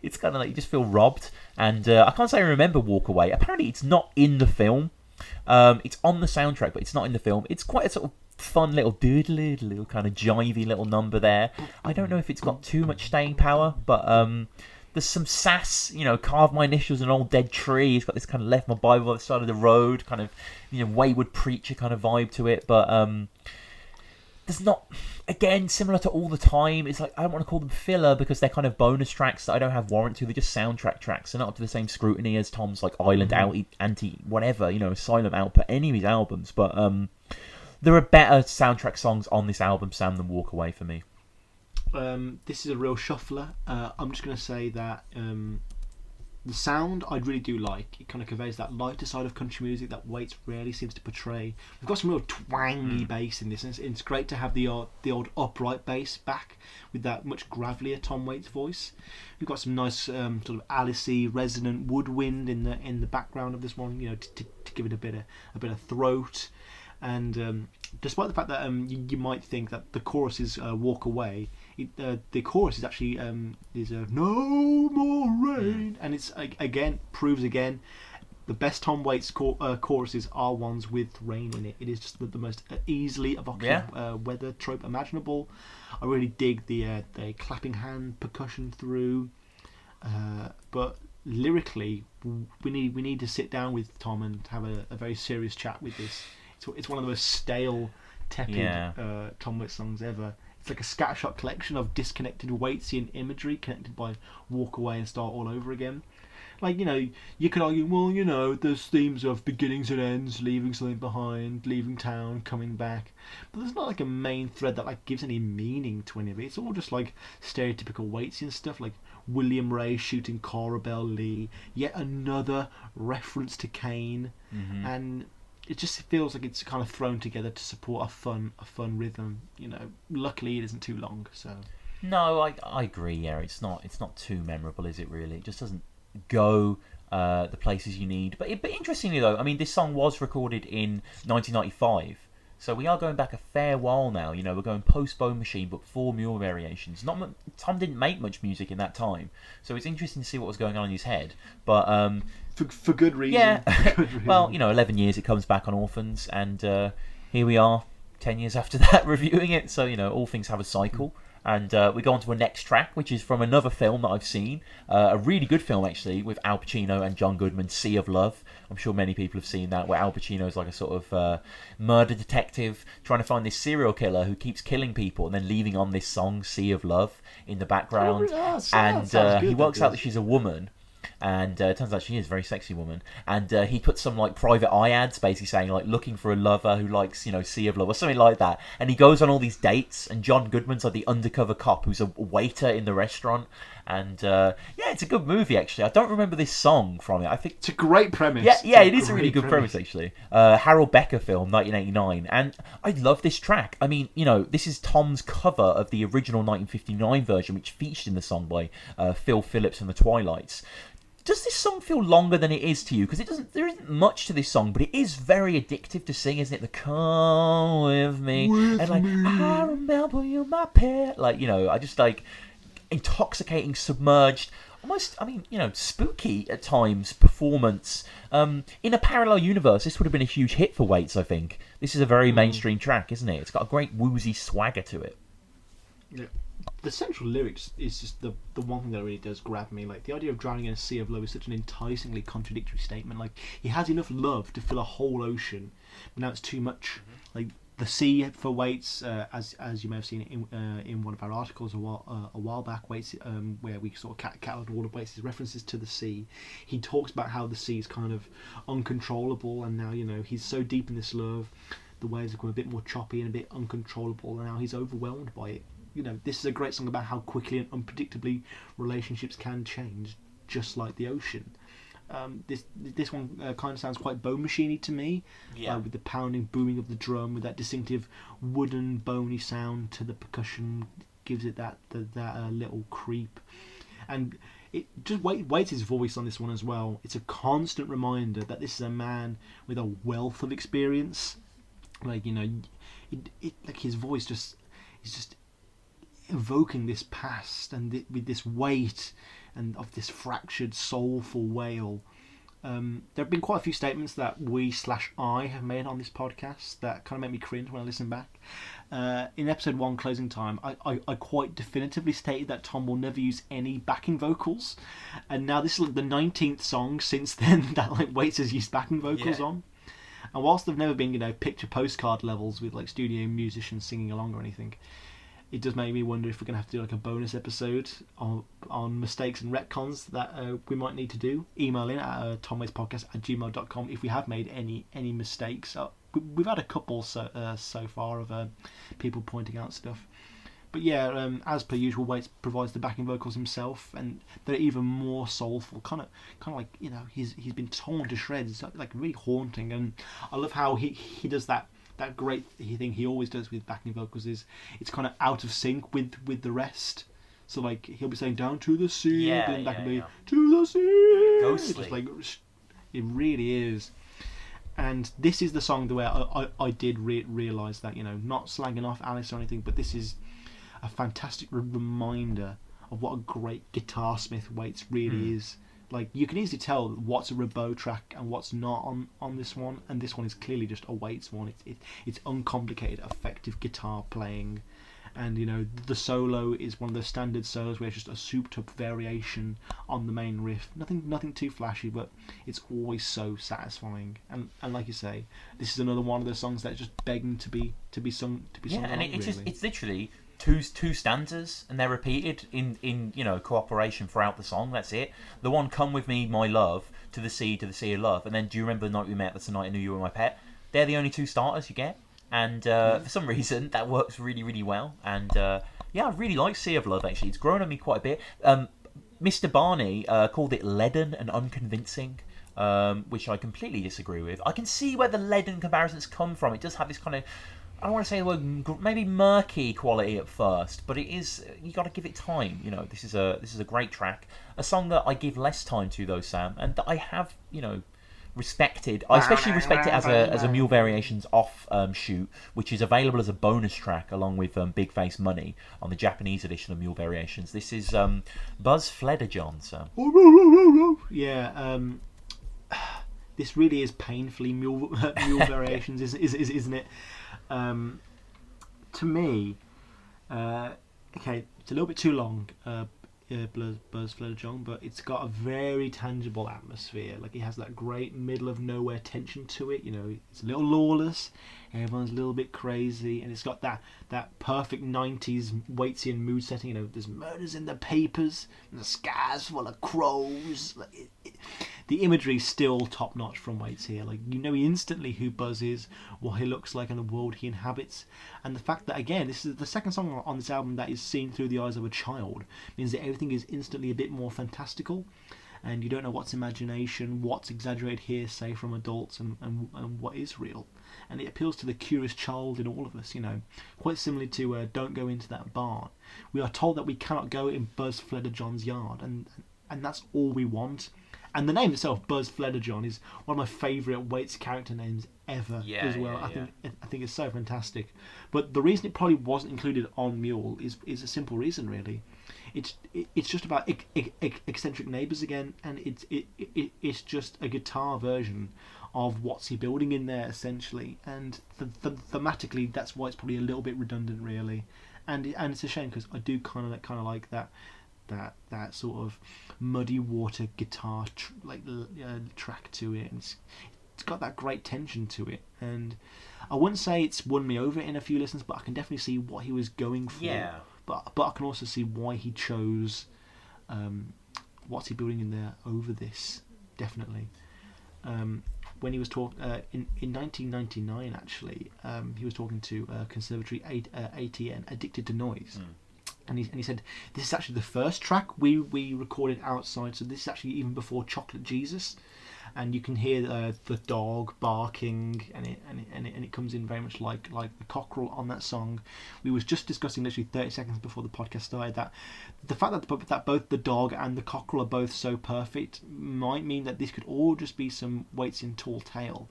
it's kind of like you just feel robbed. And I can't say I remember Walk Away. Apparently, it's not in the film. It's on the soundtrack, but it's not in the film. It's quite a sort of fun little doodle kind of jivey little number there. I don't know if it's got too much staying power, but there's some sass, carve my initials in an old dead tree. It's got this kind of left my Bible on the side of the road, kind of, wayward preacher kind of vibe to it. But there's not, again, similar to All the Time. It's like, I don't want to call them filler because they're kind of bonus tracks that I don't have warrant to. They're just soundtrack tracks. They're not up to the same scrutiny as Tom's like Island Out, Anti-whatever, Asylum output, any of his albums. But there are better soundtrack songs on this album, Sam, than Walk Away for me. This is a real shuffler. I'm just going to say that the sound I really do like. It kind of conveys that lighter side of country music that Waits rarely seems to portray. We've got some real twangy bass in this, and it's great to have the old upright bass back with that much gravelier Tom Waits voice. We've got some nice sort of Alice-y resonant woodwind in the background of this one, to give it a bit of throat. And despite the fact that you might think that the chorus is "Walk Away," the chorus is actually is "No More Rain," and it's again proves again. The best Tom Waits choruses are ones with rain in it. It is just the most easily evocative weather trope imaginable. I really dig the clapping hand percussion through, but lyrically, we need to sit down with Tom and have a very serious chat with this. It's one of the most stale, tepid Tom Waits songs ever. It's like a scattershot collection of disconnected Waitsian imagery connected by "Walk Away" and "Start All Over Again." Like, you could argue, well, there's themes of beginnings and ends, leaving something behind, leaving town, coming back. But there's not like a main thread that like gives any meaning to any of it. It's all just like stereotypical Waitsian stuff, like William Ray shooting Cora Belle Lee, yet another reference to Kane, and it just feels like it's kind of thrown together to support a fun rhythm. Luckily it isn't too long, so. No, I agree. Yeah, it's not too memorable, is it? Really, it just doesn't go the places you need. But interestingly though, I mean, this song was recorded in 1995, so we are going back a fair while now. We're going post Bone Machine, but 4 mule variations. Tom didn't make much music in that time, so it's interesting to see what was going on in his head. But for good reason. Yeah. For good reason. Well, 11 years it comes back on Orphans, and here we are 10 years after that reviewing it. So all things have a cycle. And we go on to a next track, which is from another film that I've seen. A really good film, actually, with Al Pacino and John Goodman, Sea of Love. I'm sure many people have seen that, where Al Pacino is like a sort of murder detective trying to find this serial killer who keeps killing people and then leaving on this song, Sea of Love, in the background. He works out that she's a woman. And it turns out she is a very sexy woman. And he puts some like private eye ads, basically saying like looking for a lover who likes Sea of Love or something like that. And he goes on all these dates. And John Goodman's like the undercover cop who's a waiter in the restaurant. And it's a good movie actually. I don't remember this song from it. I think it's a great premise. Yeah, it is a really good premise actually. Harold Becker film, 1989, and I love this track. I mean, this is Tom's cover of the original 1959 version, which featured in the song by Phil Phillips and the Twilights. Does this song feel longer than it is to you? Because there isn't much to this song, but it is very addictive to sing, isn't it? The "Come with me," and like "I remember you, my pet." Like I just like intoxicating, submerged, almost. I mean, spooky at times performance. In a parallel universe, this would have been a huge hit for Waits. I think this is a very mainstream track, isn't it? It's got a great woozy swagger to it. Yeah. The central lyrics is just the one thing that really does grab me. Like, the idea of drowning in a sea of love is such an enticingly contradictory statement. Like, he has enough love to fill a whole ocean, but now it's too much. Like, the sea for Waits, as you may have seen in one of our articles a while back, Waits, where we sort of catalogued all of Waits' references to the sea. He talks about how the sea is kind of uncontrollable, and now he's so deep in this love, the waves have become a bit more choppy and a bit uncontrollable, and now he's overwhelmed by it. This is a great song about how quickly and unpredictably relationships can change, just like the ocean. This one kind of sounds quite Bone Machine-y to me, with the pounding, booming of the drum, with that distinctive wooden, bony sound to the percussion, gives it that little creep. And it just Waits' voice on this one as well. It's a constant reminder that this is a man with a wealth of experience. Like like his voice is just evoking this past and with this weight and of this fractured, soulful wail. There have been quite a few statements that I have made on this podcast that kind of make me cringe when I listen back. In episode 1, Closing Time, I quite definitively stated that Tom will never use any backing vocals, and now this is like the 19th song since then that like Waits has used backing vocals on. And whilst they've never been picture postcard levels with like studio musicians singing along or anything, it does make me wonder if we're going to have to do like a bonus episode on mistakes and retcons that we might need to do. Email in at TomWaitsPodcast@gmail.com if we have made any mistakes. We've had a couple so far of people pointing out stuff. But yeah, as per usual, Waits provides the backing vocals himself, and they're even more soulful. Kind of like he's been torn to shreds. It's like really haunting, and I love how he does that great thing he always does with backing vocals. Is it's kind of out of sync with the rest. So like he'll be saying "down to the sea," but then back will be "to the sea." Ghostly. Just like it really is. And this is the song where I did realise that, not slagging off Alice or anything, but this is a fantastic reminder of what a great guitar smith Waits really is. Like, you can easily tell what's a Ribot track and what's not on this one, and this one is clearly just a Waits one. It's uncomplicated, effective guitar playing, and the solo is one of the standard solos where it's just a souped up variation on the main riff. Nothing too flashy, but it's always so satisfying. And like you say, this is another one of those songs that's just begging to be sung. Yeah, and it's just it's literally two stanzas, and they're repeated in cooperation throughout the song. That's it. The one "Come with me, my love, to the sea of love," and then "Do you remember the night we met? That's the night I knew you were my pet." They're the only two starters you get, and for some reason that works really, really well. And I really like "Sea of Love." Actually, it's grown on me quite a bit. Mr. Barney called it leaden and unconvincing, which I completely disagree with. I can see where the leaden comparisons come from. It does have this kind of, I don't want to say the word maybe murky quality at first, but it is, you got to give it time. This is a great track, a song that I give less time to though, Sam, and that I have respected. I especially respect it as a Mule Variations offshoot, which is available as a bonus track along with Big Face Money on the Japanese edition of Mule Variations. This is Buzz Flederjohn, Sam. Yeah. This really is painfully Mule Variations, isn't it? To me, okay, it's a little bit too long, Buzz Flederjohn, but it's got a very tangible atmosphere. Like, it has that great middle of nowhere tension to it. It's a little lawless, everyone's a little bit crazy, and it's got that perfect 90s Waitsian mood setting. There's murders in the papers, and the sky's full of crows. The imagery is still top notch from Waits here. Like, instantly who Buzz is, what he looks like, and the world he inhabits. And the fact that, again, this is the second song on this album that is seen through the eyes of a child means that everything is instantly a bit more fantastical, and you don't know what's imagination, what's exaggerated hearsay from adults, and what is real. And it appeals to the curious child in all of us, quite similarly to Don't Go Into That Barn. We are told that we cannot go in Buzz Flederjohn's yard, and that's all we want. And the name itself, Buzz Flederjohn, is one of my favourite Waits character names ever as well. I think it's so fantastic. But the reason it probably wasn't included on Mule is a simple reason, really. It's just about eccentric neighbours again, and it's just a guitar version of What's He Building in there, essentially. And thematically, that's why it's probably a little bit redundant, really. And it's a shame, because I do kind of like that sort of muddy water guitar track to it, and it's got that great tension to it. And I wouldn't say it's won me over in a few listens, but I can definitely see what he was going for. Yeah. But I can also see why he chose What's He Building in there over this, definitely. When he was talking in 1999, actually, he was talking to Conservatory ATN, Addicted to Noise. And he said, this is actually the first track we recorded outside, so this is actually even before Chocolate Jesus. And you can hear the dog barking, and it comes in very much like the cockerel on that song. We was just discussing literally 30 seconds before the podcast started that the fact that both the dog and the cockerel are both so perfect might mean that this could all just be some Waitsian tall tale.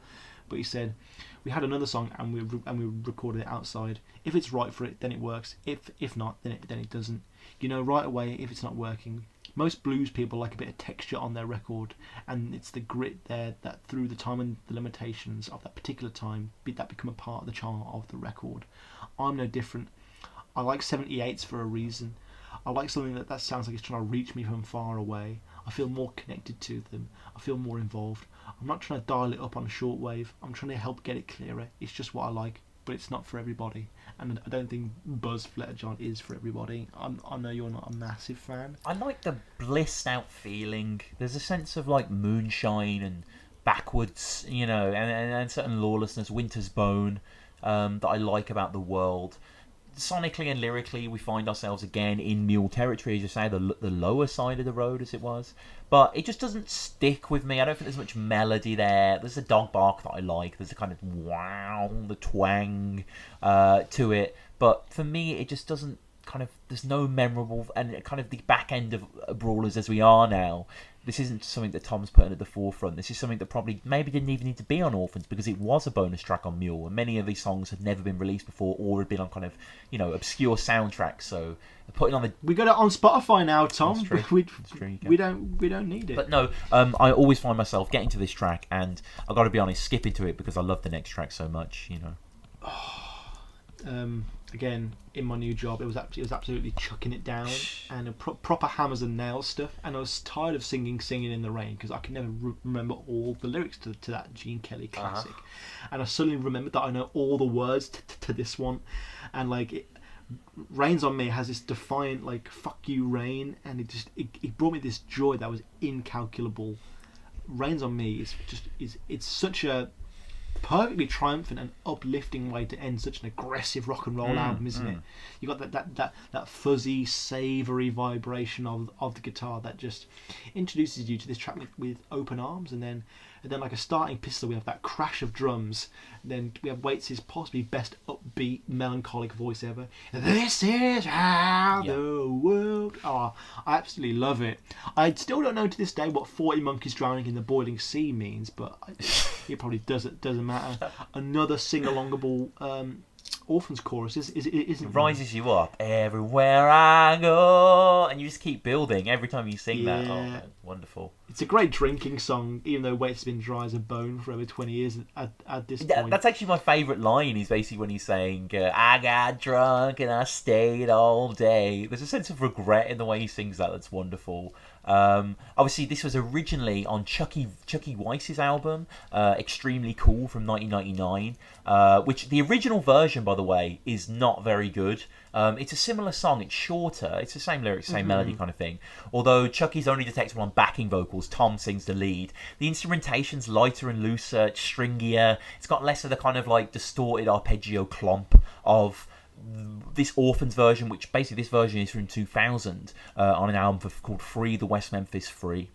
But he said, we had another song and we recorded it outside. If it's right for it, then it works. If not, then it doesn't. Right away if it's not working. Most blues people like a bit of texture on their record, and it's the grit there that through the time and the limitations of that particular time that become a part of the charm of the record. I'm no different. I like 78s for a reason. I like something that sounds like it's trying to reach me from far away. I feel more connected to them. I feel more involved. I'm not trying to dial it up on a shortwave. I'm trying to help get it clearer. It's just what I like, but it's not for everybody. And I don't think Buzz Flederjohn is for everybody. I know you're not a massive fan. I like the blissed out feeling. There's a sense of like moonshine and backwards, and certain lawlessness, winter's bone, that I like about the world. Sonically and lyrically, we find ourselves again in Mule territory, as you say, the lower side of the road, as it was. But it just doesn't stick with me. I don't think there's much melody there. There's a dog bark that I like. There's a kind of wow, the twang to it. But for me, it just doesn't there's no memorable, and kind of the back end of Brawlers as we are now, this isn't something that Tom's putting at the forefront. This is something that probably maybe didn't even need to be on Orphans, because it was a bonus track on Mule, and many of these songs had never been released before or had been on kind of, obscure soundtracks. So putting on the... We got it on Spotify now, Tom. That's true. We don't need it. But no, I always find myself getting to this track, and I've got to be honest, skipping to it because I love the next track so much, Again, in my new job, it was absolutely chucking it down, and proper hammers and nails stuff. And I was tired of singing in the rain, because I could never remember all the lyrics to that Gene Kelly classic. And I suddenly remembered that I know all the words to this one, and like Rain's on Me has this defiant like "fuck you, rain," and it brought me this joy that was incalculable. Rain's on Me it's such a perfectly triumphant and uplifting way to end such an aggressive rock and roll album, isn't it? You got that fuzzy, savoury vibration of the guitar that just introduces you to this track with open arms, and then like a starting pistol we have that crash of drums, and then we have Waits' possibly best upbeat melancholic voice ever. This is how the world... I absolutely love it. I still don't know to this day what 40 monkeys drowning in the boiling sea means, but it probably doesn't matter. Another sing-alongable Orphans chorus isn't it rises you up everywhere I go, and you just keep building every time you sing that. Oh man, wonderful. It's a great drinking song, even though Waits has been dry as a bone for over 20 years at this point. That's actually my favourite line, is basically when he's saying I got drunk and I stayed all day. There's a sense of regret in the way he sings that's wonderful. Obviously this was originally on Chucky Weiss's album Extremely Cool from 1999, which the original version, by the way, is not very good. It's a similar song, it's shorter, it's the same lyrics, same melody kind of thing, although Chucky's only detectable on backing vocals. Tom sings the lead. The instrumentation's lighter and looser, it's stringier, it's got less of the kind of like distorted arpeggio clomp of this Orphans version, which basically this version is from 2000 on an album called Free the West Memphis Free,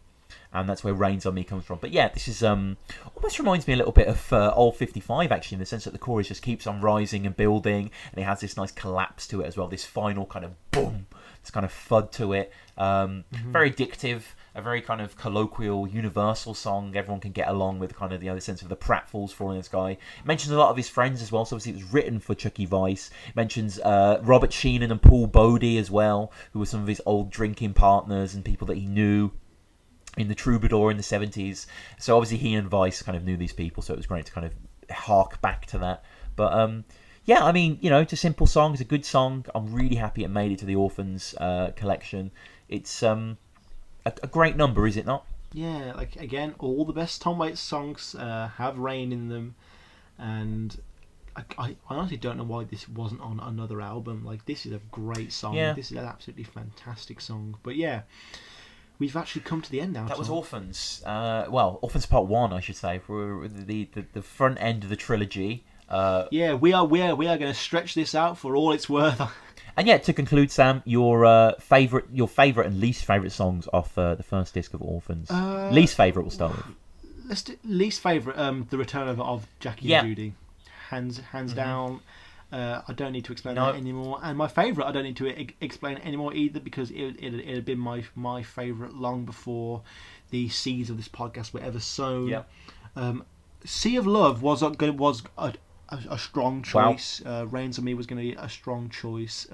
and that's where Rains on Me comes from. But yeah, this is almost reminds me a little bit of Old 55 actually, in the sense that the chorus just keeps on rising and building, and it has this nice collapse to it as well, this final kind of boom, this kind of thud to it. Very addictive, a very kind of colloquial, universal song. Everyone can get along with kind of the sense of the pratfalls falling in the sky. It mentions a lot of his friends as well, so obviously it was written for Chucky Weiss. It mentions Robert Sheenan and Paul Bodie as well, who were some of his old drinking partners and people that he knew in the Troubadour in the 70s. So obviously he and Weiss kind of knew these people, so it was great to kind of hark back to that. But yeah, I mean, it's a simple song, it's a good song. I'm really happy it made it to the Orphans collection. It's a great number, is it not? Yeah, like again, all the best Tom Waits songs have rain in them, and I honestly don't know why this wasn't on another album. Like, this is a great song. Yeah. This is an absolutely fantastic song. But yeah, we've actually come to the end now. That was Orphans. Well, Orphans Part 1, I should say, for the front end of the trilogy. Yeah, we are going to stretch this out for all it's worth. And yeah, to conclude, Sam, your favourite and least favourite songs off the first disc of Orphans. Least favourite, we'll start with. Let's do least favourite. The return of Jackie and Judy, hands down. I don't need to explain that anymore. And my favourite, I don't need to explain anymore either, because it had been my favourite long before the seeds of this podcast were ever sown. Yeah. Sea of Love was a strong choice. Wow. Rains on Me was going to be a strong choice,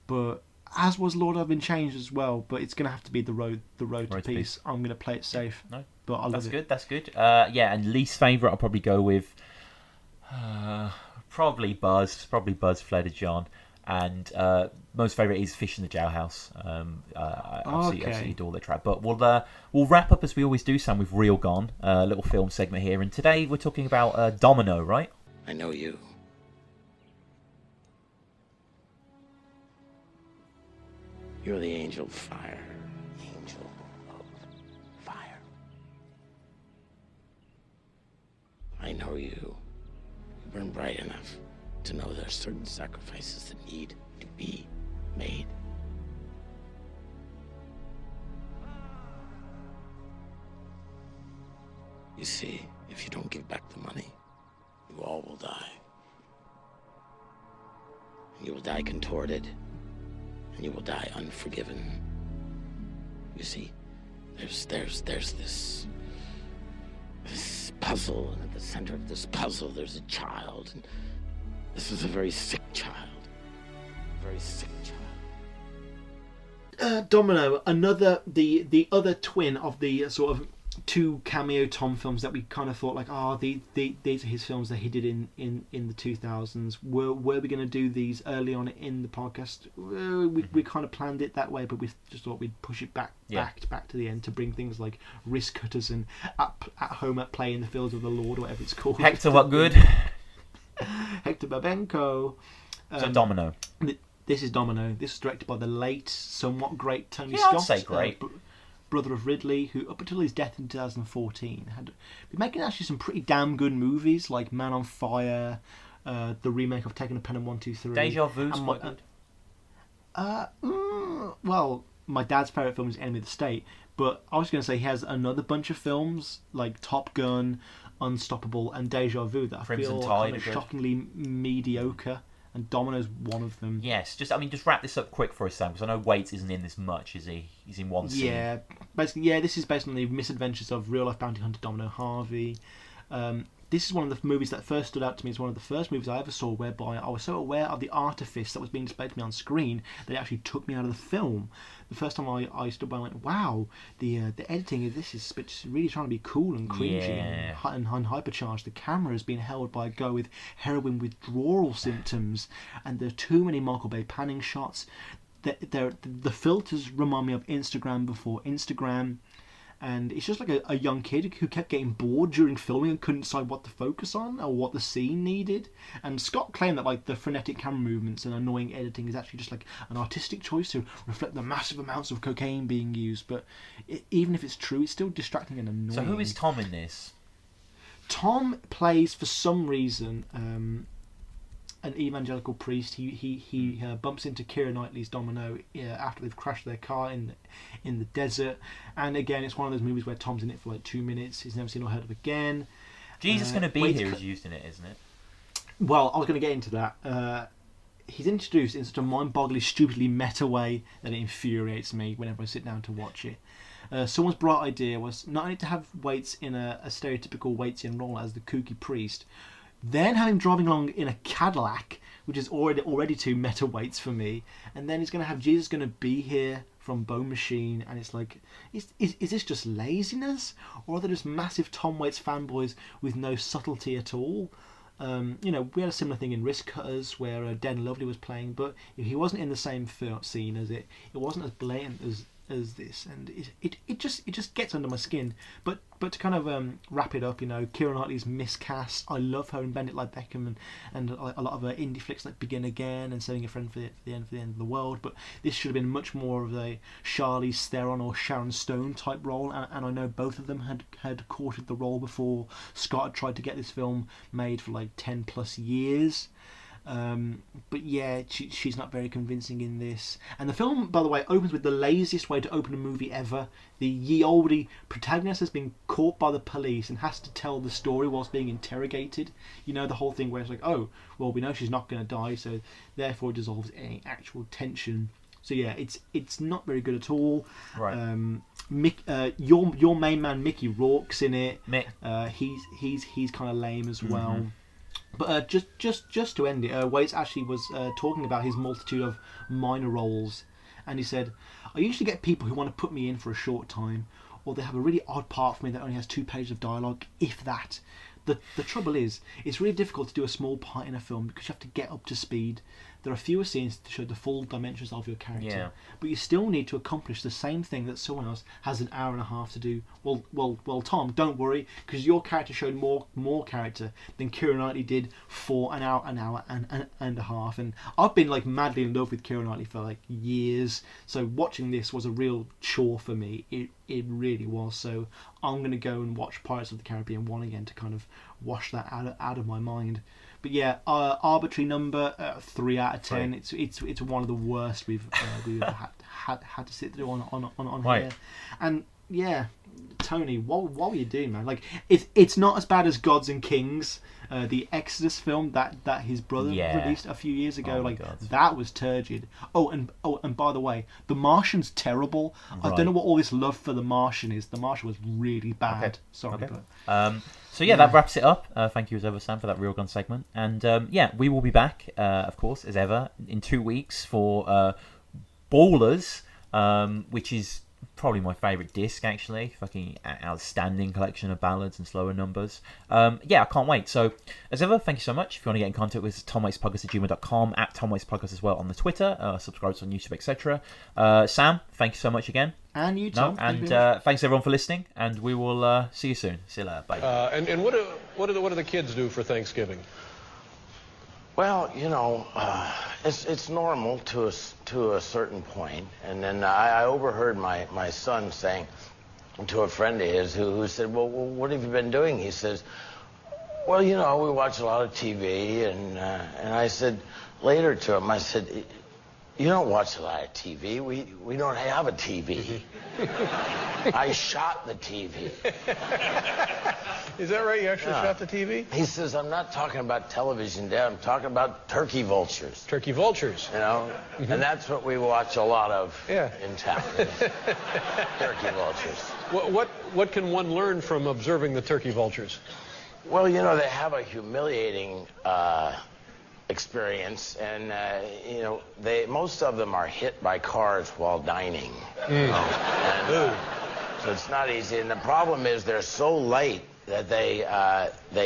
but as was Lord I've Been Changed as well. But it's going to have to be the road to Peace. I'm going to play it safe. No, but I love it. That's good. Yeah, and least favourite, I'll probably go with probably Buzz Fled John, and most favourite is Fish in the Jailhouse. I absolutely adore the track. But we'll wrap up as we always do, Sam, with Real Gone, a little film segment here. And today we're talking about Domino, right? I know you. You're the angel of fire. Angel of fire. I know you. You burn bright enough to know there are certain sacrifices that need to be made. You see, if you don't give back the money, you all will die. And you will die contorted, and you will die unforgiven. You see, There's this puzzle, and at the center of this puzzle there's a child, and this is a very sick child. Very sick child. Domino, the other twin of the sort of two cameo Tom films that we kind of thought like, these are his films that he did in the 2000s. Were we going to do these early on in the podcast? We kind of planned it that way, but we just thought we'd push it back to the end to bring things like Wrist Cutters and At Home at Play in the Fields of the Lord, or whatever it's called. Hector, what good? Hector Babenco. So Domino. This is Domino. This is directed by the late, somewhat great Tony Scott. I'd say great. Brother of Ridley, who up until his death in 2014 had been making actually some pretty damn good movies like Man on Fire, the remake of Taking a Pen and 1, 2, 3. Deja Vu's quite good. Well, my dad's favourite film is Enemy of the State, but I was going to say he has another bunch of films like Top Gun, Unstoppable, and Deja Vu that I feel kind of shockingly mediocre. And Domino's one of them. Yes, just wrap this up quick for a second, because I know Waits isn't in this much, is he? He's in one scene. Yeah, basically, this is based on the misadventures of real-life bounty hunter Domino Harvey. This is one of the movies that first stood out to me as one of the first movies I ever saw whereby I was so aware of the artifice that was being displayed to me on screen that it actually took me out of the film. The first time I stood by and went, wow, the editing of this is really trying to be cool and cringy and hypercharged. The camera is being held by a guy with heroin withdrawal symptoms, and there are too many Michael Bay panning shots. The filters remind me of Instagram before Instagram. And it's just like a young kid who kept getting bored during filming and couldn't decide what to focus on or what the scene needed. And Scott claimed that like the frenetic camera movements and annoying editing is actually just like an artistic choice to reflect the massive amounts of cocaine being used. But even if it's true, it's still distracting and annoying. So who is Tom in this? Tom plays, for some reason, an evangelical priest. He bumps into Keira Knightley's Domino after they've crashed their car in the desert, and again it's one of those movies where Tom's in it for like 2 minutes. He's never seen or heard of again. Jesus Gonna Be Here is used in it, isn't it? Well, I was going to get into that. He's introduced in such a mind-bogglingly, stupidly meta way that it infuriates me whenever I sit down to watch it. Someone's bright idea was not only to have Waits in a stereotypical Waitsian role as the kooky priest, then have him driving along in a Cadillac, which is already too meta Waits for me, and then he's going to have Jesus Gonna Be Here from Bone Machine, and it's like, is this just laziness, or are there just massive Tom Waits fanboys with no subtlety at all? We had a similar thing in Wrist Cutters where Dan Lovely was playing, but he wasn't in the same scene as it. It wasn't as blatant as this, and it just gets under my skin. But to kind of wrap it up, Keira Knightley's miscast. I love her in Bend It Like Beckham and a lot of her indie flicks like Begin Again and Saving a Friend for the End of the World. But this should have been much more of a Charlize Theron or Sharon Stone type role, and I know both of them had courted the role before Scott had tried to get this film made for like 10 plus years. But yeah, she's not very convincing in this. And the film, by the way, opens with the laziest way to open a movie ever. The ye olde protagonist has been caught by the police and has to tell the story whilst being interrogated. The whole thing where it's like, oh, well, we know she's not going to die, so therefore it dissolves any actual tension. So yeah, it's not very good at all. Right. Your main man Mickey Rourke's in it. Mick. He's kind of lame as well. Mm-hmm. But just to end it, Waits actually was talking about his multitude of minor roles, and he said, I usually get people who want to put me in for a short time, or they have a really odd part for me that only has 2 pages of dialogue, if that. The trouble is, it's really difficult to do a small part in a film because you have to get up to speed. There are fewer scenes to show the full dimensions of your character, but you still need to accomplish the same thing that someone else has an hour and a half to do. Well, Tom, don't worry, because your character showed more character than Keira Knightley did for an hour and a half. And I've been like madly in love with Keira Knightley for like years, so watching this was a real chore for me. It really was. So I'm going to go and watch Pirates of the Caribbean 1 again to kind of wash that out of my mind. But yeah, arbitrary number 3 out of 10. It's one of the worst we've had to sit through on right. here. And Yeah, Tony, what were you doing, man? Like, it's not as bad as Gods and Kings, the Exodus film that his brother released a few years ago. Like, that was turgid. And by the way, The Martian's terrible. Right. I don't know what all this love for The Martian is. The Martian was really bad. Okay. Sorry, but so that wraps it up. Thank you as ever, Sam, for that Reelgun segment. And we will be back, of course, as ever, in 2 weeks for Brawlers, which is probably my favourite disc, actually. Fucking outstanding collection of ballads and slower numbers. I can't wait. So, as ever, thank you so much. If you want to get in contact with us, TomWaitsPodcast@gmail.com, at TomWaitsPodcast as well on the Twitter, subscribe to us on YouTube, etc. Sam, thank you so much again. And you, Tom. Thanks everyone for listening, and we will see you soon. See you later. Bye. And what do the kids do for Thanksgiving? Well, it's normal to a certain point. And then I overheard my son saying to a friend of his who said, well, what have you been doing? He says, well, we watch a lot of TV. And I said later to him, I said, you don't watch a lot of TV. We don't have a TV. I shot the TV. Is that right? You actually shot the TV? He says, I'm not talking about television, Dad. I'm talking about turkey vultures. Turkey vultures. And that's what we watch a lot of in town. Turkey vultures. What can one learn from observing the turkey vultures? Well, they have a humiliating experience, and most of them are hit by cars while dining. So it's not easy, and the problem is they're so light that they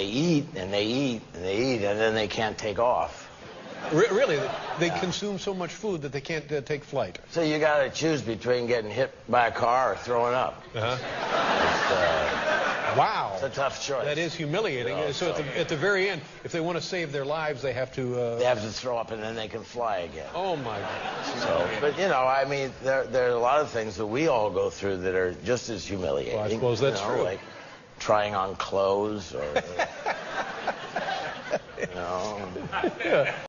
eat and they eat and they eat, and then they can't take off. Really, they consume so much food that they can't take flight. So you got to choose between getting hit by a car or throwing up. Wow. It's a tough choice. That is humiliating. So at the very end, if they want to save their lives, they have to... They have to throw up, and then they can fly again. Oh, my God. So, but, there are a lot of things that we all go through that are just as humiliating. Well, I suppose that's true. Like trying on clothes or...